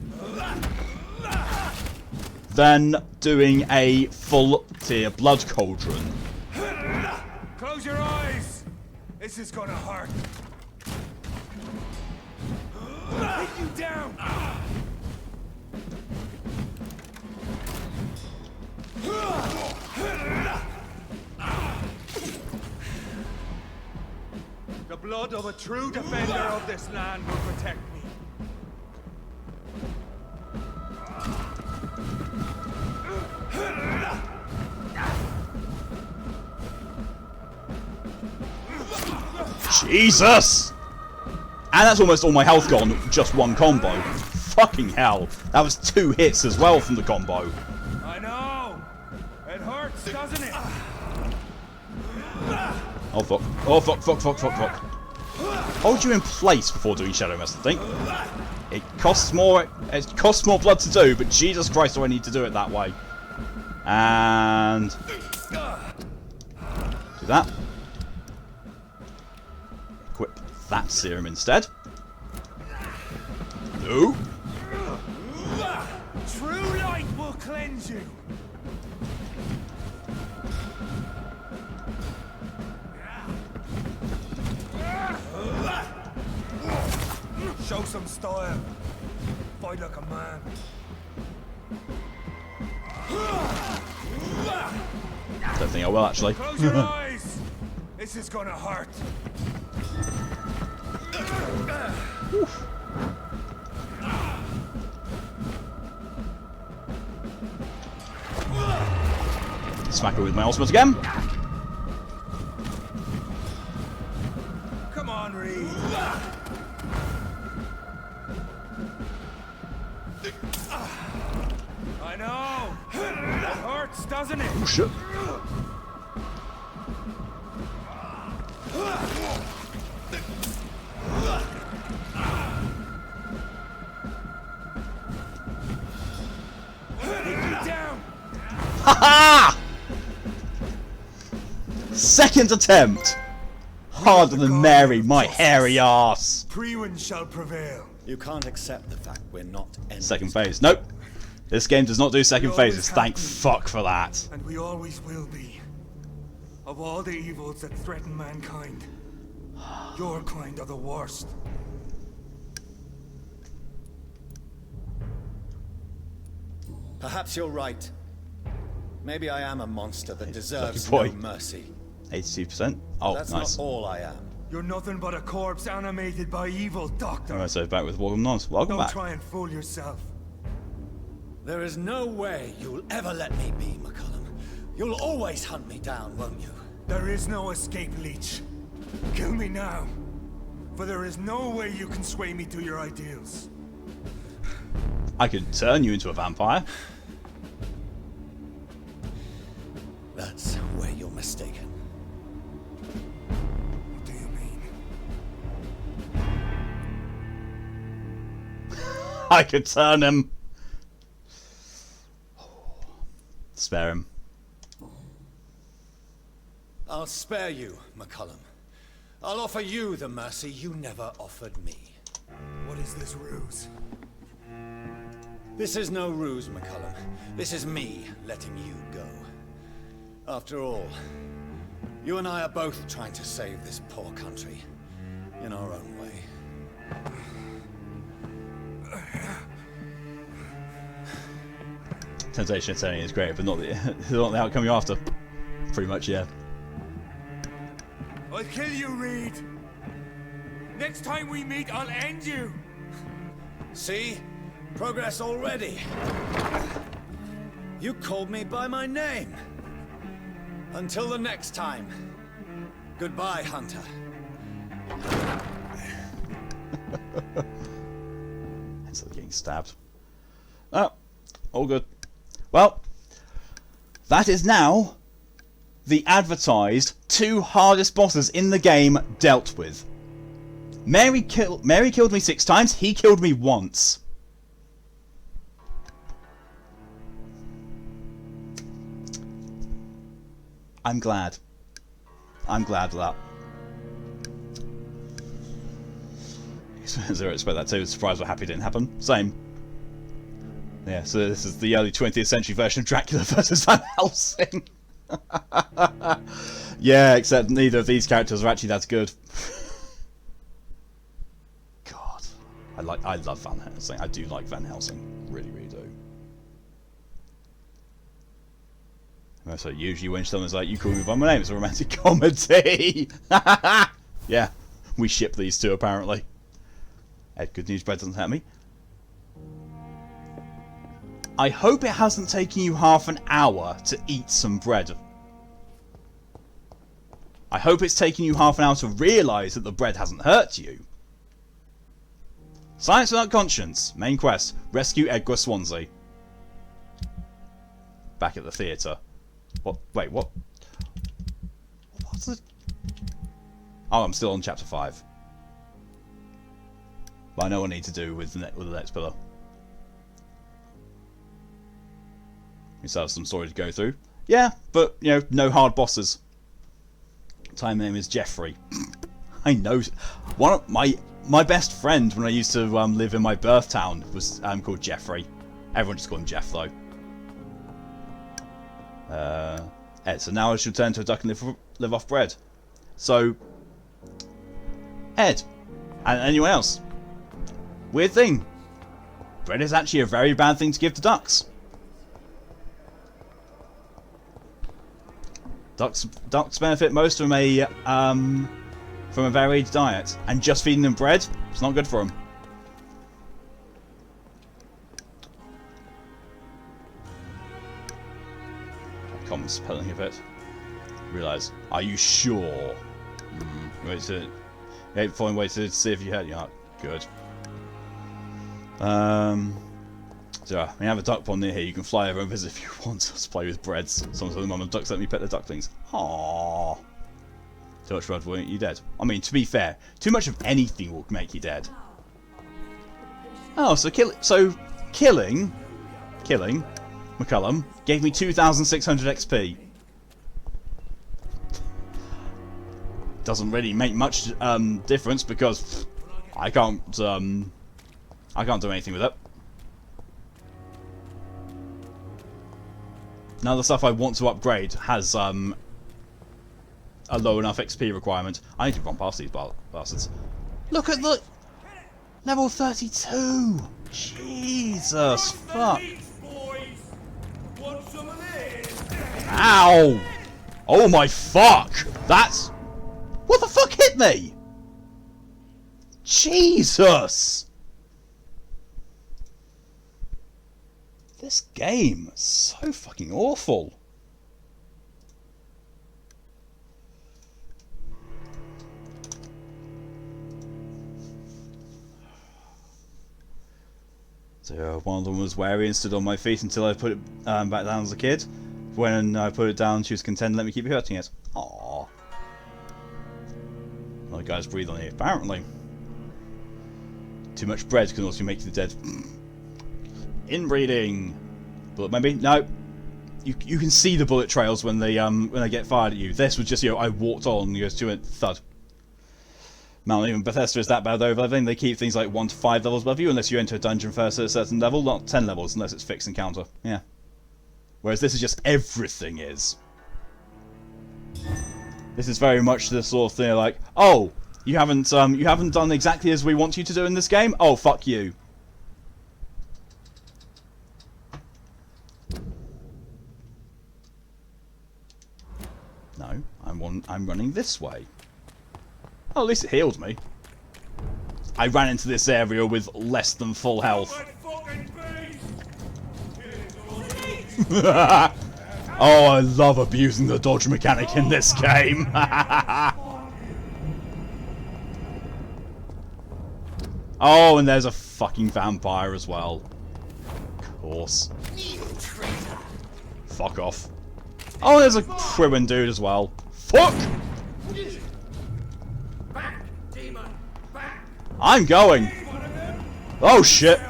than doing a full tier blood cauldron. Close your eyes! This is gonna hurt. Hit you down! The blood of a true defender of this land will protect me. Jesus! And that's almost all my health gone, just one combo. Fucking hell. That was 2 hits as well from the combo. I know! It hurts, doesn't it? Oh fuck. Oh fuck, fuck, fuck, fuck, fuck. Hold you in place before doing Shadow Mist, I think. It costs more blood to do, but Jesus Christ do I need to do it that way. And do that. Equip that serum instead. No. True light will cleanse you. Show some style. Fight like a man. Don't think I will actually. Close your eyes. This is gonna hurt. Smack her with my ultimate again. Come on, Reed. I know. It hurts, doesn't it? Oh shit. Ha! Second attempt. Harder than Mary, my hairy ass. Priwen shall prevail. You can't accept the fact we're not enemies. Second phase. Nope. This game does not do second phases. Thank fuck for that. And we always will be. Of all the evils that threaten mankind, your kind are the worst. Perhaps you're right. Maybe I am a monster that deserves lucky no boy. mercy. 82%. Oh, That's nice. not all I am. You're nothing but a corpse animated by evil, Doctor. Alright, so back with Welcome Nons. Welcome Don't back. try and fool yourself. There is no way you'll ever let me be, McCullum. You'll always hunt me down, won't you? There is no escape, Leech. Kill me now. For there is no way you can sway me to your ideals. I could turn you into a vampire. That's where you're mistaken. What do you mean? I could turn him. Spare him. I'll spare you, McCullum. I'll offer you the mercy you never offered me. What is this ruse? This is no ruse, McCullum. This is me letting you go. After all, you and I are both trying to save this poor country in our own way. Temptation Eternity is great, but not the not the outcome you're after. Pretty much, yeah. I'll kill you, Reed. Next time we meet, I'll end you. See? Progress already. You called me by my name. Until the next time. Goodbye, Hunter. Instead of getting stabbed. Oh, all good. Well, that is now the advertised 2 hardest bosses in the game dealt with. Mary killed me 6 times, he killed me once. I'm glad. I'm glad of that. Zero expect that too. Surprised what happy didn't happen. Same. Yeah, so this is the early 20th century version of Dracula versus Van Helsing. Yeah, except neither of these characters are actually that good. God, I love Van Helsing. I do like Van Helsing, really, really do. So usually when someone's like, "You call me by my name," it's a romantic comedy. Yeah, we ship these two apparently. Ed, good news, bread doesn't hurt me. I hope it hasn't taken you half an hour to eat some bread. I hope it's taken you half an hour to realise that the bread hasn't hurt you. Science Without Conscience. Main quest. Rescue Edgar Swansea. Back at the theatre. What? Wait, what? What's it? Oh, I'm still on chapter 5. But I know what I need to do with the next pillar. We still have some story to go through. Yeah, but, you know, no hard bosses. My name is Jeffrey. I know. One of my best friend when I used to live in my birth town was called Jeffrey. Everyone just called him Jeff, though. Ed, so now I should turn to a duck and live off bread. So, Ed, and anyone else, weird thing. Bread is actually a very bad thing to give to ducks. Ducks benefit most from a varied diet, and just feeding them bread, it's not good for them. Common spelling of it. Realise. Are you sure? Wait to find a way to see if you heard. Yeah, good. So we have a duck pond near here. You can fly over and visit if you want to play with breads. Some of the mum and ducks let me pet the ducklings. Aww. Too much bread will make you dead. I mean, to be fair, too much of anything will make you dead. Oh, so killing McCullum gave me 2,600 XP. Doesn't really make much difference because I can't do anything with it. Now the stuff I want to upgrade has a low enough XP requirement. I need to run past these bastards. Look at the level 32. Jesus fuck. Ow! Oh my fuck! That's... What the fuck hit me? Jesus! This game is so fucking awful. So one of them was wary and stood on my feet until I put it back down as a kid. When I put it down, she was content to let me keep hurting it. Aww. Well, guys breathe on it, apparently. Too much bread can also make you dead. Inbreeding. Bullet maybe? No. You can see the bullet trails when they get fired at you. This was just, you know, I walked on and goes to it, thud. Not even Bethesda is that bad over everything. They keep things like 1 to 5 levels above you unless you enter a dungeon first at a certain level, not 10 levels unless it's fixed encounter. Yeah. Whereas this is just everything is. This is very much the sort of thing like, oh, you haven't done exactly as we want you to do in this game? Oh, fuck you. No, I'm running this way. Oh, at least it healed me. I ran into this area with less than full health. Oh, I love abusing the dodge mechanic in this game. Oh, and there's a fucking vampire as well. Of course. Fuck off. Oh, there's a Priwen dude as well. Fuck! I'm going! Oh shit!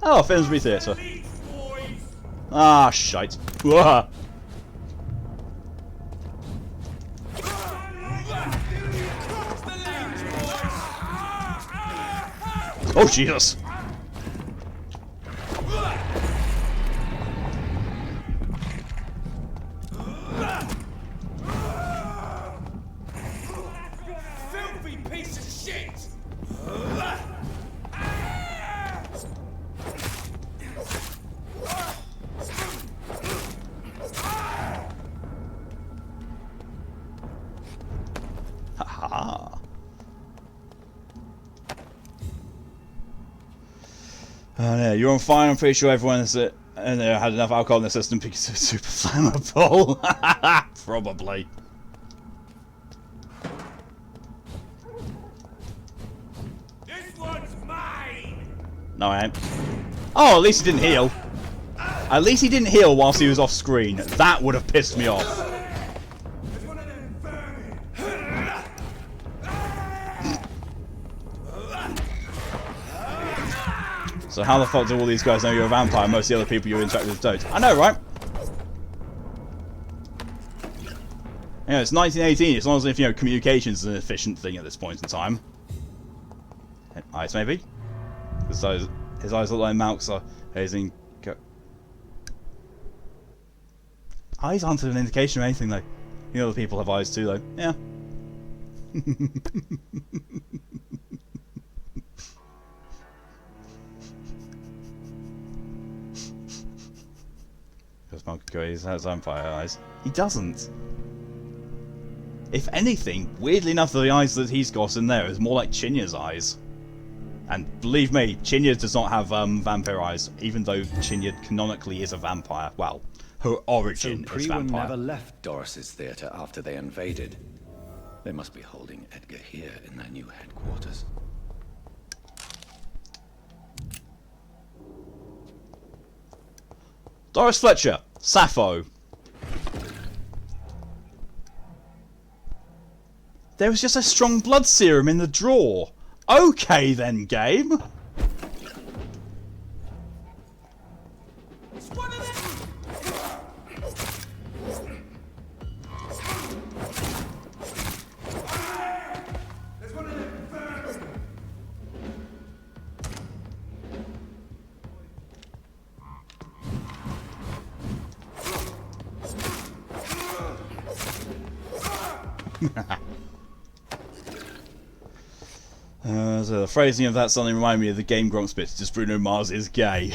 Oh, Finsbury Theatre. Ah, shite. Oh, Jesus! Filthy piece of shit! Haha. Yeah, you're on fire. I'm pretty sure everyone has it, and had enough alcohol in the system because it's super flammable. Probably. This one's mine! No, I ain't. Oh, at least he didn't heal. At least he didn't heal whilst he was off screen. That would have pissed me off. There's one of them vermin! So how the fuck do all these guys know you're a vampire? Most of the other people you interact with don't. I know, right? Yeah, it's 1918. It's not as if, you know, communications is an efficient thing at this point in time. Eyes, maybe? His eyes look like mouths are hazing. Eyes aren't an indication of anything, though. You know, other people have eyes too, though. Yeah. Because Monke has vampire eyes. He doesn't. If anything, weirdly enough, the eyes that he's got in there is more like Chinya's eyes. And believe me, Chinya does not have vampire eyes, even though Chinya canonically is a vampire. Well, her origin So is Priwen vampire. never left Doris's theatre after they invaded. They must be holding Edgar here in their new headquarters. Doris Fletcher, Sappho. There was just a strong blood serum in the drawer. Okay then, game. It's one of them! There's one of them vermin! So the phrasing of that suddenly reminded me of the Game Grumps bit. Just Bruno Mars is gay.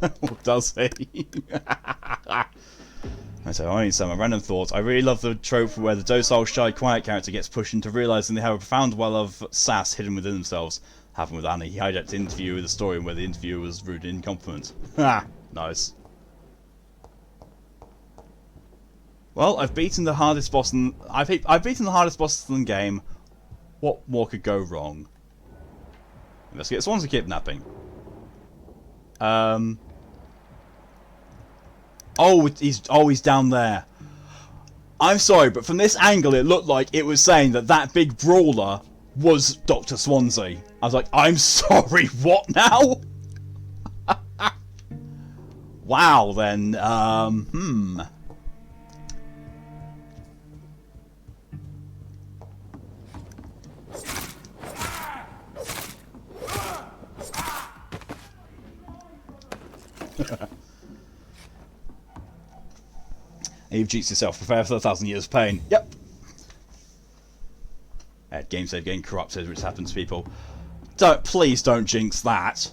Or does he? So I need some random thoughts. I really love the trope where the docile, shy, quiet character gets pushed into realizing they have a profound well of sass hidden within themselves. Happened with Annie. He hijacked the interview with a story where the interviewer was rude and incompetent. Ha! Nice. Well, I've beaten the hardest boss in... I've beaten the hardest boss in the game. What more could go wrong? Investigate Swanson kidnapping. Oh, he's down there. I'm sorry, but from this angle, it looked like it was saying that big brawler was Dr. Swansea. I was like, I'm sorry, what now? Wow, then, You've jinxed yourself. Prepare for 1,000 years of pain. Yep. Game save getting corrupted, which happens to people. Please don't jinx that.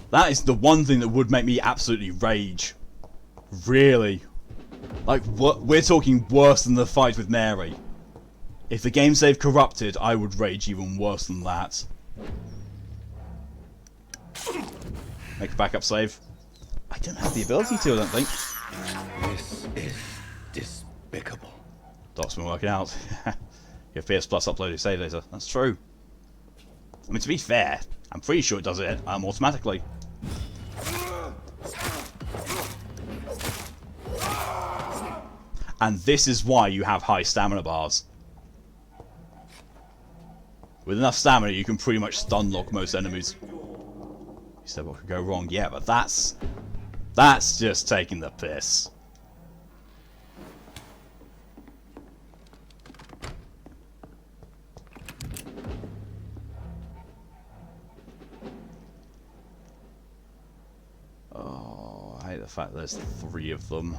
That is the one thing that would make me absolutely rage. Really. Like, we're talking worse than the fight with Mary. If the game save corrupted, I would rage even worse than that. Make a backup save. I don't have the ability to, I don't think. This is despicable. Doc's been working out. You have PS Plus uploaded save data. That's true. I mean, to be fair, I'm pretty sure it does it automatically. And this is why you have high stamina bars. With enough stamina, you can pretty much stun lock most enemies. You said what could go wrong? Yeah, but that's just taking the piss. hate the fact there's 3 of them.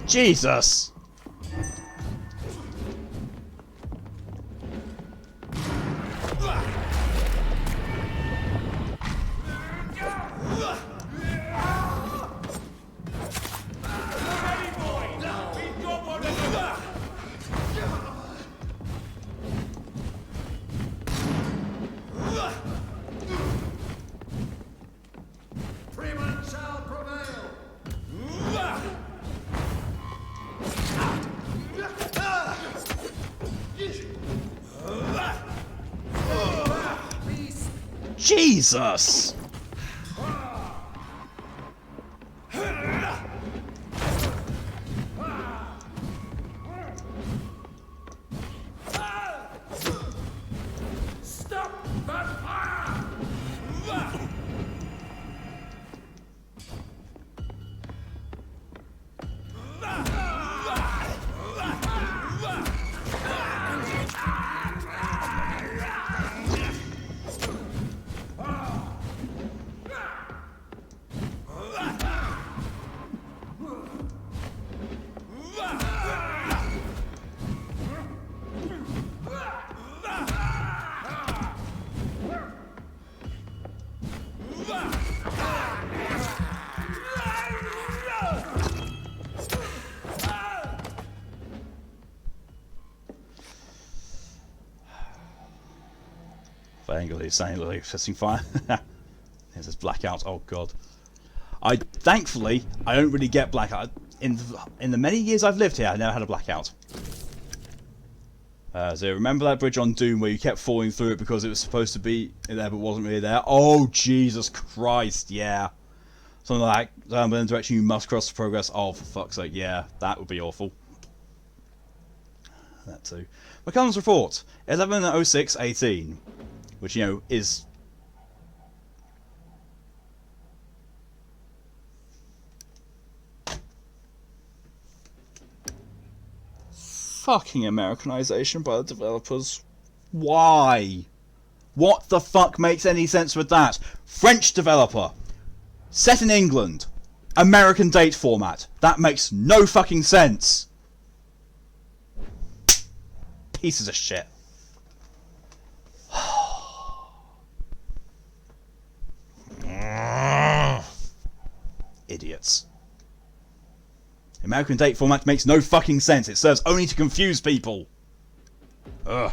Jesus! Jesus! Stop that fire! Saying testing fire. There's this blackout. Oh god. Thankfully I don't really get blackout in the many years I've lived here. I never had a blackout. So remember that bridge on Doom where you kept falling through it because it was supposed to be there but wasn't really there? Oh Jesus Christ, yeah. Something like that. In the direction you must cross to progress. Oh, for fuck's sake, yeah, that would be awful. That too. McCullum's report 11/06/18. Which, you know, is... fucking Americanization by the developers. Why? What the fuck makes any sense with that? French developer. Set in England. American date format. That makes no fucking sense. Pieces of shit. Idiots. American date format makes no fucking sense. It serves only to confuse people. Ugh.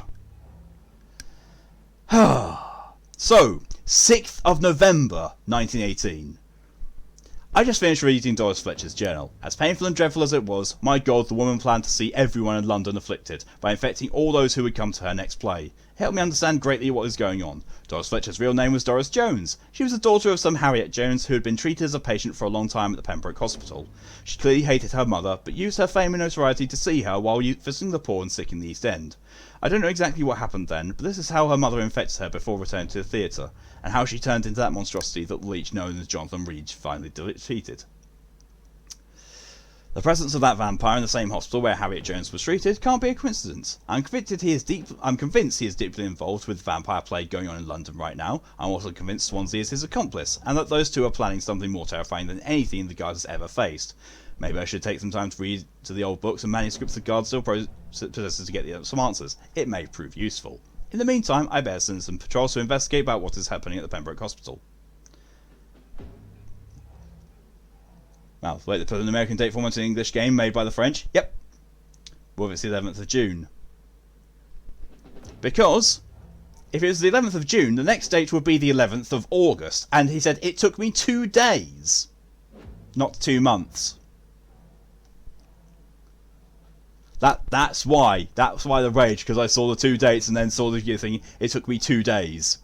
So, 6th of November 1918. I just finished reading Doris Fletcher's journal. As painful and dreadful as it was, my god, the woman planned to see everyone in London afflicted by infecting all those who would come to her next play. It helped me understand greatly what was going on. Doris Fletcher's real name was Doris Jones. She was the daughter of some Harriet Jones who had been treated as a patient for a long time at the Pembroke Hospital. She clearly hated her mother, but used her fame and notoriety to see her while visiting the poor and sick in the East End. I don't know exactly what happened then, but this is how her mother infected her before returning to the theatre, and how she turned into that monstrosity that the leech known as Jonathan Reed finally defeated. The presence of that vampire in the same hospital where Harriet Jones was treated can't be a coincidence. I'm convinced he is deeply involved with the vampire plague going on in London right now. I'm also convinced Swansea is his accomplice, and that those two are planning something more terrifying than anything the Guard has ever faced. Maybe I should take some time to read to the old books and manuscripts the Guard still possesses to get some answers. It may prove useful. In the meantime, I better send some patrols to investigate about what is happening at the Pembroke Hospital. Well, wait, they put an American date format in an English game made by the French? Yep. Well, it's the 11th of June. Because, if it was the 11th of June, the next date would be the 11th of August. And he said, it took me 2 days. Not 2 months. That's why the rage, because I saw the 2 dates and then saw the thing. It took me 2 days.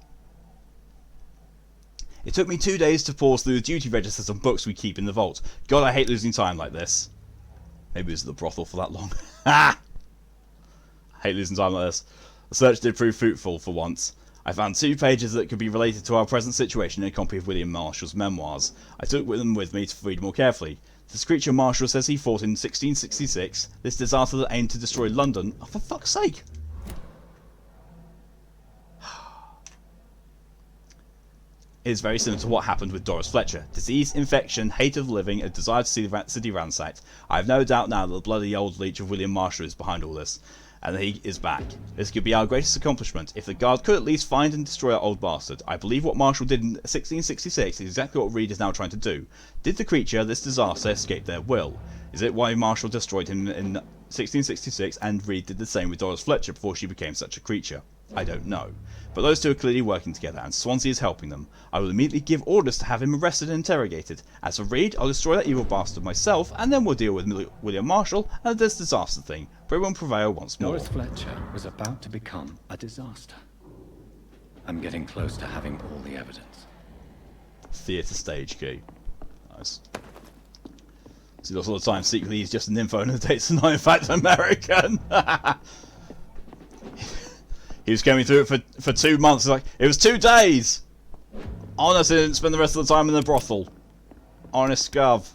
It took me 2 days to pause through the duty registers of books we keep in the vault. God, I hate losing time like this. Maybe it was the brothel for that long. Ha! I hate losing time like this. The search did prove fruitful for once. I found 2 pages that could be related to our present situation in a copy of William Marshall's memoirs. I took them with me to read more carefully. This creature Marshall says he fought in 1666, this disaster that aimed to destroy London. Oh, for fuck's sake! is very similar to what happened with Doris Fletcher. Disease, infection, hate of the living, a desire to see the city ransacked. I have no doubt now that the bloody old leech of William Marshall is behind all this, and he is back. This could be our greatest accomplishment, if the Guard could at least find and destroy our old bastard. I believe what Marshall did in 1666 is exactly what Reed is now trying to do. Did the creature, this disaster, escape their will? Is it why Marshall destroyed him in 1666 and Reed did the same with Doris Fletcher before she became such a creature? I don't know. But those two are clearly working together, and Swansea is helping them. I will immediately give orders to have him arrested and interrogated. As for Reed, I'll destroy that evil bastard myself, and then we'll deal with William Marshall and this disaster thing. But it won't prevail once more. Doris Fletcher was about to become a disaster. I'm getting close to having all the evidence. Theatre stage key. Nice. See, lots of the time, secretly he's just an info and the date's not in fact American. He was going through it for 2 months. It's like, it was 2 days! Honestly, I didn't spend the rest of the time in the brothel. Honest gov.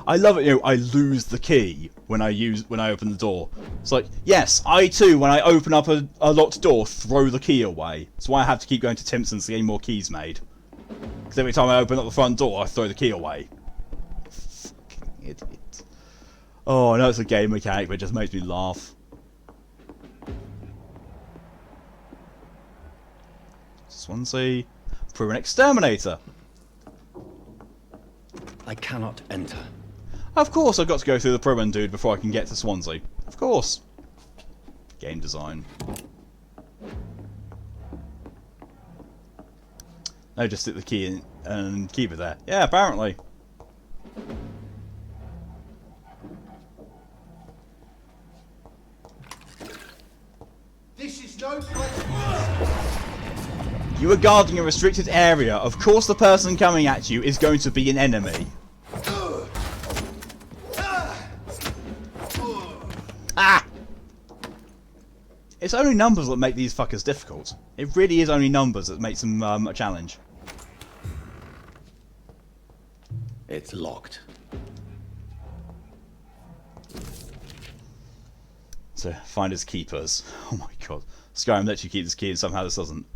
I love it, you know, I lose the key when I open the door. It's like, yes, I too, when I open up a locked door, throw the key away. That's why I have to keep going to Timpson's to get more keys made. Because every time I open up the front door, I throw the key away. Fucking idiot. Oh, I know it's a game mechanic, but it just makes me laugh. Swansea. Prove an exterminator. I cannot enter. Of course I've got to go through the Proman dude before I can get to Swansea. Of course. Game design. No, just stick the key in and keep it there. Yeah, apparently. This is no place. You are guarding a restricted area. Of course the person coming at you is going to be an enemy. Ah! It's only numbers that make these fuckers difficult. It really is only numbers that makes them a challenge. It's locked. So, finders keepers. Oh my god. Skyrim lets you keep this key and somehow this doesn't.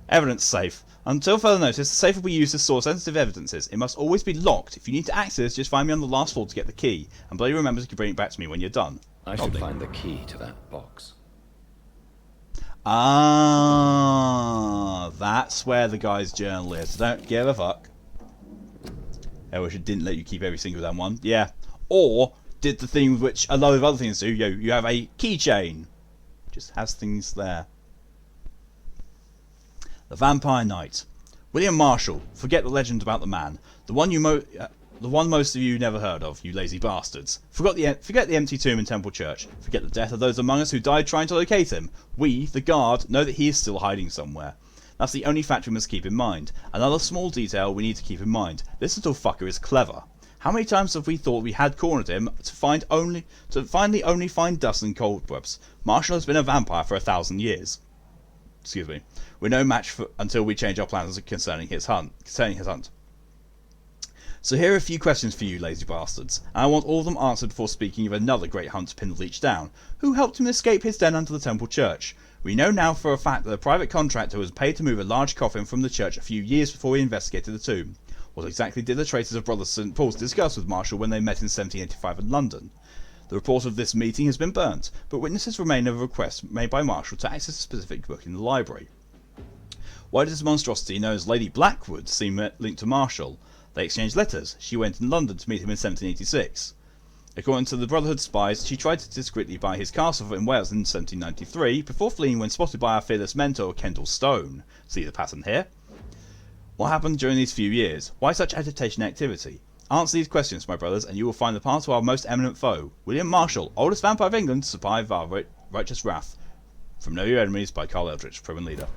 Evidence safe. Until further notice, the safe will be used to store sensitive evidences. It must always be locked. If you need to access, just find me on the last floor to get the key. And bloody remember to bring it back to me when you're done. I should find the key to that box. Ah, that's where the guy's journal is. Don't give a fuck. I wish it didn't let you keep every single damn one. Yeah. Or did the thing which a lot of other things do. You have a keychain. Just has things there. The Vampire Knight. William Marshall. Forget the legend about the man. The one most of you never heard of, you lazy bastards. Forget the empty tomb in Temple Church. Forget the death of those among us who died trying to locate him. We, the Guard, know that he is still hiding somewhere. That's the only fact we must keep in mind. Another small detail we need to keep in mind. This little fucker is clever. How many times have we thought we had cornered him to finally only find dust and cobwebs? Marshall has been a vampire for 1,000 years. Excuse me. We're no match until we change our plans concerning his hunt. So here are a few questions for you, lazy bastards, and I want all of them answered before speaking of another great hunt to pin the leech down. Who helped him escape his den under the Temple Church? We know now for a fact that a private contractor was paid to move a large coffin from the church a few years before we investigated the tomb. What exactly did the traitors of Brother St. Paul's discuss with Marshall when they met in 1785 in London? The report of this meeting has been burnt, but witnesses remain of a request made by Marshall to access a specific book in the library. Why does this monstrosity known as Lady Blackwood seem linked to Marshall? They exchanged letters. She went in London to meet him in 1786. According to the Brotherhood spies, she tried to discreetly buy his castle in Wales in 1793, before fleeing when spotted by our fearless mentor, Kendall Stone. See the pattern here? What happened during these few years? Why such agitation and activity? Answer these questions, my brothers, and you will find the path to our most eminent foe, William Marshall, oldest vampire of England to survive our righteous wrath. From Know Your Enemies by Carl Eldritch, Proman Leader.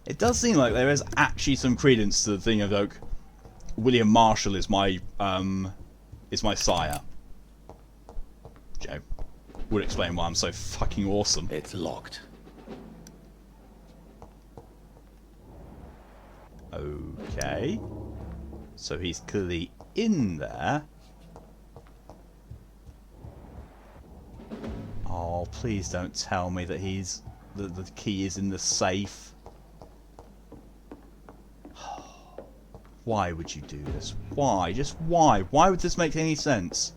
It does seem like there is actually some credence to the thing of, like, William Marshall is my sire. Joe would explain why I'm so fucking awesome. It's locked. Okay. So he's clearly in there. Oh, please don't tell me that the key is in the safe. Why would you do this? Why? Just why? Why would this make any sense?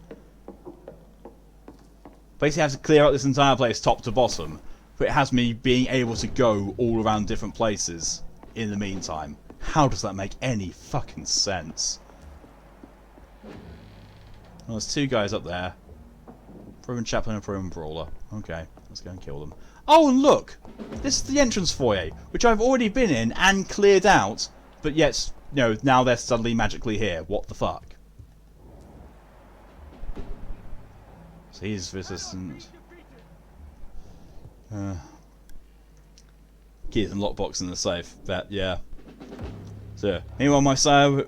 Basically, I have to clear out this entire place top to bottom, but it has me being able to go all around different places in the meantime. How does that make any fucking sense? Well, there's two guys up there. Proven Chaplain and Proven Brawler. Okay, let's go and kill them. Oh, and look! This is the entrance foyer, which I've already been in and cleared out, but yet, you know, now they're suddenly magically here. What the fuck? So he's resistant. Keys and lockbox in the safe. But yeah. So meanwhile, my sire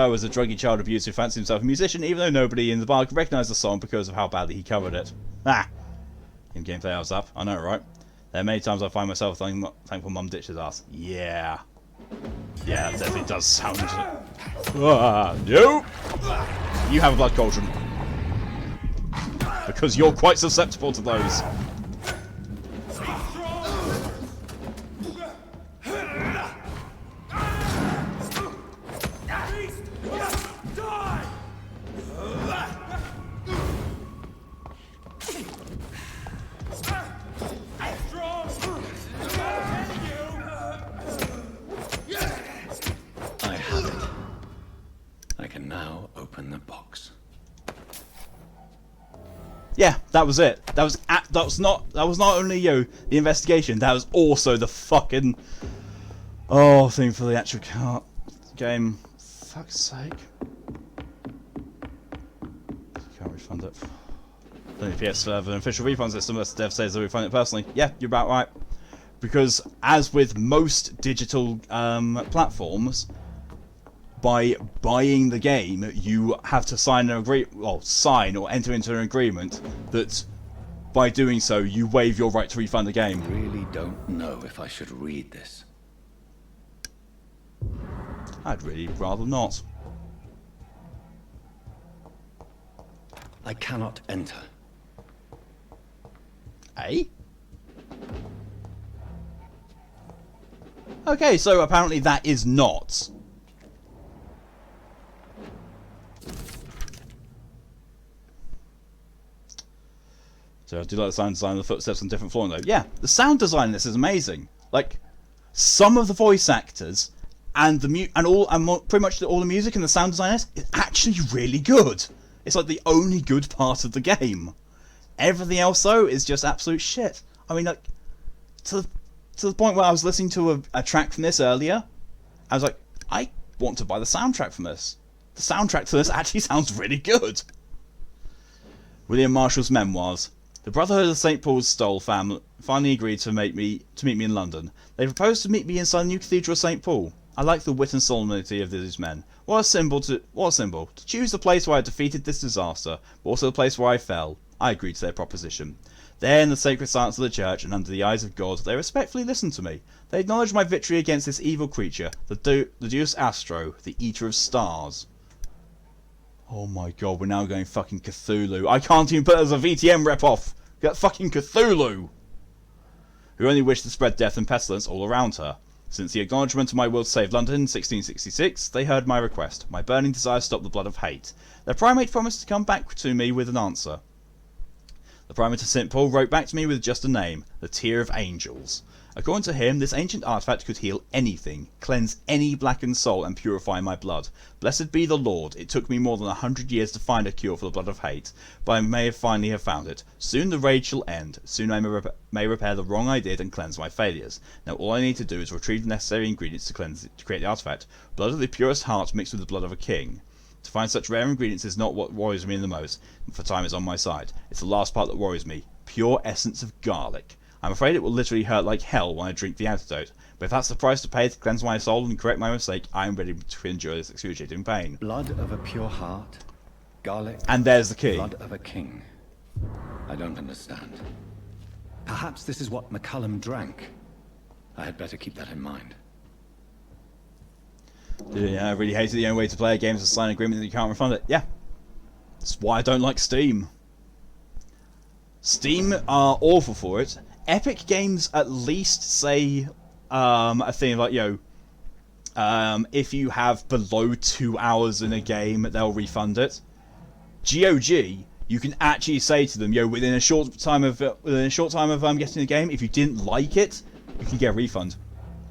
was a druggy child abuser who fancied himself a musician, even though nobody in the bar could recognise the song because of how badly he covered it. Ah! In gameplay I was up. I know, right? There are many times I find myself thankful Mum ditched his ass. Yeah. Yeah, that definitely does sound... Ah, no! You have a blood cauldron. Because you're quite susceptible to those. I have it. I can now open the box. Yeah, that was it. That was not only the investigation. That was also the fucking thing for the actual game. Fuck's sake! Can't refund it. The PS4 have an official refund system. As Dev says, they'll refund it personally. Yeah, you're about right. Because as with most digital platforms, by buying the game, you have to sign sign or enter into an agreement that by doing so, you waive your right to refund the game. I really don't know if I should read this. I'd really rather not. I cannot enter. Eh? Okay, so apparently that is not. So I do like the sound design of the footsteps on different floors though. Yeah, the sound design in this is amazing. Like, some of the voice actors and the pretty much all the music and the sound design is actually really good. It's like the only good part of the game. Everything else though is just absolute shit. I mean, like, to the point where I was listening to a track from this earlier, I was like, I want to buy the soundtrack from this. The soundtrack to this actually sounds really good. William Marshall's memoirs. The Brotherhood of St. Paul's Stole finally agreed to meet me in London. They proposed to meet me inside the new Cathedral of St. Paul. I like the wit and solemnity of these men. What a symbol to choose the place where I defeated this disaster, but also the place where I fell. I agreed to their proposition. There, in the sacred silence of the church and under the eyes of God, they respectfully listened to me. They acknowledged my victory against this evil creature, the Deus Astro, the Eater of Stars. Oh my god, we're now going fucking Cthulhu. I can't even put it as a VTM rip-off. Get fucking Cthulhu! Who only wished to spread death and pestilence all around her. Since the acknowledgement of my will to save London in 1666, they heard my request. My burning desire to stop the blood of hate. Their primate promised to come back to me with an answer. The primate of St. Paul wrote back to me with just a name, the Tear of Angels. According to him, this ancient artifact could heal anything, cleanse any blackened soul and purify my blood. Blessed be the Lord, it took me more than 100 years to find a cure for the blood of hate, but I may finally have found it. Soon the rage shall end, soon I may repair the wrong I did and cleanse my failures. Now all I need to do is retrieve the necessary ingredients to create the artifact, blood of the purest heart mixed with the blood of a king. To find such rare ingredients is not what worries me the most, for time is on my side. It's the last part that worries me, pure essence of garlic. I'm afraid it will literally hurt like hell when I drink the antidote, But if that's the price to pay to cleanse my soul and correct my mistake, I am ready to endure this excruciating pain. Blood of a pure heart, garlic. And there's the key. Blood of a king. I don't understand. Perhaps this is what McCullum drank. I had better keep that in mind. Yeah, I really hated the only way to play a game is to sign an agreement that you can't refund it. Yeah. That's why I don't like Steam. Steam are awful for it. Epic Games at least say a thing like, if you have below 2 hours in a game, they'll refund it. GOG, you can actually say to them, within a short time of getting the game, if you didn't like it, you can get a refund.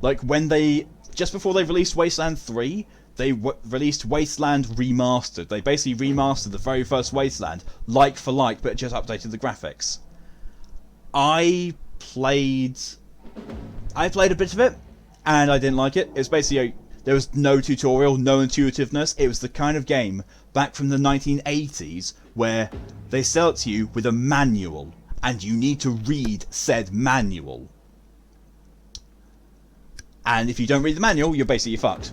Like when just before they released Wasteland 3, they released Wasteland Remastered. They basically remastered the very first Wasteland, like for like, but just updated the graphics. I played a bit of it, and I didn't like it. It was basically there was no tutorial, no intuitiveness. It was the kind of game back from the 1980s where they sell it to you with a manual, and you need to read said manual. And if you don't read the manual, you're basically fucked.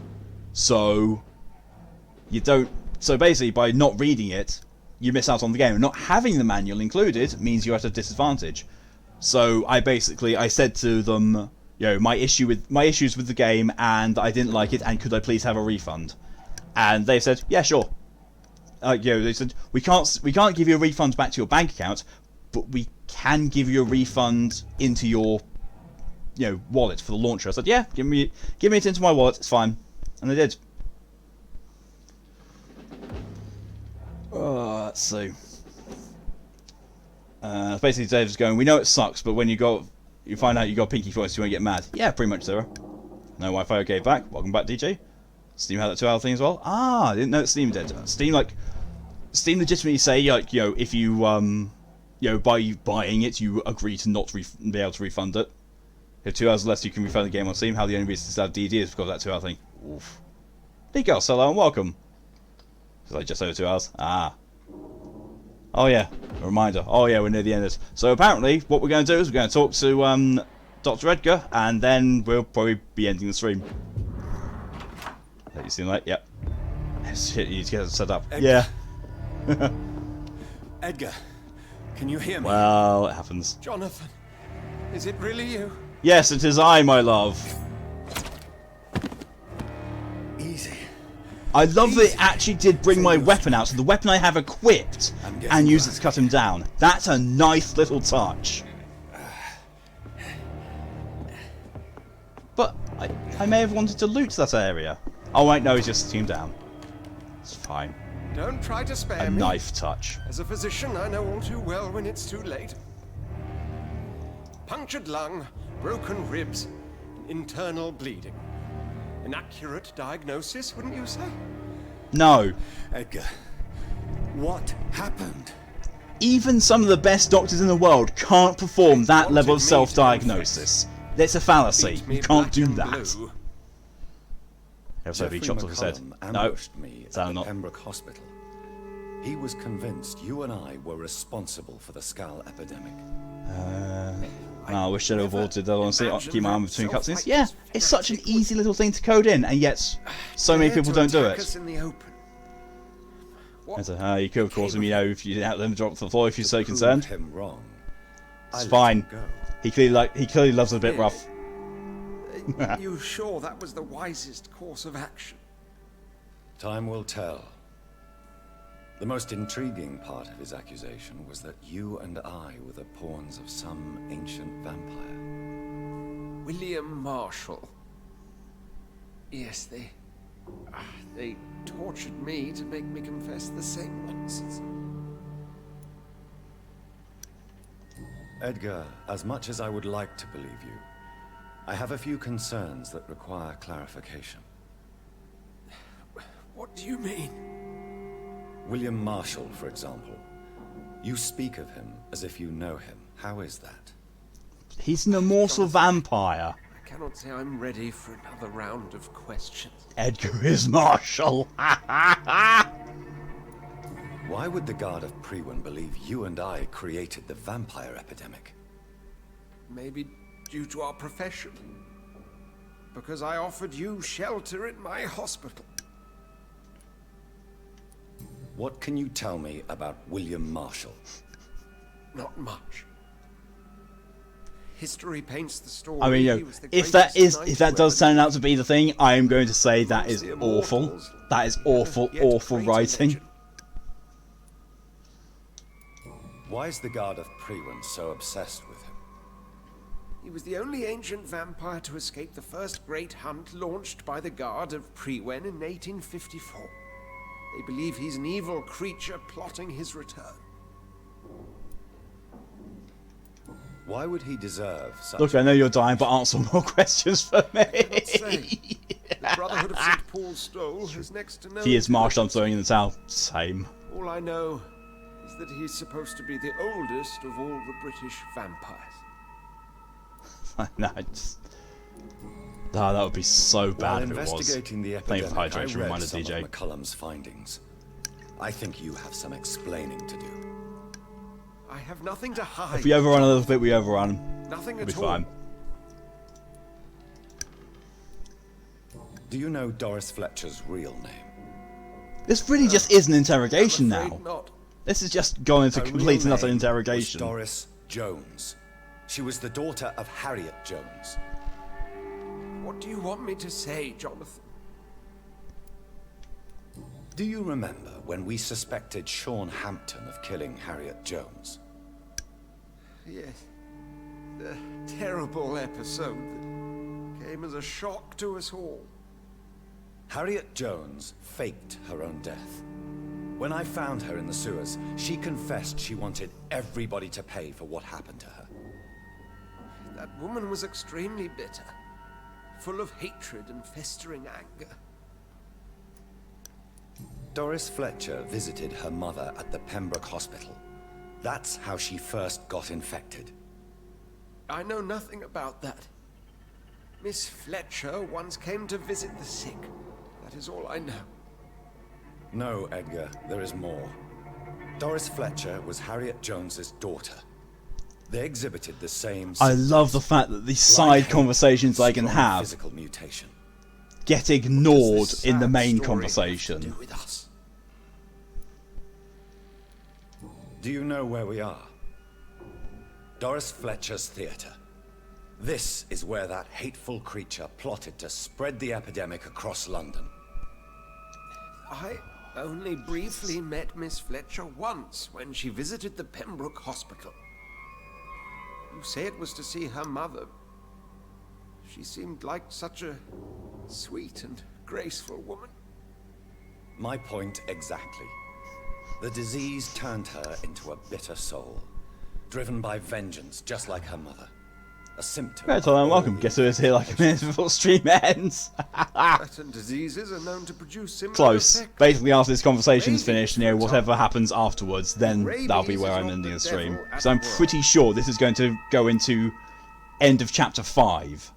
So basically, by not reading it, you miss out on the game. And not having the manual included means you're at a disadvantage. So I said to them, my issues with the game, and I didn't like it, and could I please have a refund? And they said, yeah, sure. They said we can't give you a refund back to your bank account, but we can give you a refund into your wallet for the launcher. I said, yeah, give me it into my wallet, it's fine. And they did. Let's see. Basically Dave's going, we know it sucks, but when you find out you got pinky voice, you won't get mad. Yeah, pretty much, Sarah. No Wi-Fi okay back. Welcome back, DJ. Steam had that 2-hour thing as well. I didn't know that Steam did. Steam legitimately say, if you by buying it, you agree to not be able to refund it. If 2 hours less, you can refund the game on Steam. How the only reason to have DD is because of that 2-hour thing. Oof. There you go, hello and welcome. It's like just over 2 hours. Oh yeah, a reminder. Oh yeah, we're near the end of this. So apparently, what we're going to do is we're going to talk to Dr. Edgar, and then we'll probably be ending the stream. You seen that? Yep. Shit, you need to get it set up. Edgar. Yeah. Edgar, can you hear me? Well, it happens. Jonathan, is it really you? Yes, it is I, my love. Easy. I love that it actually did bring my weapon out, so the weapon I have equipped, and use it to cut him down. That's a nice little touch. But I may have wanted to loot that area. Oh wait, no, he's just sitting him down. It's fine. Don't try to spare A me. knife touch. As a physician, I know all too well when it's too late. Punctured lung, broken ribs, internal bleeding. An accurate diagnosis, wouldn't you say? No. Edgar, what happened? Even some of the best doctors in the world can't perform that level of self-diagnosis. It's a fallacy. You can't do that. Jeffrey McCullum ambushed me at the not. Pembroke Hospital. He was convinced you and I were responsible for the Skull epidemic. I wish I'd avoided that honestly. Keep my arm between cutscenes. Yeah, it's such an easy little thing to code in, and yet so many people don't do it. You could have caused him, if you didn't let them drop to the floor if you're so concerned. Him wrong. It's fine. He clearly loves it a bit rough. You sure that was the wisest course of action? Time will tell. The most intriguing part of his accusation was that you and I were the pawns of some ancient vampire. William Marshall. Yes, they tortured me to make me confess the same nonsense. Edgar, as much as I would like to believe you, I have a few concerns that require clarification. What do you mean? William Marshall, for example. You speak of him as if you know him. How is that? He's an immortal vampire. I cannot say I'm ready for another round of questions. Edgar is Marshall. Why would the Guard of Priwen believe you and I created the vampire epidemic? Maybe due to our profession. because I offered you shelter in my hospital. What can you tell me about William Marshall? Not much. History paints the story. I mean, you he know, was the if greatest that does knight turn out to be the thing, I am going to say that Amongst is the awful. immortals, That is awful, yet awful greater writing. legend. Why is the Guard of Priwen so obsessed with him? He was the only ancient vampire to escape the first great hunt launched by the Guard of Priwen in 1854. They believe he's an evil creature plotting his return. Why would he deserve such... Look, I know you're dying, but answer more questions for me. Cannot say. The Brotherhood of St. Paul's Stole has next to no... If he is Marshall, I'm throwing in the towel. Same. All I know is that he's supposed to be the oldest of all the British vampires. No, just... Oh, that would be so bad While if it was. investigating the Playing for epidemic, I hydration read reminded some DJ. of McCullum's findings. I think you have some explaining to do. I have nothing to hide. If we overrun a little bit, we overrun. Nothing We'll at be all. fine. Do you know Doris Fletcher's real name? This really just is an interrogation I'm now. afraid not. This is just going to Her complete real another name interrogation. was Doris Jones. She was the daughter of Harriet Jones. What do you want me to say, Jonathan? Do you remember when we suspected Sean Hampton of killing Harriet Jones? Yes. A terrible episode that came as a shock to us all. Harriet Jones faked her own death. When I found her in the sewers, she confessed she wanted everybody to pay for what happened to her. That woman was extremely bitter, full of hatred and festering anger. Doris Fletcher visited her mother at the Pembroke Hospital. That's how she first got infected. I know nothing about that. Miss Fletcher once came to visit the sick. That is all I know. No, Edgar, there is more. Doris Fletcher was Harriet Jones's daughter. They exhibited the same... I love the fact that these side hate, conversations I can strong have physical mutation. get ignored This in the sad main story conversation. have to do with us. Do you know where we are? Doris Fletcher's theatre. This is where that hateful creature plotted to spread the epidemic across London. I only briefly met Miss Fletcher once when she visited the Pembroke Hospital. You say it was to see her mother. She seemed like such a sweet and graceful woman. My point exactly. The disease turned her into a bitter soul, driven by vengeance just like her mother. A symptom. Right, hello and welcome. Guess who is here like a minute before stream ends? Certain diseases are known to produce similar Close. effects. Basically, after this conversation's Rabies, finished, for whatever example. happens afterwards, then that'll be Rabies where is I'm of ending the the stream. devil So I'm at work. pretty sure this is going to go into end of chapter 5.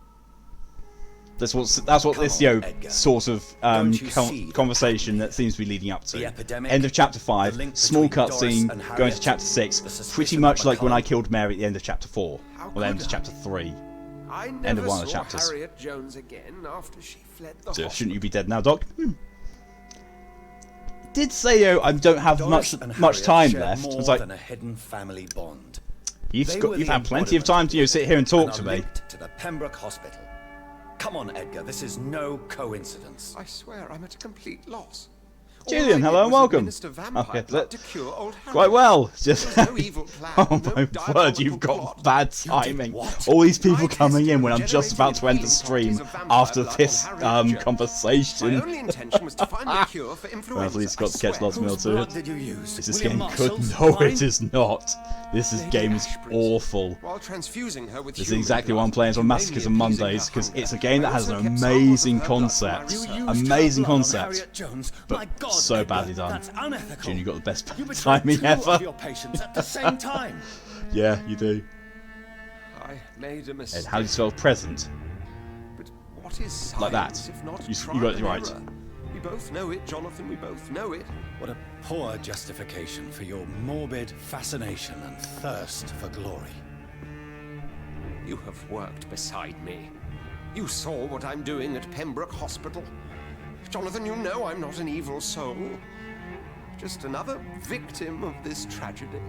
That's what this Edgar. sort of Don't you see the conversation pattern that seems to be leading up to. The epidemic, End of chapter the 5, link small between Doris cutscene, and going Harriet, to chapter 6, the suspicion pretty of much like when I McCullum. killed Mary at the end of chapter 4, How or the end could of I? chapter 3. I End never of one of the saw chapters. Harriet Jones again after she fled the So hospital. shouldn't you be dead now, Doc? Did say I don't have Doris and much Harriet time shared left. more It's like than a hidden family bond. you've They were the had plenty of embodiment time to sit here and talk and to are me. linked to the Pembroke Hospital. Come on, Edgar, this is no coincidence. I swear I'm at a complete loss. Julian, All I hello did and was welcome. administer vampire Okay, blood to cure old Harriet. Quite well. Just There was no evil plan, oh no my word, diabolical you've got plot. bad timing. what? All these people I coming in when I'm tested just about to end the stream generating healing after properties of this vampire blood on Harriet Jones. My conversation. only intention was to find the cure for influenza. Well, at least got I to catch swear. lots of meal Whose to blood it. did you use? Is this William game good? Marshall's? No, Mine? it is not. This Lady game is Ashbury's. awful. While transfusing her with This is human exactly blood, why I'm playing on humanely Massacres on appeasing Mondays, her because hunger. it's a game that I has an also kept samples of amazing her blood for my concept. research. You used Amazing her blood on concept. Harriet Jones. But My God, so Edgar, badly done. That's unethical. June, you got the best You betrayed timing two ever. of your patients at the same time. Yeah, you do. I made a mistake. And how do you spell present? But what is science Like that. if not You trial got it and right. error? We both know it, Jonathan. We both know it. What a poor justification for your morbid fascination and thirst for glory. You have worked beside me. You saw what I'm doing at Pembroke Hospital. Jonathan, you know I'm not an evil soul. Just another victim of this tragedy.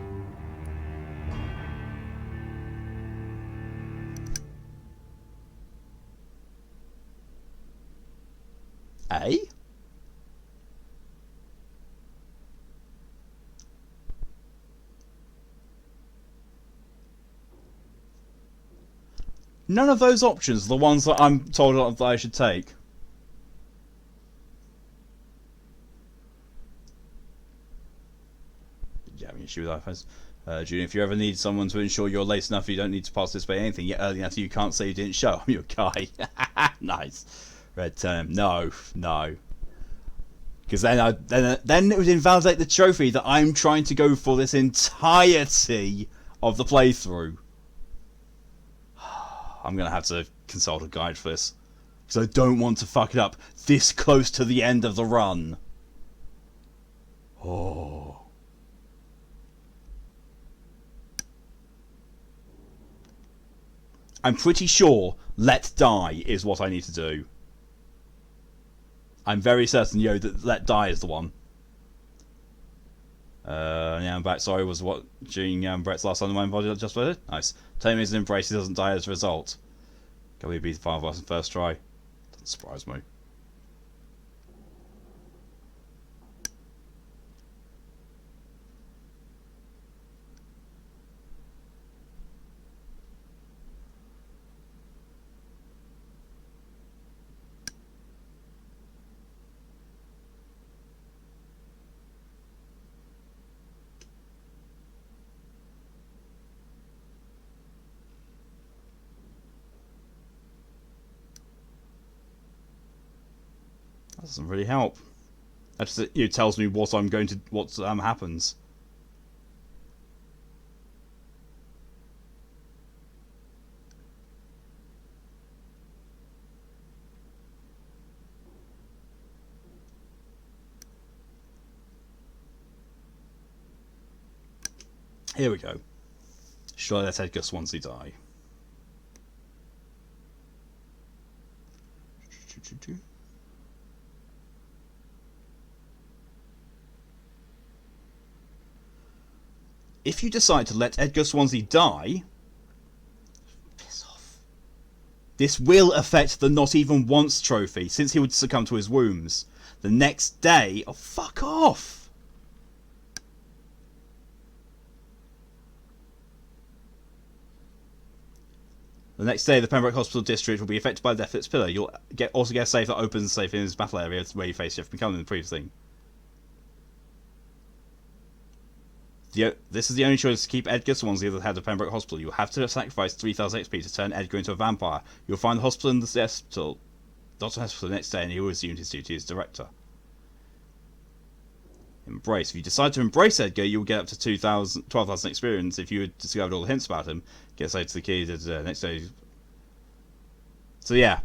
Eh? None of those options are the ones that I'm told that I should take. Yeah, I mean, issue with iPhones. Junior, if you ever need someone to ensure you're late enough, you don't need to participate in anything yet early enough, you can't say you didn't show. I'm your guy. Nice. Red term. No. Because then it would invalidate the trophy that I'm trying to go for this entirety of the playthrough. I'm going to have to consult a guide for this. Because I don't want to fuck it up this close to the end of the run. Oh. I'm pretty sure let die is what I need to do. I'm very certain, that let die is the one. Yeah, I'm back. Sorry, was watching Brett's last Undermine body just for it? Nice. Tame is an embrace, he doesn't die as a result. Can we beat the 5 of us in first try? Doesn't surprise me. That doesn't really help. That just tells me what happens. Here we go. Should I let Edgar Swansea die? If you decide to let Edgar Swansea die, piss off. This will affect the Not Even Once trophy, since he would succumb to his wounds. The next day, oh fuck off! The next day, the Pembroke Hospital district will be affected by the death of its pillar. You'll also get a safe that opens safe in his battle area where you face Jeff McCullum in the previous thing. This is the only choice to keep Edgar Swansea at the head of Pembroke Hospital. You'll have to sacrifice 3,000 XP to turn Edgar into a vampire. You'll find the hospital in the hospital, Dr. Hospital the next day, and he will resume his duty as director. Embrace. If you decide to embrace Edgar, you'll get up to 12,000 experience. If you had discovered all the hints about him, get saved to the key the next day. So yeah.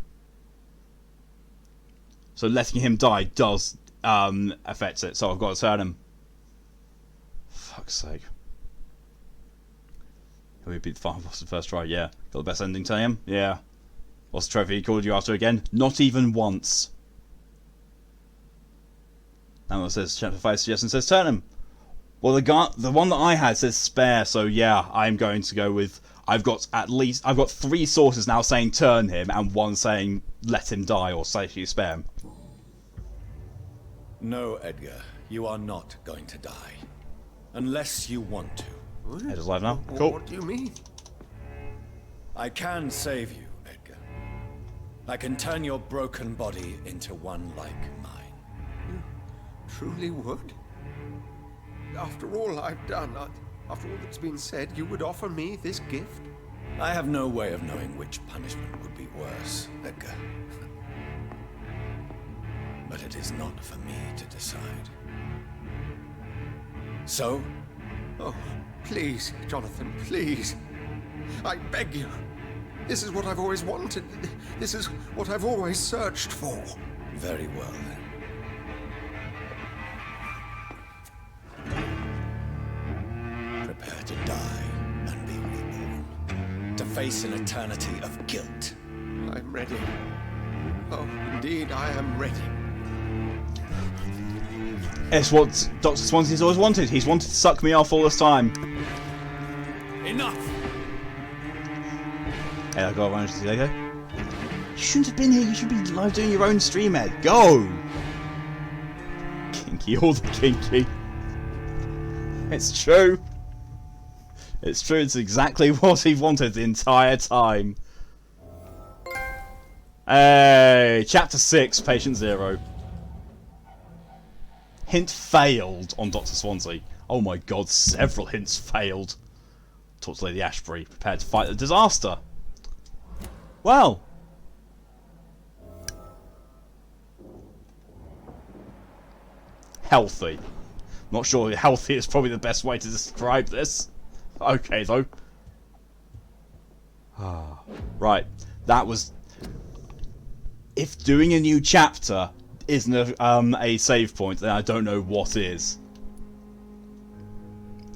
So letting him die does affect it. So I've got to turn him. Fuck's sake. Can we beat the final boss in the first try? Yeah. Got the best ending to him? Yeah. What's the trophy he called you after again? Not even once. Now it says chapter 5 suggestion says turn him. Well, the one that I had says spare, so yeah, I'm going to go with. I've got 3 sources now saying turn him, and 1 saying let him die or safely spare him. No, Edgar, you are not going to die. Unless you want to. Edgar's alive now. Cool. What do you mean? I can save you, Edgar. I can turn your broken body into one like mine. You truly would? After all I've done, after all that's been said, you would offer me this gift? I have no way of knowing which punishment would be worse, Edgar. But it is not for me to decide. So? Oh, please, Jonathan, please. I beg you. This is what I've always wanted. This is what I've always searched for. Very well, then. Prepare to die and be reborn. To face an eternity of guilt. I'm ready. Oh, indeed, I am ready. It's what Dr. Swansea's always wanted. He's wanted to suck me off all this time. Enough! Hey, I got around to the okay. You shouldn't have been here. You should be live doing your own stream, Ed. Go! Kinky, all the kinky. It's true. It's true. It's exactly what he wanted the entire time. Hey, Chapter 6, Patient 0. Hint failed on Dr. Swansea. Oh my god, several hints failed. Talk to Lady Ashbury, prepared to fight the disaster. Well. Healthy. Not sure healthy is probably the best way to describe this. Okay, though. Right, that was... If doing a new chapter isn't a save point, then I don't know what is.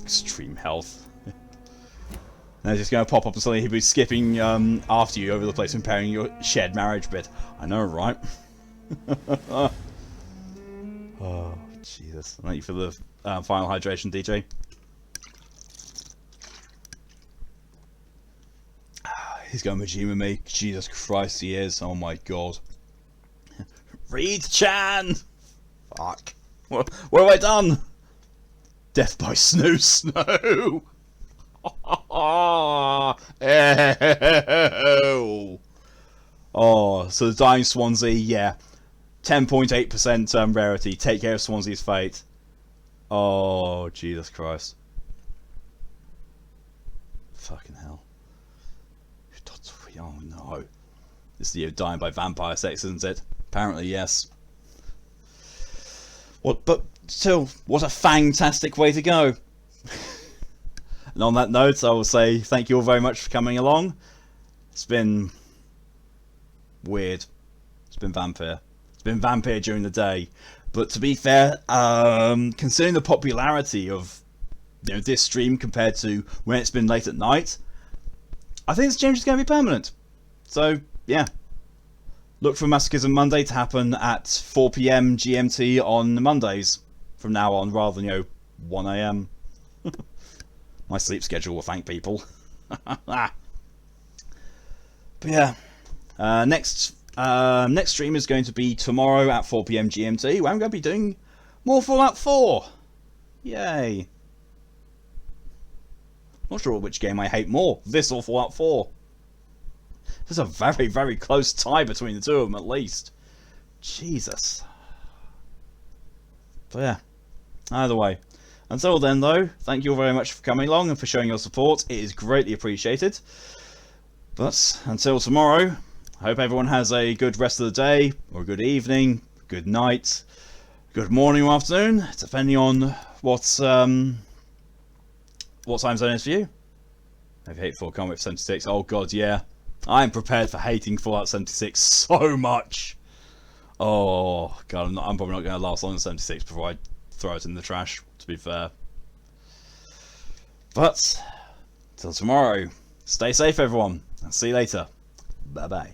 Extreme health. Now just going to pop up and suddenly he'll be skipping after you over the place, comparing your shared marriage bit. I know, right? Oh, Jesus. Thank you for the final hydration, DJ. He's going Majima me. Jesus Christ, he is. Oh my god. Reed-chan! Fuck. What have I done? Death by snooze. No! Oh, so the Dying Swansea, yeah. 10.8% rarity. Take care of Swansea's fate. Oh, Jesus Christ. Fucking hell. Oh no. This is you dying by vampire sex, isn't it? Apparently, yes. What? But still, what a fantastic way to go. And on that note, I will say thank you all very much for coming along. It's been weird. It's been Vampyr. It's been Vampyr during the day. But to be fair, considering the popularity of this stream compared to when it's been late at night, I think this change is going to be permanent. So, yeah. Look for Masquerade Monday to happen at 4 PM GMT on Mondays from now on, rather than, 1 AM. My sleep schedule will thank people. But yeah. Next stream is going to be tomorrow at 4 PM GMT, where I'm going to be doing more Fallout 4. Yay. Not sure which game I hate more, this or Fallout 4. There's a very, very close tie between the two of them, at least. Jesus. But yeah, either way. Until then, though, thank you all very much for coming along and for showing your support. It is greatly appreciated. But until tomorrow, I hope everyone has a good rest of the day, or a good evening, good night, good morning or afternoon, depending on what time zone it is for you. If you hate Fallout 76, oh god, yeah. I'm prepared for hating Fallout 76 so much. Oh god, I'm probably not going to last long in 76 before I throw it in the trash, to be fair. But, till tomorrow, stay safe everyone, and see you later. Bye bye.